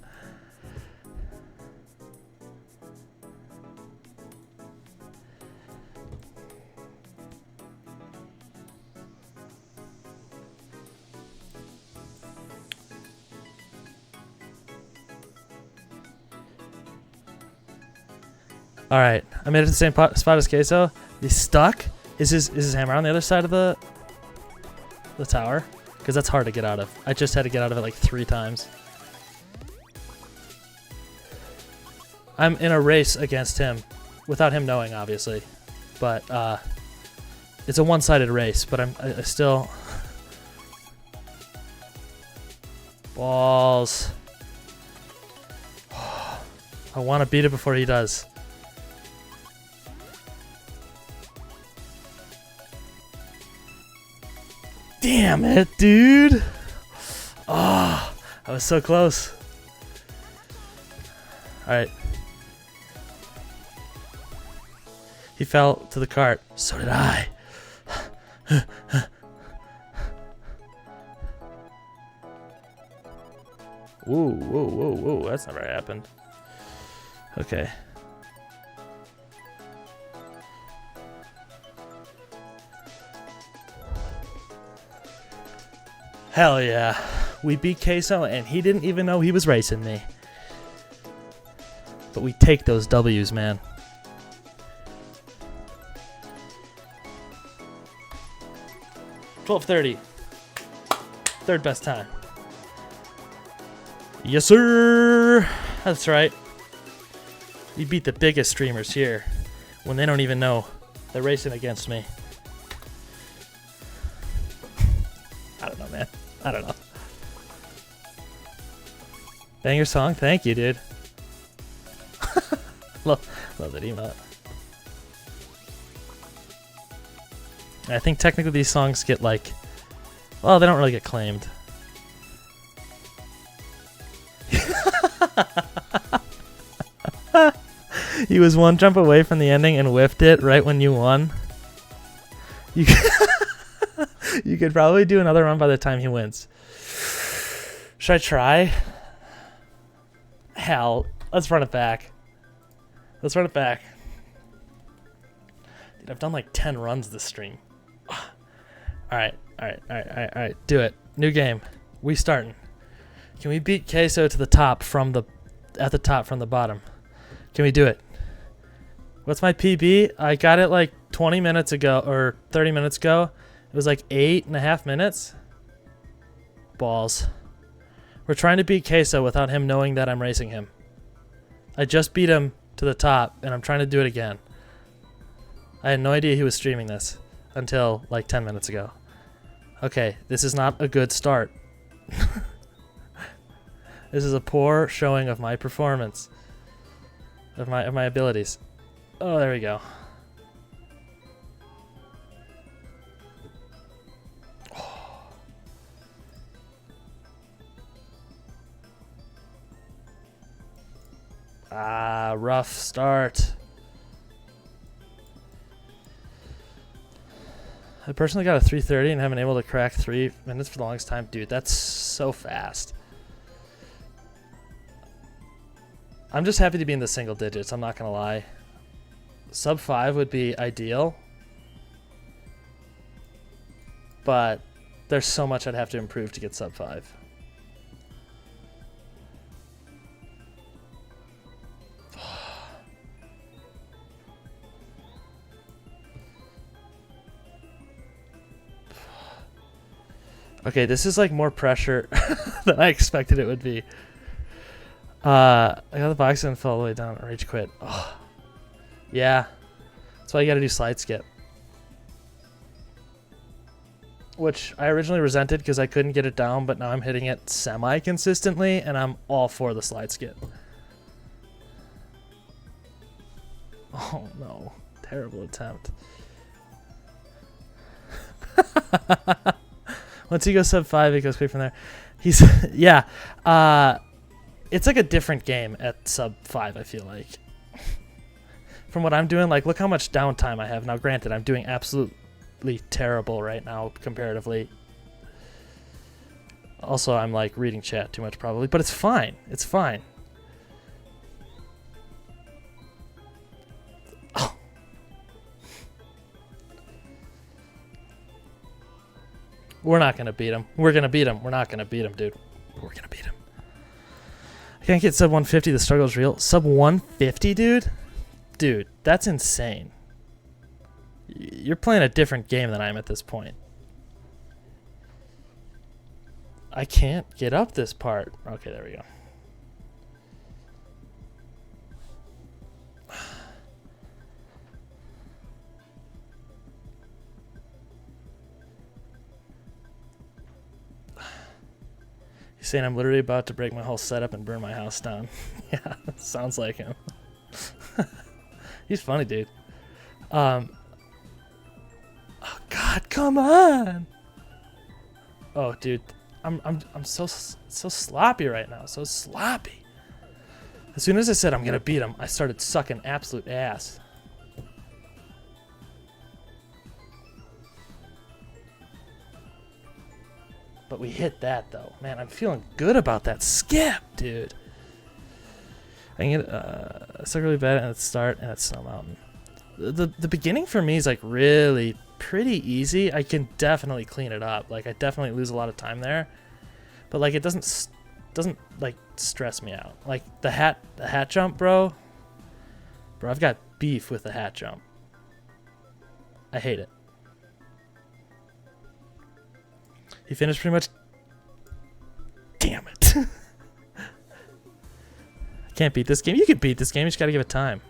All right, I made it to the same spot as CaseOh. He's stuck. Is his hammer on the other side of the tower? Because that's hard to get out of. I just had to get out of it like 3 times. I'm in a race against him, without him knowing, obviously. But it's a one-sided race. But I still balls. I want to beat it before he does. Damn it, dude. Oh, I was so close. Alright. He fell to the cart. So did I. Whoa, whoa, whoa, whoa. That's never happened. Okay. Hell yeah. We beat CaseOh and he didn't even know he was racing me. But we take those W's, man. $12:30. Third best time. Yes, sir. That's right. We beat the biggest streamers here when they don't even know they're racing against me. I don't know, man. I don't know. Banger song? Thank you, dude. love that emote. I think technically these songs get like... Well, they don't really get claimed. He was one jump away from the ending and whiffed it right when you won. You could probably do another run by the time he wins. Should I try? Hell, let's run it back. Let's run it back. Dude, I've done like 10 runs this stream. Alright. Do it. New game. We starting. Can we beat CaseOh to the top from the... At the top from the bottom? Can we do it? What's my PB? I got it like 20 minutes ago or 30 minutes ago. It was like 8.5 minutes. Balls. We're trying to beat CaseOh without him knowing that I'm racing him. I just beat him to the top, and I'm trying to do it again. I had no idea he was streaming this until like 10 minutes ago. Okay, this is not a good start. This is a poor showing of my performance. Of my abilities. Oh, there we go. Ah, rough start. I personally got a 3:30 and haven't been able to crack 3 minutes for the longest time. Dude, that's so fast. I'm just happy to be in the single digits, I'm not gonna lie. Sub 5 would be ideal. But there's so much I'd have to improve to get sub 5. Okay, this is like more pressure than I expected it would be. I got the box and fell all the way down. Rage quit. Oh. Yeah. That's why you gotta do slide skip. Which I originally resented because I couldn't get it down, but now I'm hitting it semi-consistently, and I'm all for the slide skip. Oh no. Terrible attempt. Once he goes sub 5, it goes quick from there. He's yeah. It's like a different game at sub 5, I feel like. From what I'm doing, like, look how much downtime I have. Now, granted, I'm doing absolutely terrible right now, comparatively. Also, I'm, like, reading chat too much, probably. But it's fine. It's fine. Oh. We're not going to beat him. We're going to beat him. We're not going to beat him, dude. We're going to beat him. I can't get sub 150. The struggle is real. Sub 150, dude? Dude, that's insane. You're playing a different game than I am at this point. I can't get up this part. Okay, there we go. He's saying I'm literally about to break my whole setup and burn my house down. Yeah, sounds like him. He's funny, dude. Oh God, come on! Oh, dude, I'm so sloppy right now. So sloppy. As soon as I said I'm gonna beat him, I started sucking absolute ass. But we hit that though. Man, I'm feeling good about that skip, dude. I can get stuck really bad at the start and at Snow Mountain. The beginning for me is like really pretty easy. I can definitely clean it up. Like I definitely lose a lot of time there, but like it doesn't like stress me out. Like the hat jump, bro. I've got beef with the hat jump. I hate it. He finished pretty much. Damn it. I can't beat this game. You can beat this game. You just got to give it time.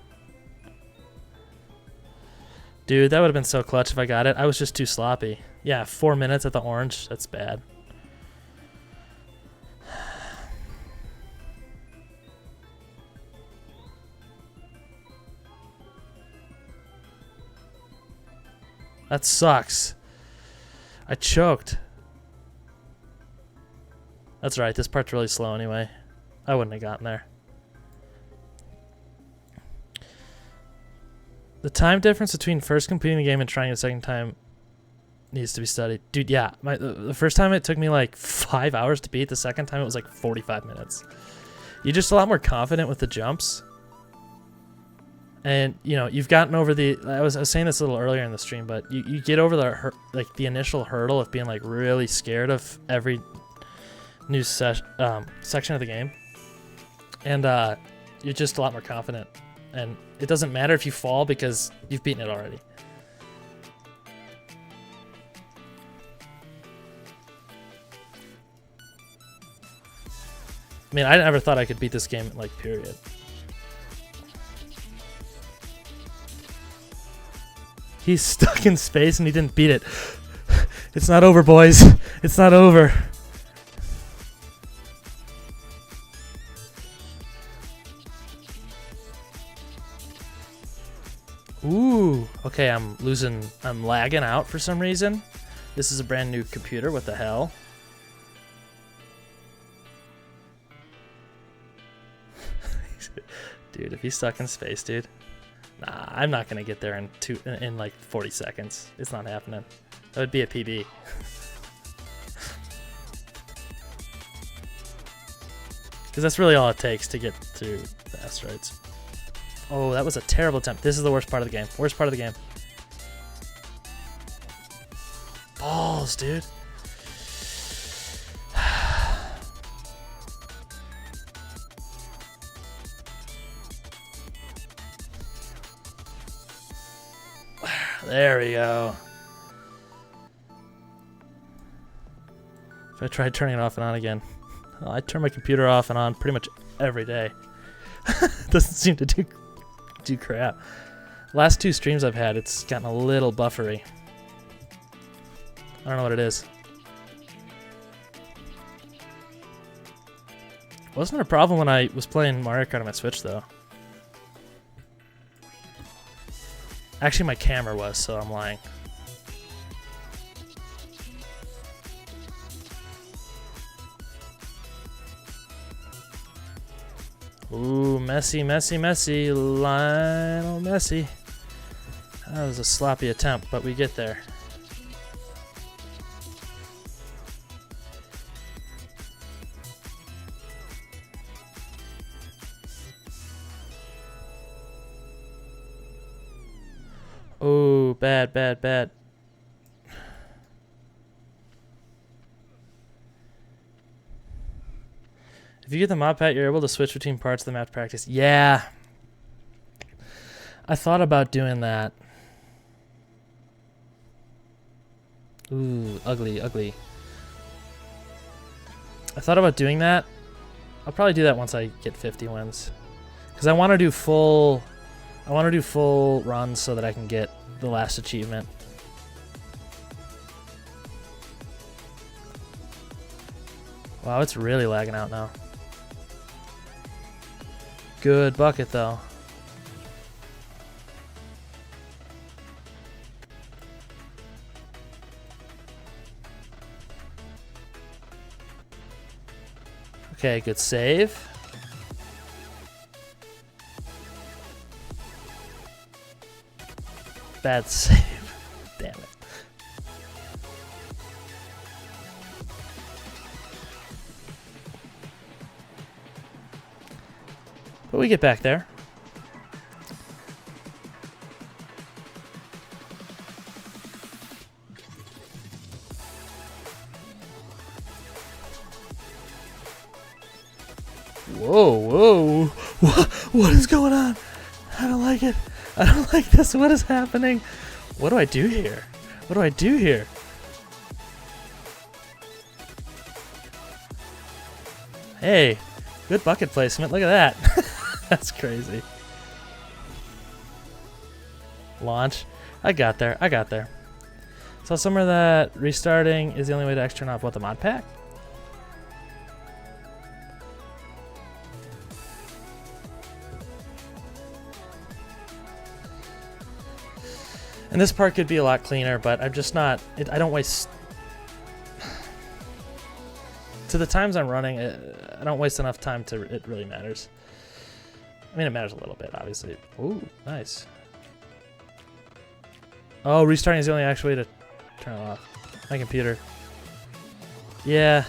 Dude, that would have been so clutch if I got it. I was just too sloppy. Yeah, 4 minutes at the orange. That's bad. That sucks. I choked. That's right. This part's really slow anyway. I wouldn't have gotten there. The time difference between first completing the game and trying it a second time needs to be studied. Dude, yeah. The first time it took me like 5 hours to beat. The second time it was like 45 minutes. You're just a lot more confident with the jumps. And, you know, you've gotten over the... I was saying this a little earlier in the stream, but you get over the initial hurdle of being like really scared of every new section of the game. And you're just a lot more confident and it doesn't matter if you fall because you've beaten it already. I mean, I never thought I could beat this game, like, period. He's stuck in space and he didn't beat it. It's not over, boys. It's not over. Ooh, okay, I'm lagging out for some reason. This is a brand new computer, what the hell? Dude, if he's stuck in space, dude. Nah, I'm not gonna get there in like 40 seconds. It's not happening. That would be a PB. Because that's really all it takes to get through the asteroids. Oh, that was a terrible attempt. This is the worst part of the game. Worst part of the game. Balls, dude. There we go. If I tried turning it off and on again. Well, I turn my computer off and on pretty much every day. Doesn't seem to do crap. Last 2 streams I've had, it's gotten a little buffery. I don't know what it is. Wasn't a problem when I was playing Mario Kart on my Switch, though. Actually, my camera was, so I'm lying. Ooh, Messi, Messi, Messi, Lionel Messi. That was a sloppy attempt, but we get there. Oh, bad, bad, bad. If you get the mod pack, you're able to switch between parts of the map to practice. Yeah. I thought about doing that. Ooh, ugly, ugly. I thought about doing that. I'll probably do that once I get 50 wins. Because I want to do full runs so that I can get the last achievement. Wow, it's really lagging out now. Good bucket, though. Okay, good save. Bad save. Damn it. But we get back there. Whoa, whoa. What is going on? I don't like it. I don't like this. What is happening? What do I do here? What do I do here? Hey, good bucket placement. Look at that. That's crazy. Launch. I got there. I got there. So somewhere that restarting is the only way to actually turn off what, the mod pack? And this part could be a lot cleaner, but I'm just not... I don't waste... To the times I'm running, I don't waste enough time to... It really matters. I mean, it matters a little bit, obviously. Ooh, nice. Oh, restarting is the only actual way to turn it off. My computer. Yeah.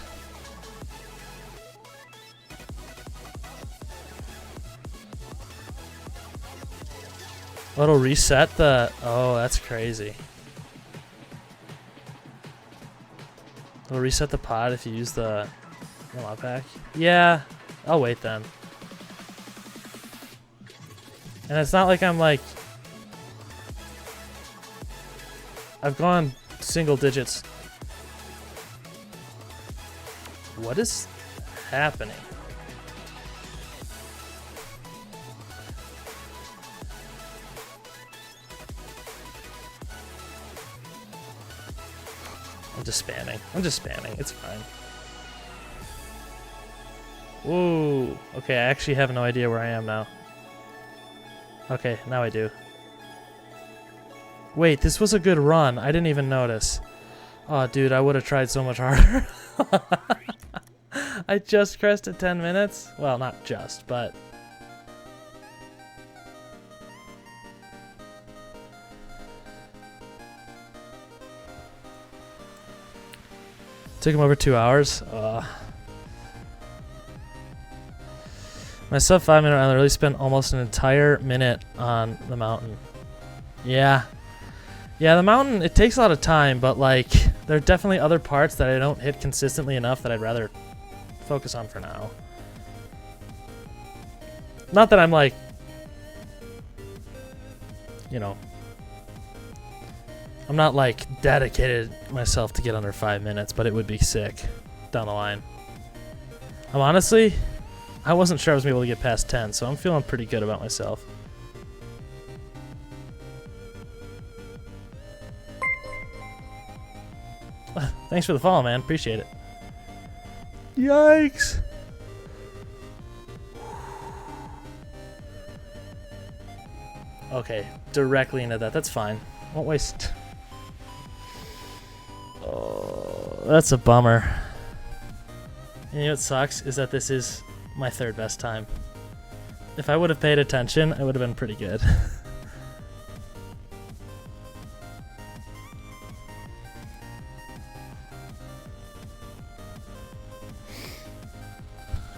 Oh, it'll reset the... Oh, that's crazy. It'll reset the pod if you use the mod pack. Yeah, I'll wait then. And it's not like I'm like... I've gone single digits. What is happening? I'm just spamming. I'm just spamming. It's fine. Ooh. Okay, I actually have no idea where I am now. Okay, now I do. Wait, this was a good run. I didn't even notice. Oh, dude, I would have tried so much harder. I just crested 10 minutes. Well, not just, but... Took him over 2 hours. My sub 5 minute run literally spent almost an entire minute on the mountain. Yeah. Yeah, the mountain, it takes a lot of time, but like, there are definitely other parts that I don't hit consistently enough that I'd rather focus on for now. Not that I'm like, you know, I'm not like dedicated myself to get under 5 minutes, but it would be sick down the line. I'm honestly, I wasn't sure I was able to get past 10, so I'm feeling pretty good about myself. Thanks for the follow, man. Appreciate it. Yikes. Okay, directly into that. That's fine. Won't waste. Oh, that's a bummer. And you know what sucks is that this is my third best time. If I would have paid attention, I would have been pretty good.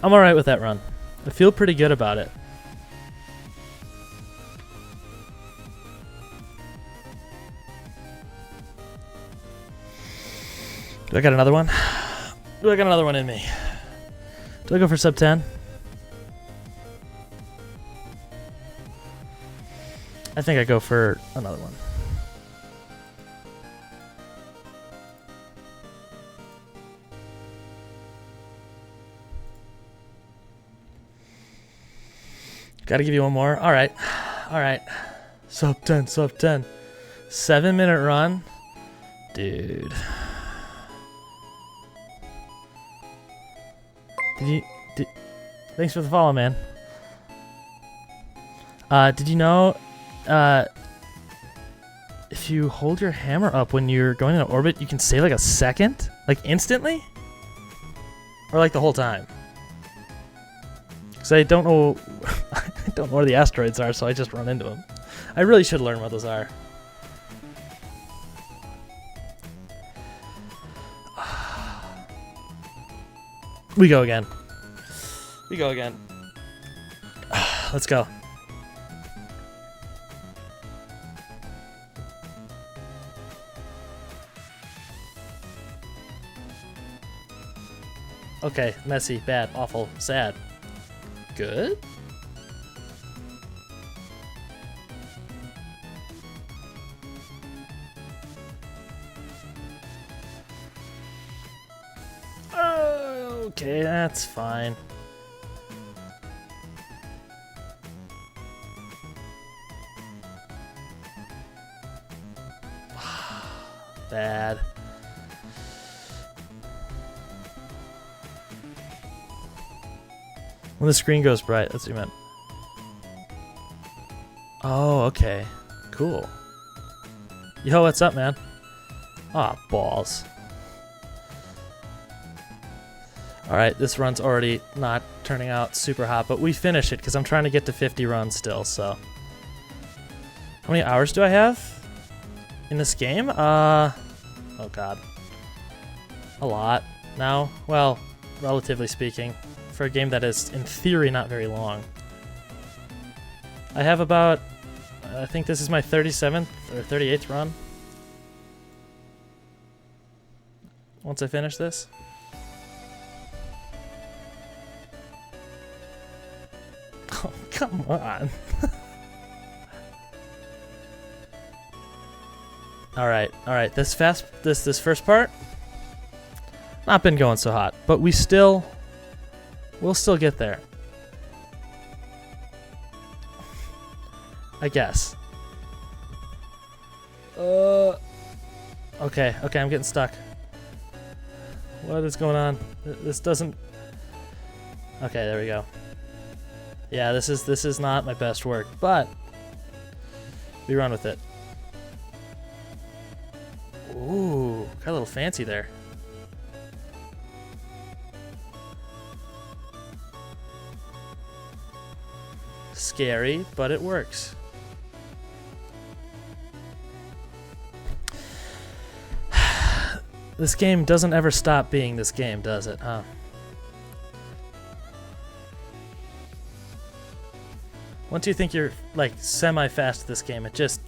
I'm alright with that run. I feel pretty good about it. Do I got another one? Do I got another one in me? Do I go for sub 10? I think I go for another one. Gotta give you one more. Alright. Alright. Sub 10, sub 10. 7 minute run? Dude. Thanks for the follow, man. Did you know if you hold your hammer up when you're going into orbit, you can stay like a second? Like instantly? Or like the whole time? Because I don't know I don't know where the asteroids are, so I just run into them. I really should learn what those are. We go again. We go again. Let's go. Okay, messy, bad, awful, sad. Good? Okay, that's fine. Bad. When the screen goes bright, that's what you meant. Oh, okay. Cool. Yo, what's up, man? Ah, balls. Alright, this run's already not turning out super hot, but we finish it because I'm trying to get to 50 runs still, so. How many hours do I have in this game? Oh god. A lot now. Well, relatively speaking, for a game that is, in theory, not very long. I have about, I think this is my 37th or 38th run. Once I finish this. Oh, come on. All right. This first part, not been going so hot, but we'll still get there. I guess. Okay, I'm getting stuck. What is going on? This doesn't... Okay, there we go. Yeah, this is not my best work, but we run with it. Ooh, got a little fancy there. Scary, but it works. This game doesn't ever stop being this game, does it, huh? Once you think you're like semi-fast at this game, it just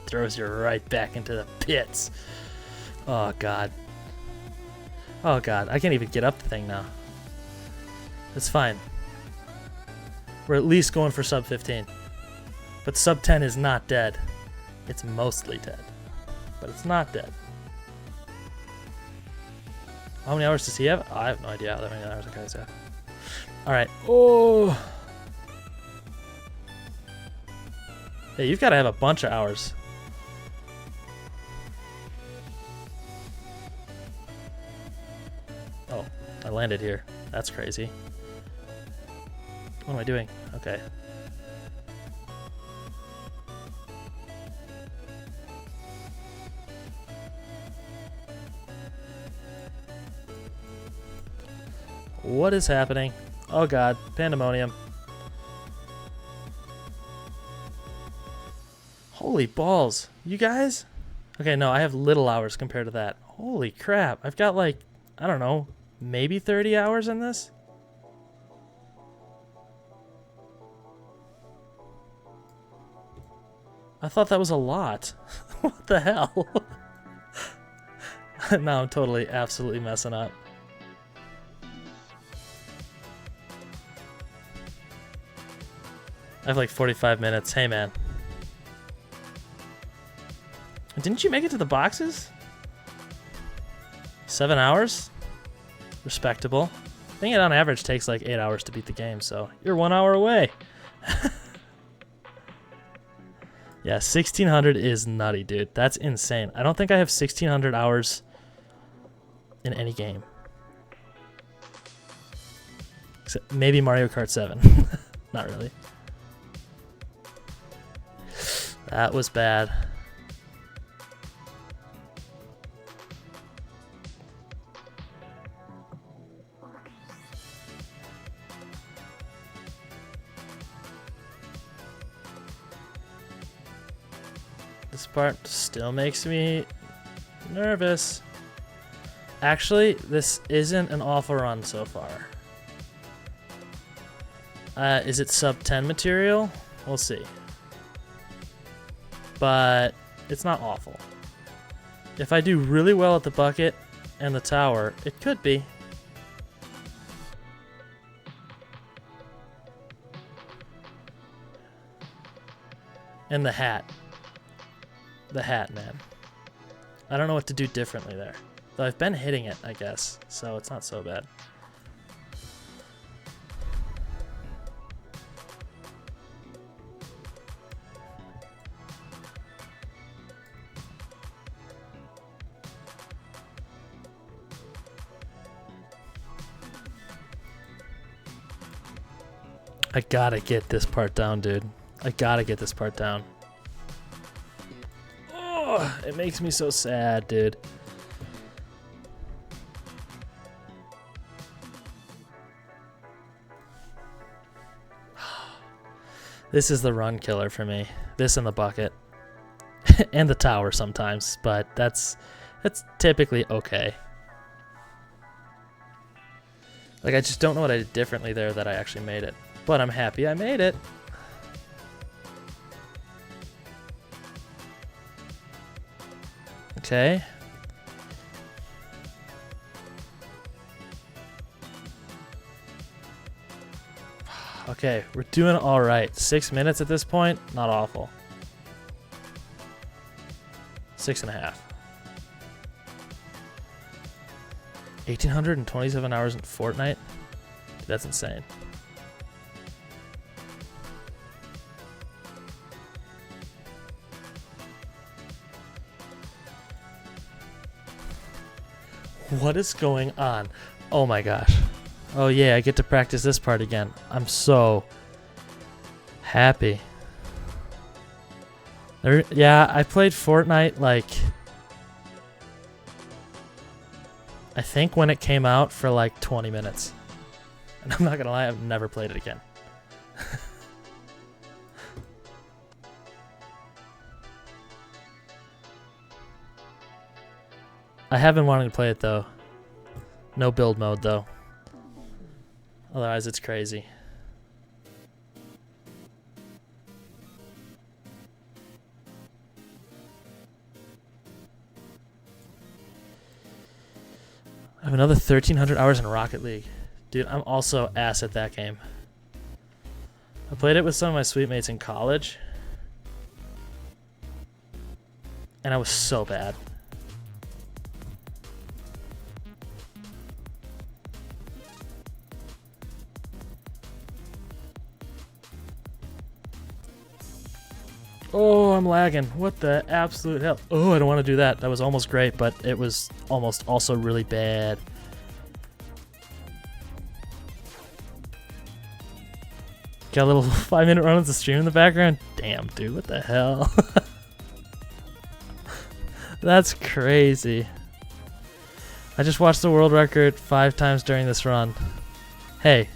throws you right back into the pits. Oh god. Oh god, I can't even get up the thing now. It's fine. We're at least going for sub 15. But sub 10 is not dead. It's mostly dead. But it's not dead. How many hours does he have? I have no idea how many hours the guy's have. Alright. Oh! Hey, you've got to have a bunch of hours. Oh, I landed here. That's crazy. What am I doing? Okay. What is happening? Oh god, pandemonium. Holy balls. You guys? Okay, no, I have little hours compared to that. Holy crap. I've got like, I don't know, maybe 30 hours in this? I thought that was a lot. What the hell? Now I'm totally, absolutely messing up. I have like 45 minutes. Hey, man. Didn't you make it to the boxes? 7 hours? Respectable. I think it on average takes like 8 hours to beat the game, so you're 1 hour away. Yeah, 1600 is nutty, dude. That's insane. I don't think I have 1600 hours in any game. Except maybe Mario Kart 7. Not really. That was bad. This part still makes me nervous. Actually, this isn't an awful run so far. Is it sub 10 material? We'll see. But it's not awful. If I do really well at the bucket and the tower, it could be. And the hat. The hat, man. I don't know what to do differently there. Though I've been hitting it, I guess, so it's not so bad. I gotta get this part down, dude. I gotta get this part down. Oh, it makes me so sad, dude. This is the run killer for me. This and the bucket. And the tower sometimes, but that's typically okay. Like, I just don't know what I did differently there that I actually made it. But I'm happy I made it. Okay. Okay, we're doing all right. 6 minutes at this point, not awful. 6.5. 1,827 hours in Fortnite? Dude, that's insane. What is going on? Oh my gosh. Oh yeah, I get to practice this part again. I'm so happy. Yeah, I played Fortnite like... I think when it came out for like 20 minutes. And I'm not gonna lie, I've never played it again. I have been wanting to play it though. No build mode though. Otherwise it's crazy. I have another 1,300 hours in Rocket League. Dude, I'm also ass at that game. I played it with some of my suite mates in college. And I was so bad. Oh, I'm lagging. What the absolute hell? Oh, I don't want to do that. That was almost great, but it was almost also really bad. Got a little 5-minute run of the stream in the background. Damn, dude, what the hell? That's crazy. I just watched the world record 5 times during this run. Hey.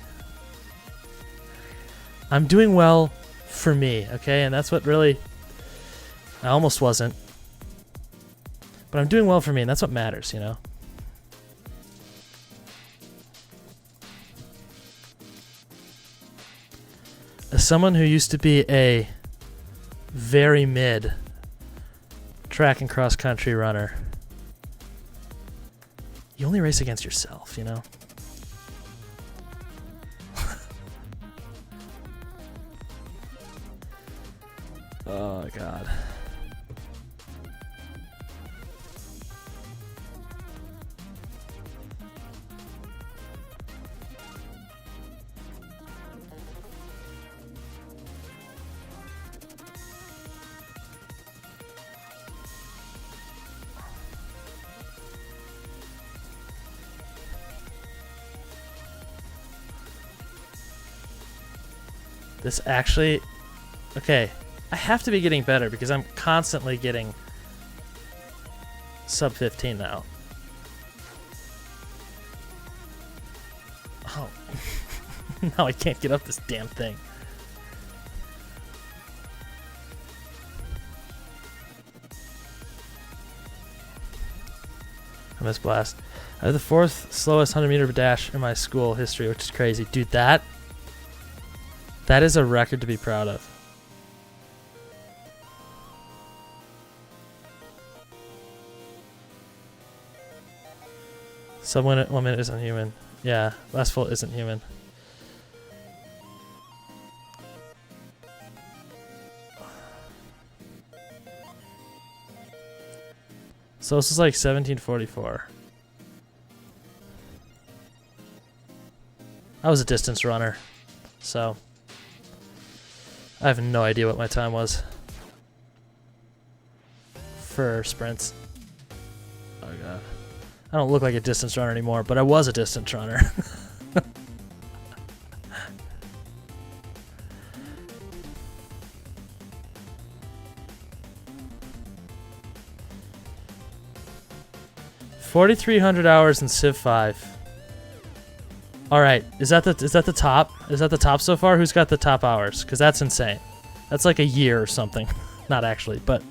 I'm doing well for me, okay? And that's what really... I almost wasn't. But I'm doing well for me, and that's what matters, you know? As someone who used to be a very mid track and cross country runner, you only race against yourself, you know? Oh, God. This actually... Okay. I have to be getting better because I'm constantly getting sub 15 now. Oh. Now I can't get up this damn thing. I missed blast. I have the 4th slowest 100-meter dash in my school history, which is crazy. Dude, that is a record to be proud of. Sub 1 minute isn't human. Yeah, last full isn't human. So this is like 1744. I was a distance runner, so I have no idea what my time was for sprints. Oh God. I don't look like a distance runner anymore, but I was a distance runner. $4,300 hours in Civ 5. All right, is that the top? Is that the top so far? Who's got the top hours? Because that's insane. That's like a year or something. Not actually, but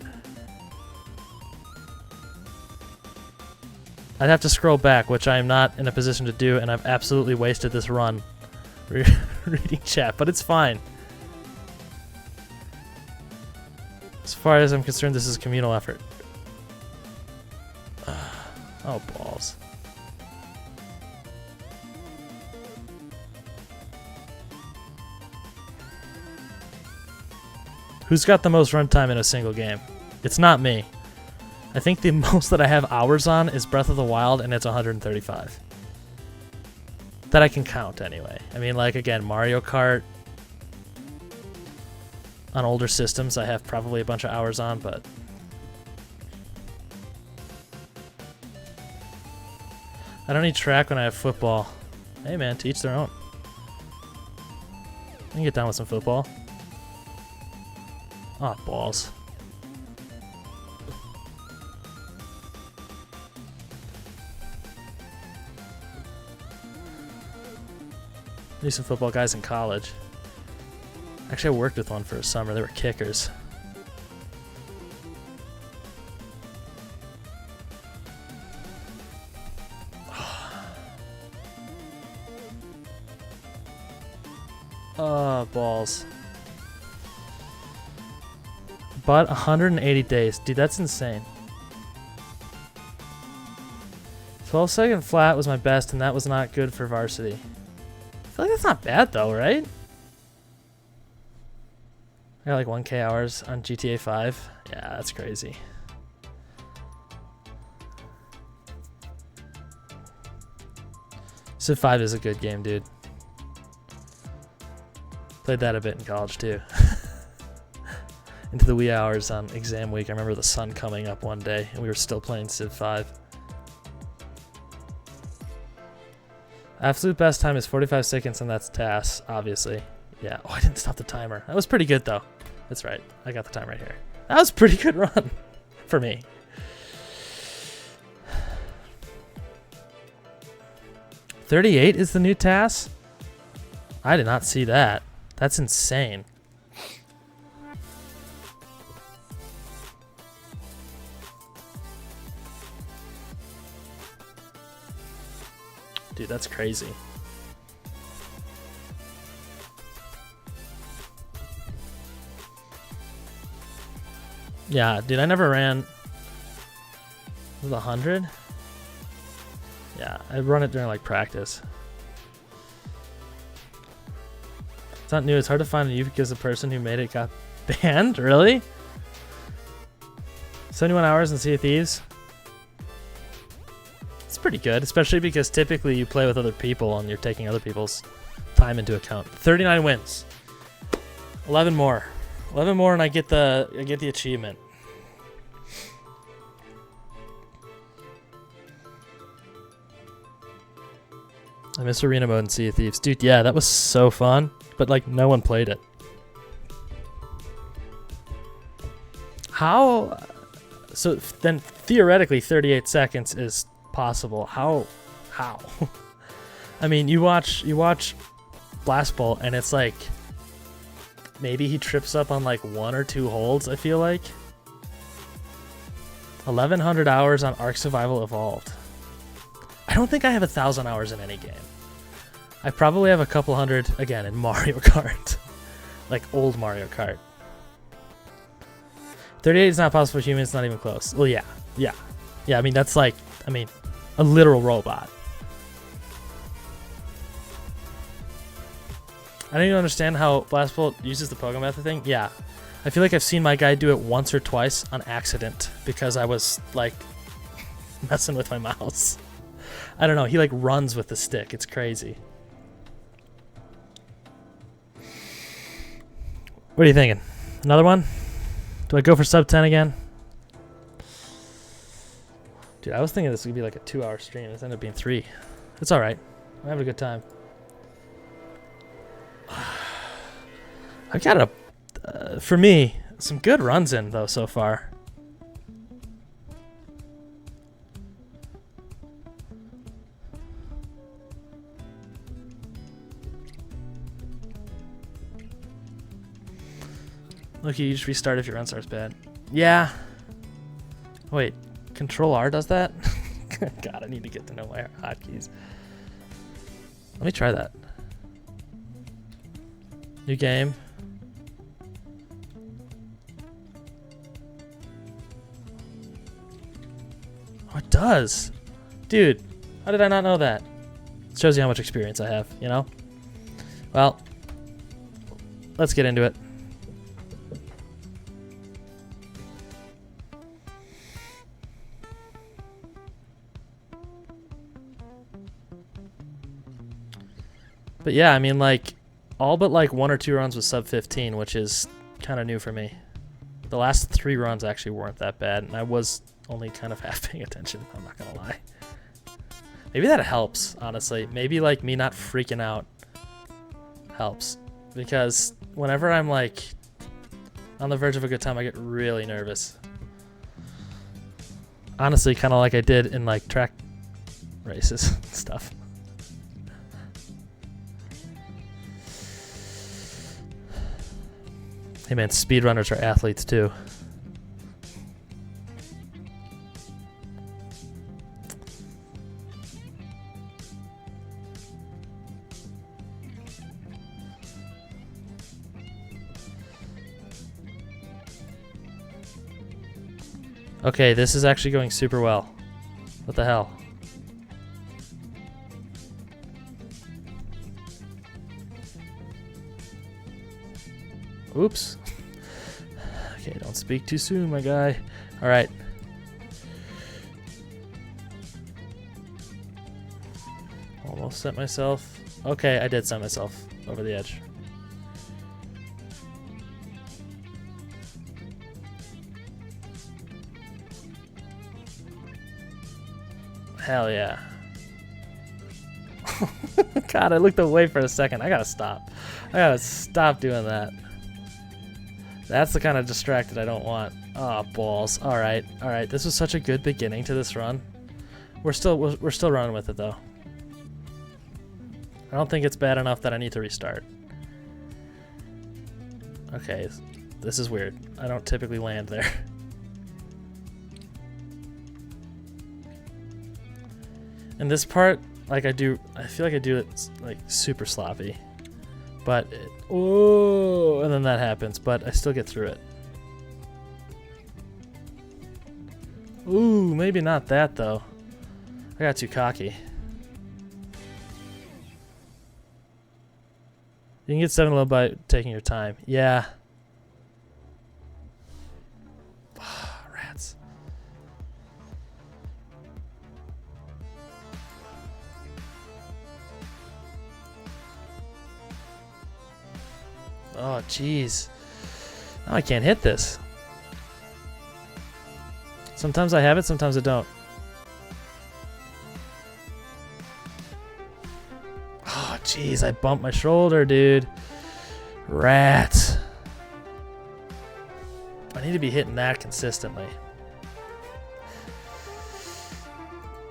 I'd have to scroll back, which I am not in a position to do, and I've absolutely wasted this run reading chat, but it's fine. As far as I'm concerned, this is a communal effort. Oh, balls. Who's got the most runtime in a single game? It's not me. I think the most that I have hours on is Breath of the Wild, and it's 135. That I can count anyway. I mean, like, again, Mario Kart on older systems I have probably a bunch of hours on, but I don't need track when I have football. Hey man, to each their own. I can get down with some football. Ah, oh, balls. I knew some football guys in college. Actually, I worked with one for a summer. They were kickers. Oh, balls. But 180 days. Dude, that's insane. 12-second flat was my best, and that was not good for varsity. I feel like that's not bad, though, right? I got like 1K hours on GTA 5. Yeah, that's crazy. Civ 5 is a good game, dude. Played that a bit in college, too. Into the wee hours on exam week. I remember the sun coming up one day, and we were still playing Civ 5. Absolute best time is 45 seconds, and that's TAS, obviously. Yeah. Oh, I didn't stop the timer. That was pretty good, though. That's right. I got the time right here. That was a pretty good run for me. $38 is the new TAS? I did not see that. That's insane. Dude, that's crazy. Yeah, dude, I never ran with 100. Yeah, I run it during like practice. It's not new. It's hard to find you because the person who made it got banned. Really? 71 hours in Sea of Thieves. It's pretty good, especially because typically you play with other people and you're taking other people's time into account. 39 wins. 11 more. 11 more and I get the achievement. I miss arena mode in Sea of Thieves. Dude, yeah, that was so fun, but like no one played it. How? So then theoretically 38 seconds is possible. How? I mean, you watch Blast Bolt and it's like maybe he trips up on like 1 or 2 holds, I feel like. 1100 hours on Ark Survival Evolved. I don't think I have 1,000 hours in any game. I probably have a couple hundred, again, in Mario Kart. Like old Mario Kart. 38 is not possible for humans, not even close. Well, yeah. I mean, that's like, a literal robot. I don't even understand how Blast Bolt uses the Pogo Method thing. Yeah. I feel like I've seen my guy do it once or twice on accident because I was, like, messing with my mouse. I don't know. He, like, runs with the stick. It's crazy. What are you thinking? Another one? Do I go for sub 10 again? Dude, I was thinking this would be like a 2-hour stream. This ended up being 3. It's all right. I'm having a good time. I've got for me, some good runs in, though, so far. Look, you just restart if your run starts bad. Yeah. Wait, Control R does that? God, I need to get to know my hotkeys. Let me try that. New game. Oh, it does. Dude, how did I not know that? It shows you how much experience I have, you know? Well, let's get into it. But yeah, I mean, like, all but like 1 or 2 runs was sub 15, which is kind of new for me. The last 3 runs actually weren't that bad, and I was only kind of half paying attention, I'm not gonna lie. Maybe that helps, honestly. Maybe like me not freaking out helps. Because whenever I'm like on the verge of a good time, I get really nervous. Honestly, kind of like I did in like track races and stuff. Hey man, speedrunners are athletes too. Okay, this is actually going super well. What the hell? Oops. Okay, don't speak too soon, my guy. All right. Almost set myself. Okay, I did set myself over the edge. Hell yeah. God, I looked away for a second. I gotta stop. I gotta stop doing that. That's the kind of distracted I don't want. Oh, balls. All right, all right. This was such a good beginning to this run. We're still running with it though. I don't think it's bad enough that I need to restart. Okay, this is weird. I don't typically land there. And this part, like I feel like I do it like super sloppy. But, oh, and then that happens, but I still get through it. Ooh, maybe not that though. I got too cocky. You can get 7 low by taking your time. Yeah. Rats. Oh, jeez. Now I can't hit this. Sometimes I have it, sometimes I don't. Oh, jeez, I bumped my shoulder, dude. Rats. I need to be hitting that consistently.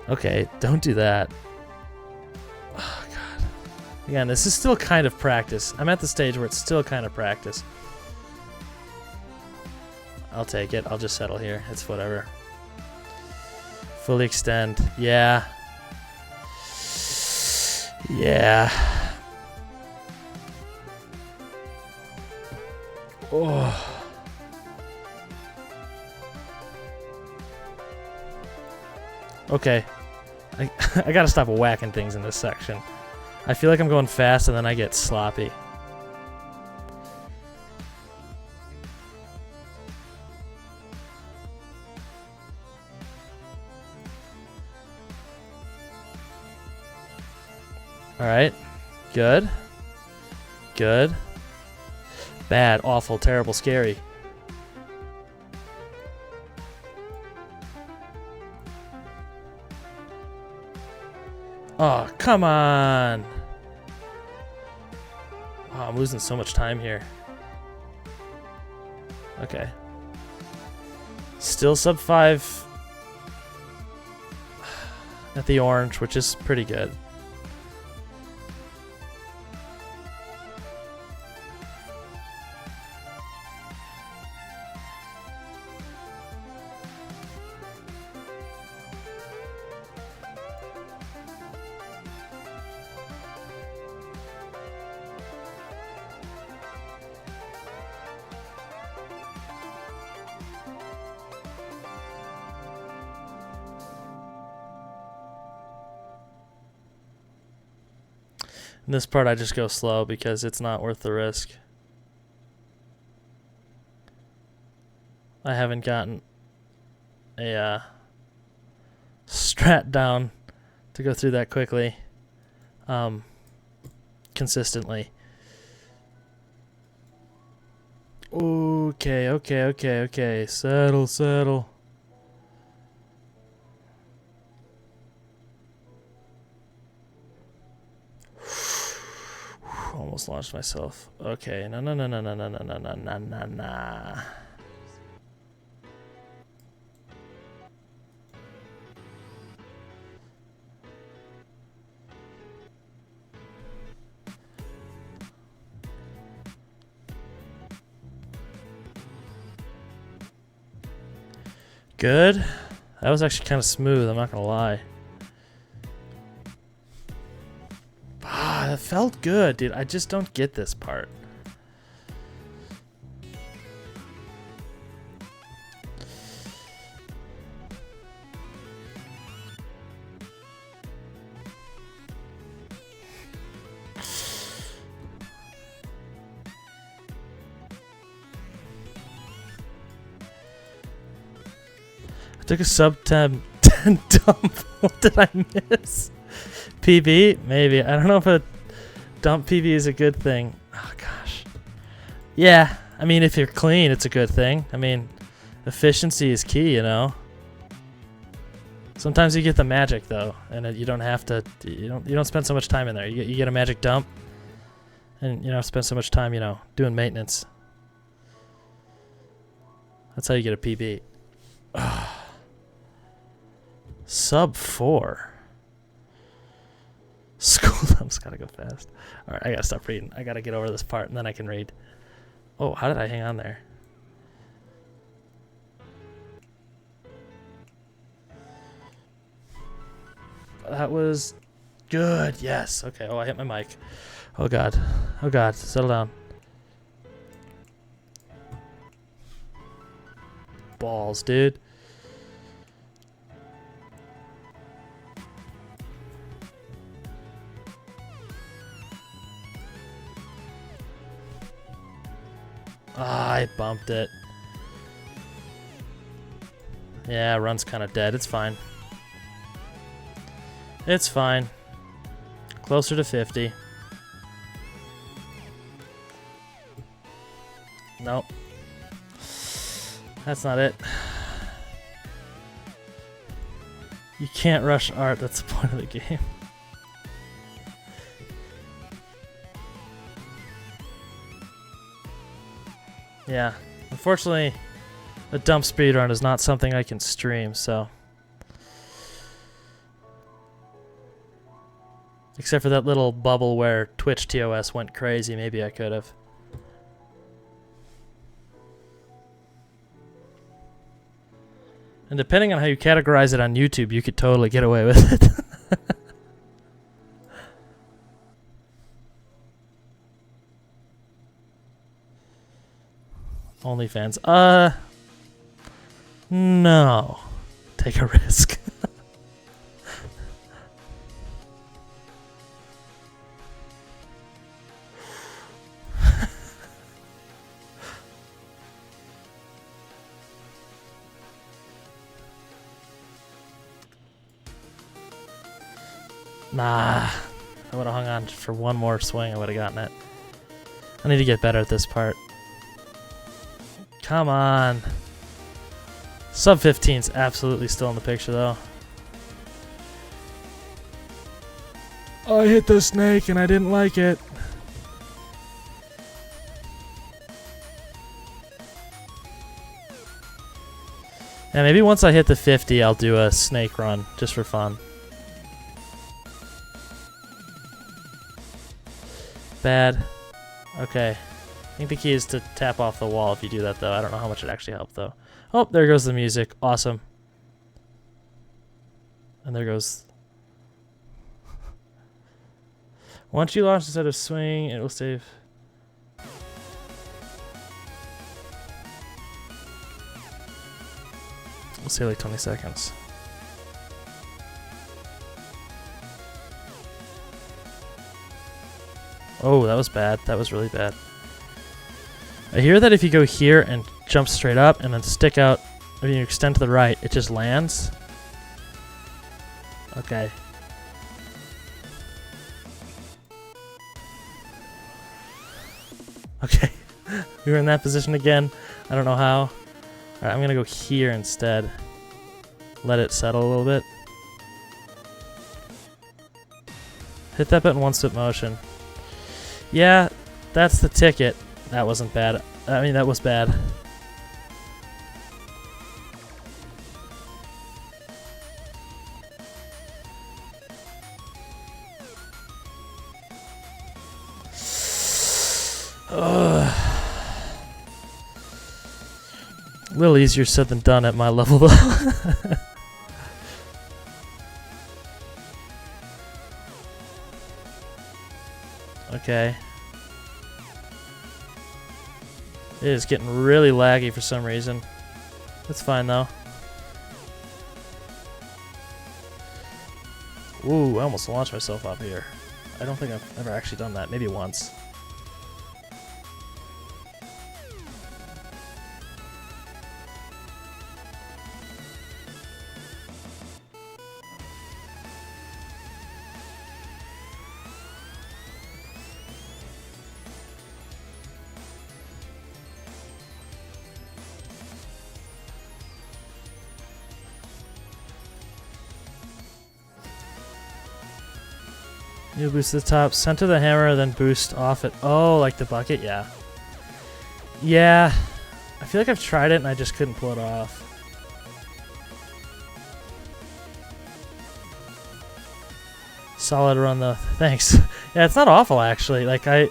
Okay, don't do that. Oh, God. Again, this is still kind of practice. I'm at the stage where it's still kind of practice. I'll take it. I'll just settle here. It's whatever. Fully extend. Yeah. Yeah. Oh. Okay. I gotta stop whacking things in this section. I feel like I'm going fast and then I get sloppy. Alright. Good. Good. Bad, awful, terrible, scary. Oh, come on. Oh, I'm losing so much time here. Okay. Still sub 5 at the orange, which is pretty good. In this part I just go slow because it's not worth the risk. I haven't gotten a strat down to go through that quickly. consistently. Okay. Settle. Almost launched myself. Okay, no. Good. That was actually kind of smooth, I'm not gonna lie. Ah, that felt good, dude. I just don't get this part. I took a sub 10 dump. What did I miss? PB? Maybe. I don't know if a dump PB is a good thing. Oh, gosh. Yeah. I mean, if you're clean, it's a good thing. I mean, efficiency is key, you know? Sometimes you get the magic, though, and you don't have to... You don't spend so much time in there. You get a magic dump, and you don't spend so much time, you know, doing maintenance. That's how you get a PB. Sub 4. School dumps gotta go fast. Alright, I gotta stop reading. I gotta get over this part and then I can read. Oh, how did I hang on there? That was good. Yes. Okay. Oh, I hit my mic. Oh, God. Oh, God. Settle down. Balls, dude. Ah, I bumped it. Yeah, run's kind of dead. It's fine. It's fine. Closer to 50. Nope. That's not it. You can't rush art. That's the point of the game. Yeah, unfortunately, a dump speedrun is not something I can stream, so. Except for that little bubble where Twitch TOS went crazy, maybe I could have. And depending on how you categorize it on YouTube, you could totally get away with it. OnlyFans. No. Take a risk. Nah. I would have hung on for one more swing. I would have gotten it. I need to get better at this part. Come on. Sub 15's absolutely still in the picture, though. Oh, I hit the snake and I didn't like it. Yeah, maybe once I hit the 50, I'll do a snake run, just for fun. Bad. Okay. I think the key is to tap off the wall if you do that, though. I don't know how much it actually helped, though. Oh, there goes the music. Awesome. And there goes... Once you launch instead of swing, it will save... We'll say like 20 seconds. Oh, that was bad. That was really bad. I hear that if you go here and jump straight up and then stick out, I mean, you extend to the right, it just lands. Okay. Okay. We were in that position again. I don't know how. Alright, I'm gonna go here instead. Let it settle a little bit. Hit that button 1-step motion. Yeah, that's the ticket. That wasn't bad. I mean, that was bad. Ugh. A little easier said than done at my level though. Okay. It is getting really laggy for some reason. That's fine though. Ooh, I almost launched myself up here. I don't think I've ever actually done that. Maybe once. You boost to the top, center the hammer, then boost off it. Oh, like the bucket? Yeah. Yeah. I feel like I've tried it and I just couldn't pull it off. Solid run though. Thanks. Yeah, it's not awful actually. Like I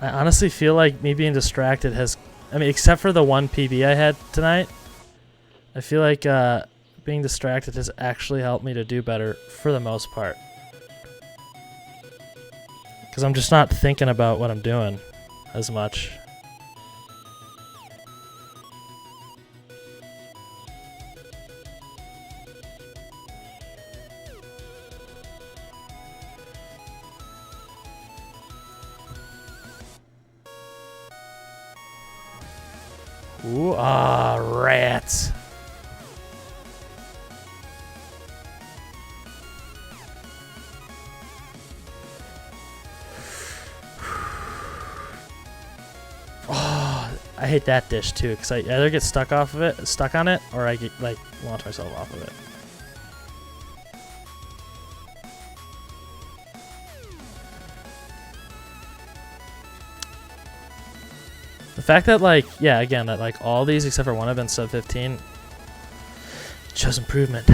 honestly feel like me being distracted has, I mean, except for the one PB I had tonight, I feel like being distracted has actually helped me to do better for the most part. Because I'm just not thinking about what I'm doing as much. Ooh, ah, rats. I hate that dish too, because I either get stuck on it, or I get like launch myself off of it. The fact that like, yeah, again, that like all these except for one have been sub 15 shows improvement.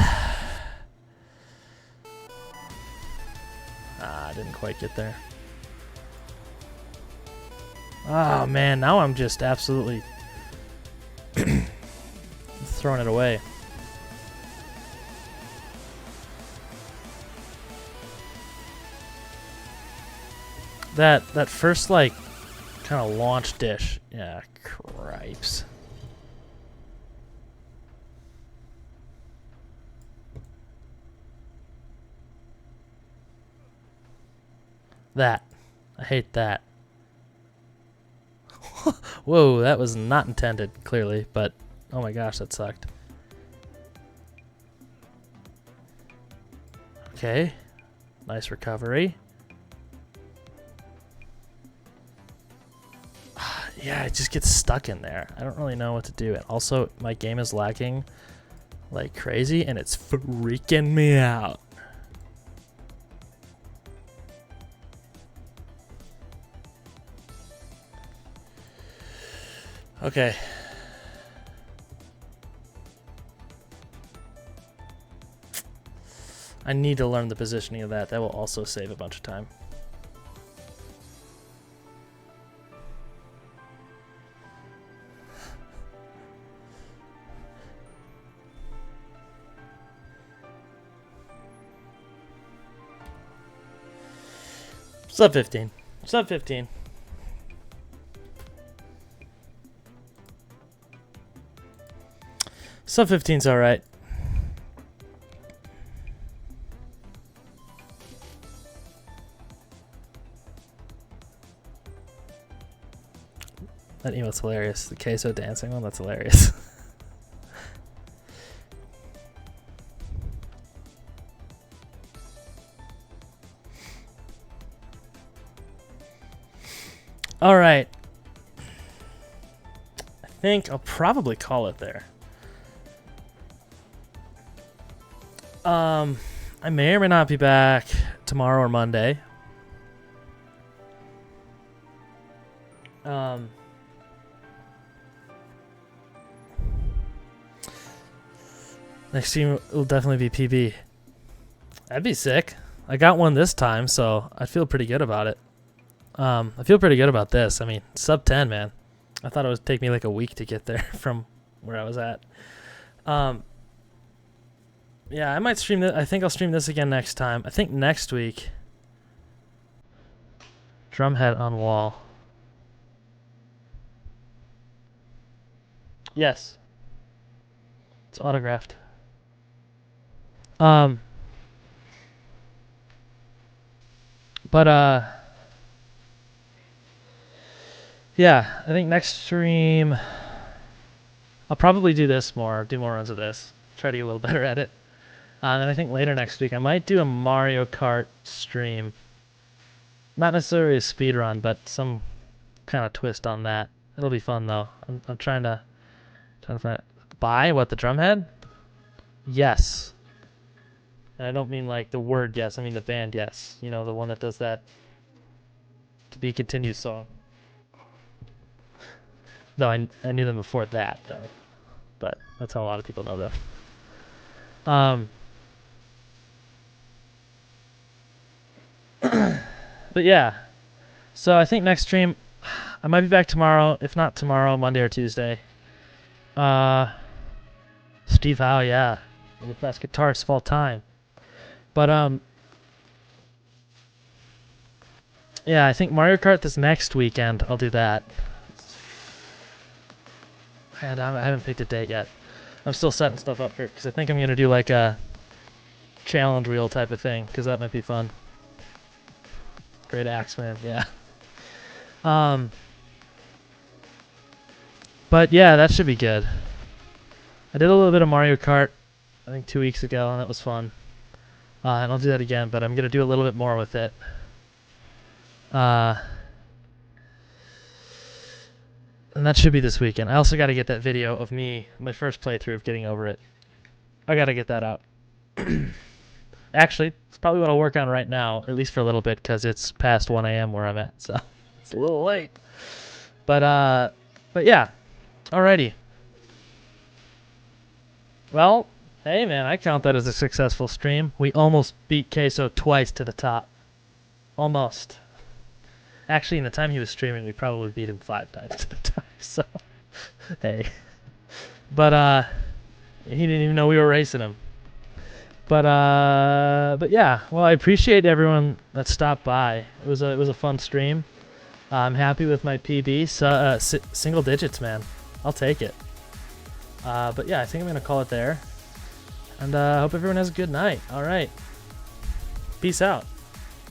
I didn't quite get there. Oh man, now I'm just absolutely throwing it away. That first like kind of launch dish. Yeah, cripes. That. I hate that. Whoa, that was not intended, clearly, but oh my gosh, that sucked. Okay. Nice recovery. Yeah, it just gets stuck in there. I don't really know what to do. And also, my game is lagging like crazy, and it's freaking me out. Okay. I need to learn the positioning of that. That will also save a bunch of time. Sub 15. Sub 15. Sub 15's alright. That emote's hilarious. The CaseOh dancing one, that's hilarious. All right. I think I'll probably call it there. I may or may not be back tomorrow or Monday. Next stream will definitely be PB. That'd be sick. I got one this time, so I feel pretty good about it. I feel pretty good about this. I mean, sub 10, man. I thought it would take me like a week to get there from where I was at. Yeah, I might stream this. I think I'll stream this again next time. I think next week. Drumhead on wall. Yes. It's autographed. Yeah, I think next stream I'll probably do this more, do more runs of this. Try to get a little better at it. And I think later next week I might do a Mario Kart stream. Not necessarily a speedrun, but some kind of twist on that. It'll be fun though. I'm trying to find buy what, the drumhead? Yes. And I don't mean like the word yes, I mean the band Yes. You know, the one that does that To Be Continued song. Though I knew them before that though. But that's how a lot of people know them. But yeah. So I think next stream I might be back tomorrow, if not tomorrow, Monday or Tuesday. Steve Howe, yeah. One of the best guitarists of all time. But yeah, I think Mario Kart this next weekend, I'll do that. And I haven't picked a date yet. I'm still setting stuff up here, because I think I'm going to do like a challenge wheel type of thing, because that might be fun. Great Axeman, yeah. But yeah, that should be good. I did a little bit of Mario Kart, I think 2 weeks ago, and that was fun. And I'll do that again, but I'm going to do a little bit more with it. And that should be this weekend. I also got to get that video of me, my first playthrough of getting over it. I got to get that out. Actually, it's probably what I'll work on right now, at least for a little bit, because it's past 1 a.m. where I'm at, so it's a little late. But yeah. Alrighty. Well, hey man, I count that as a successful stream. We almost beat CaseOh twice to the top. Almost. Actually, in the time he was streaming, we probably beat him 5 times to the top, so hey. But he didn't even know we were racing him. But yeah, well, I appreciate everyone that stopped by. It was a fun stream. I'm happy with my PB. So, single digits, man. I'll take it. But yeah, I think I'm gonna call it there. And hope everyone has a good night. All right. Peace out.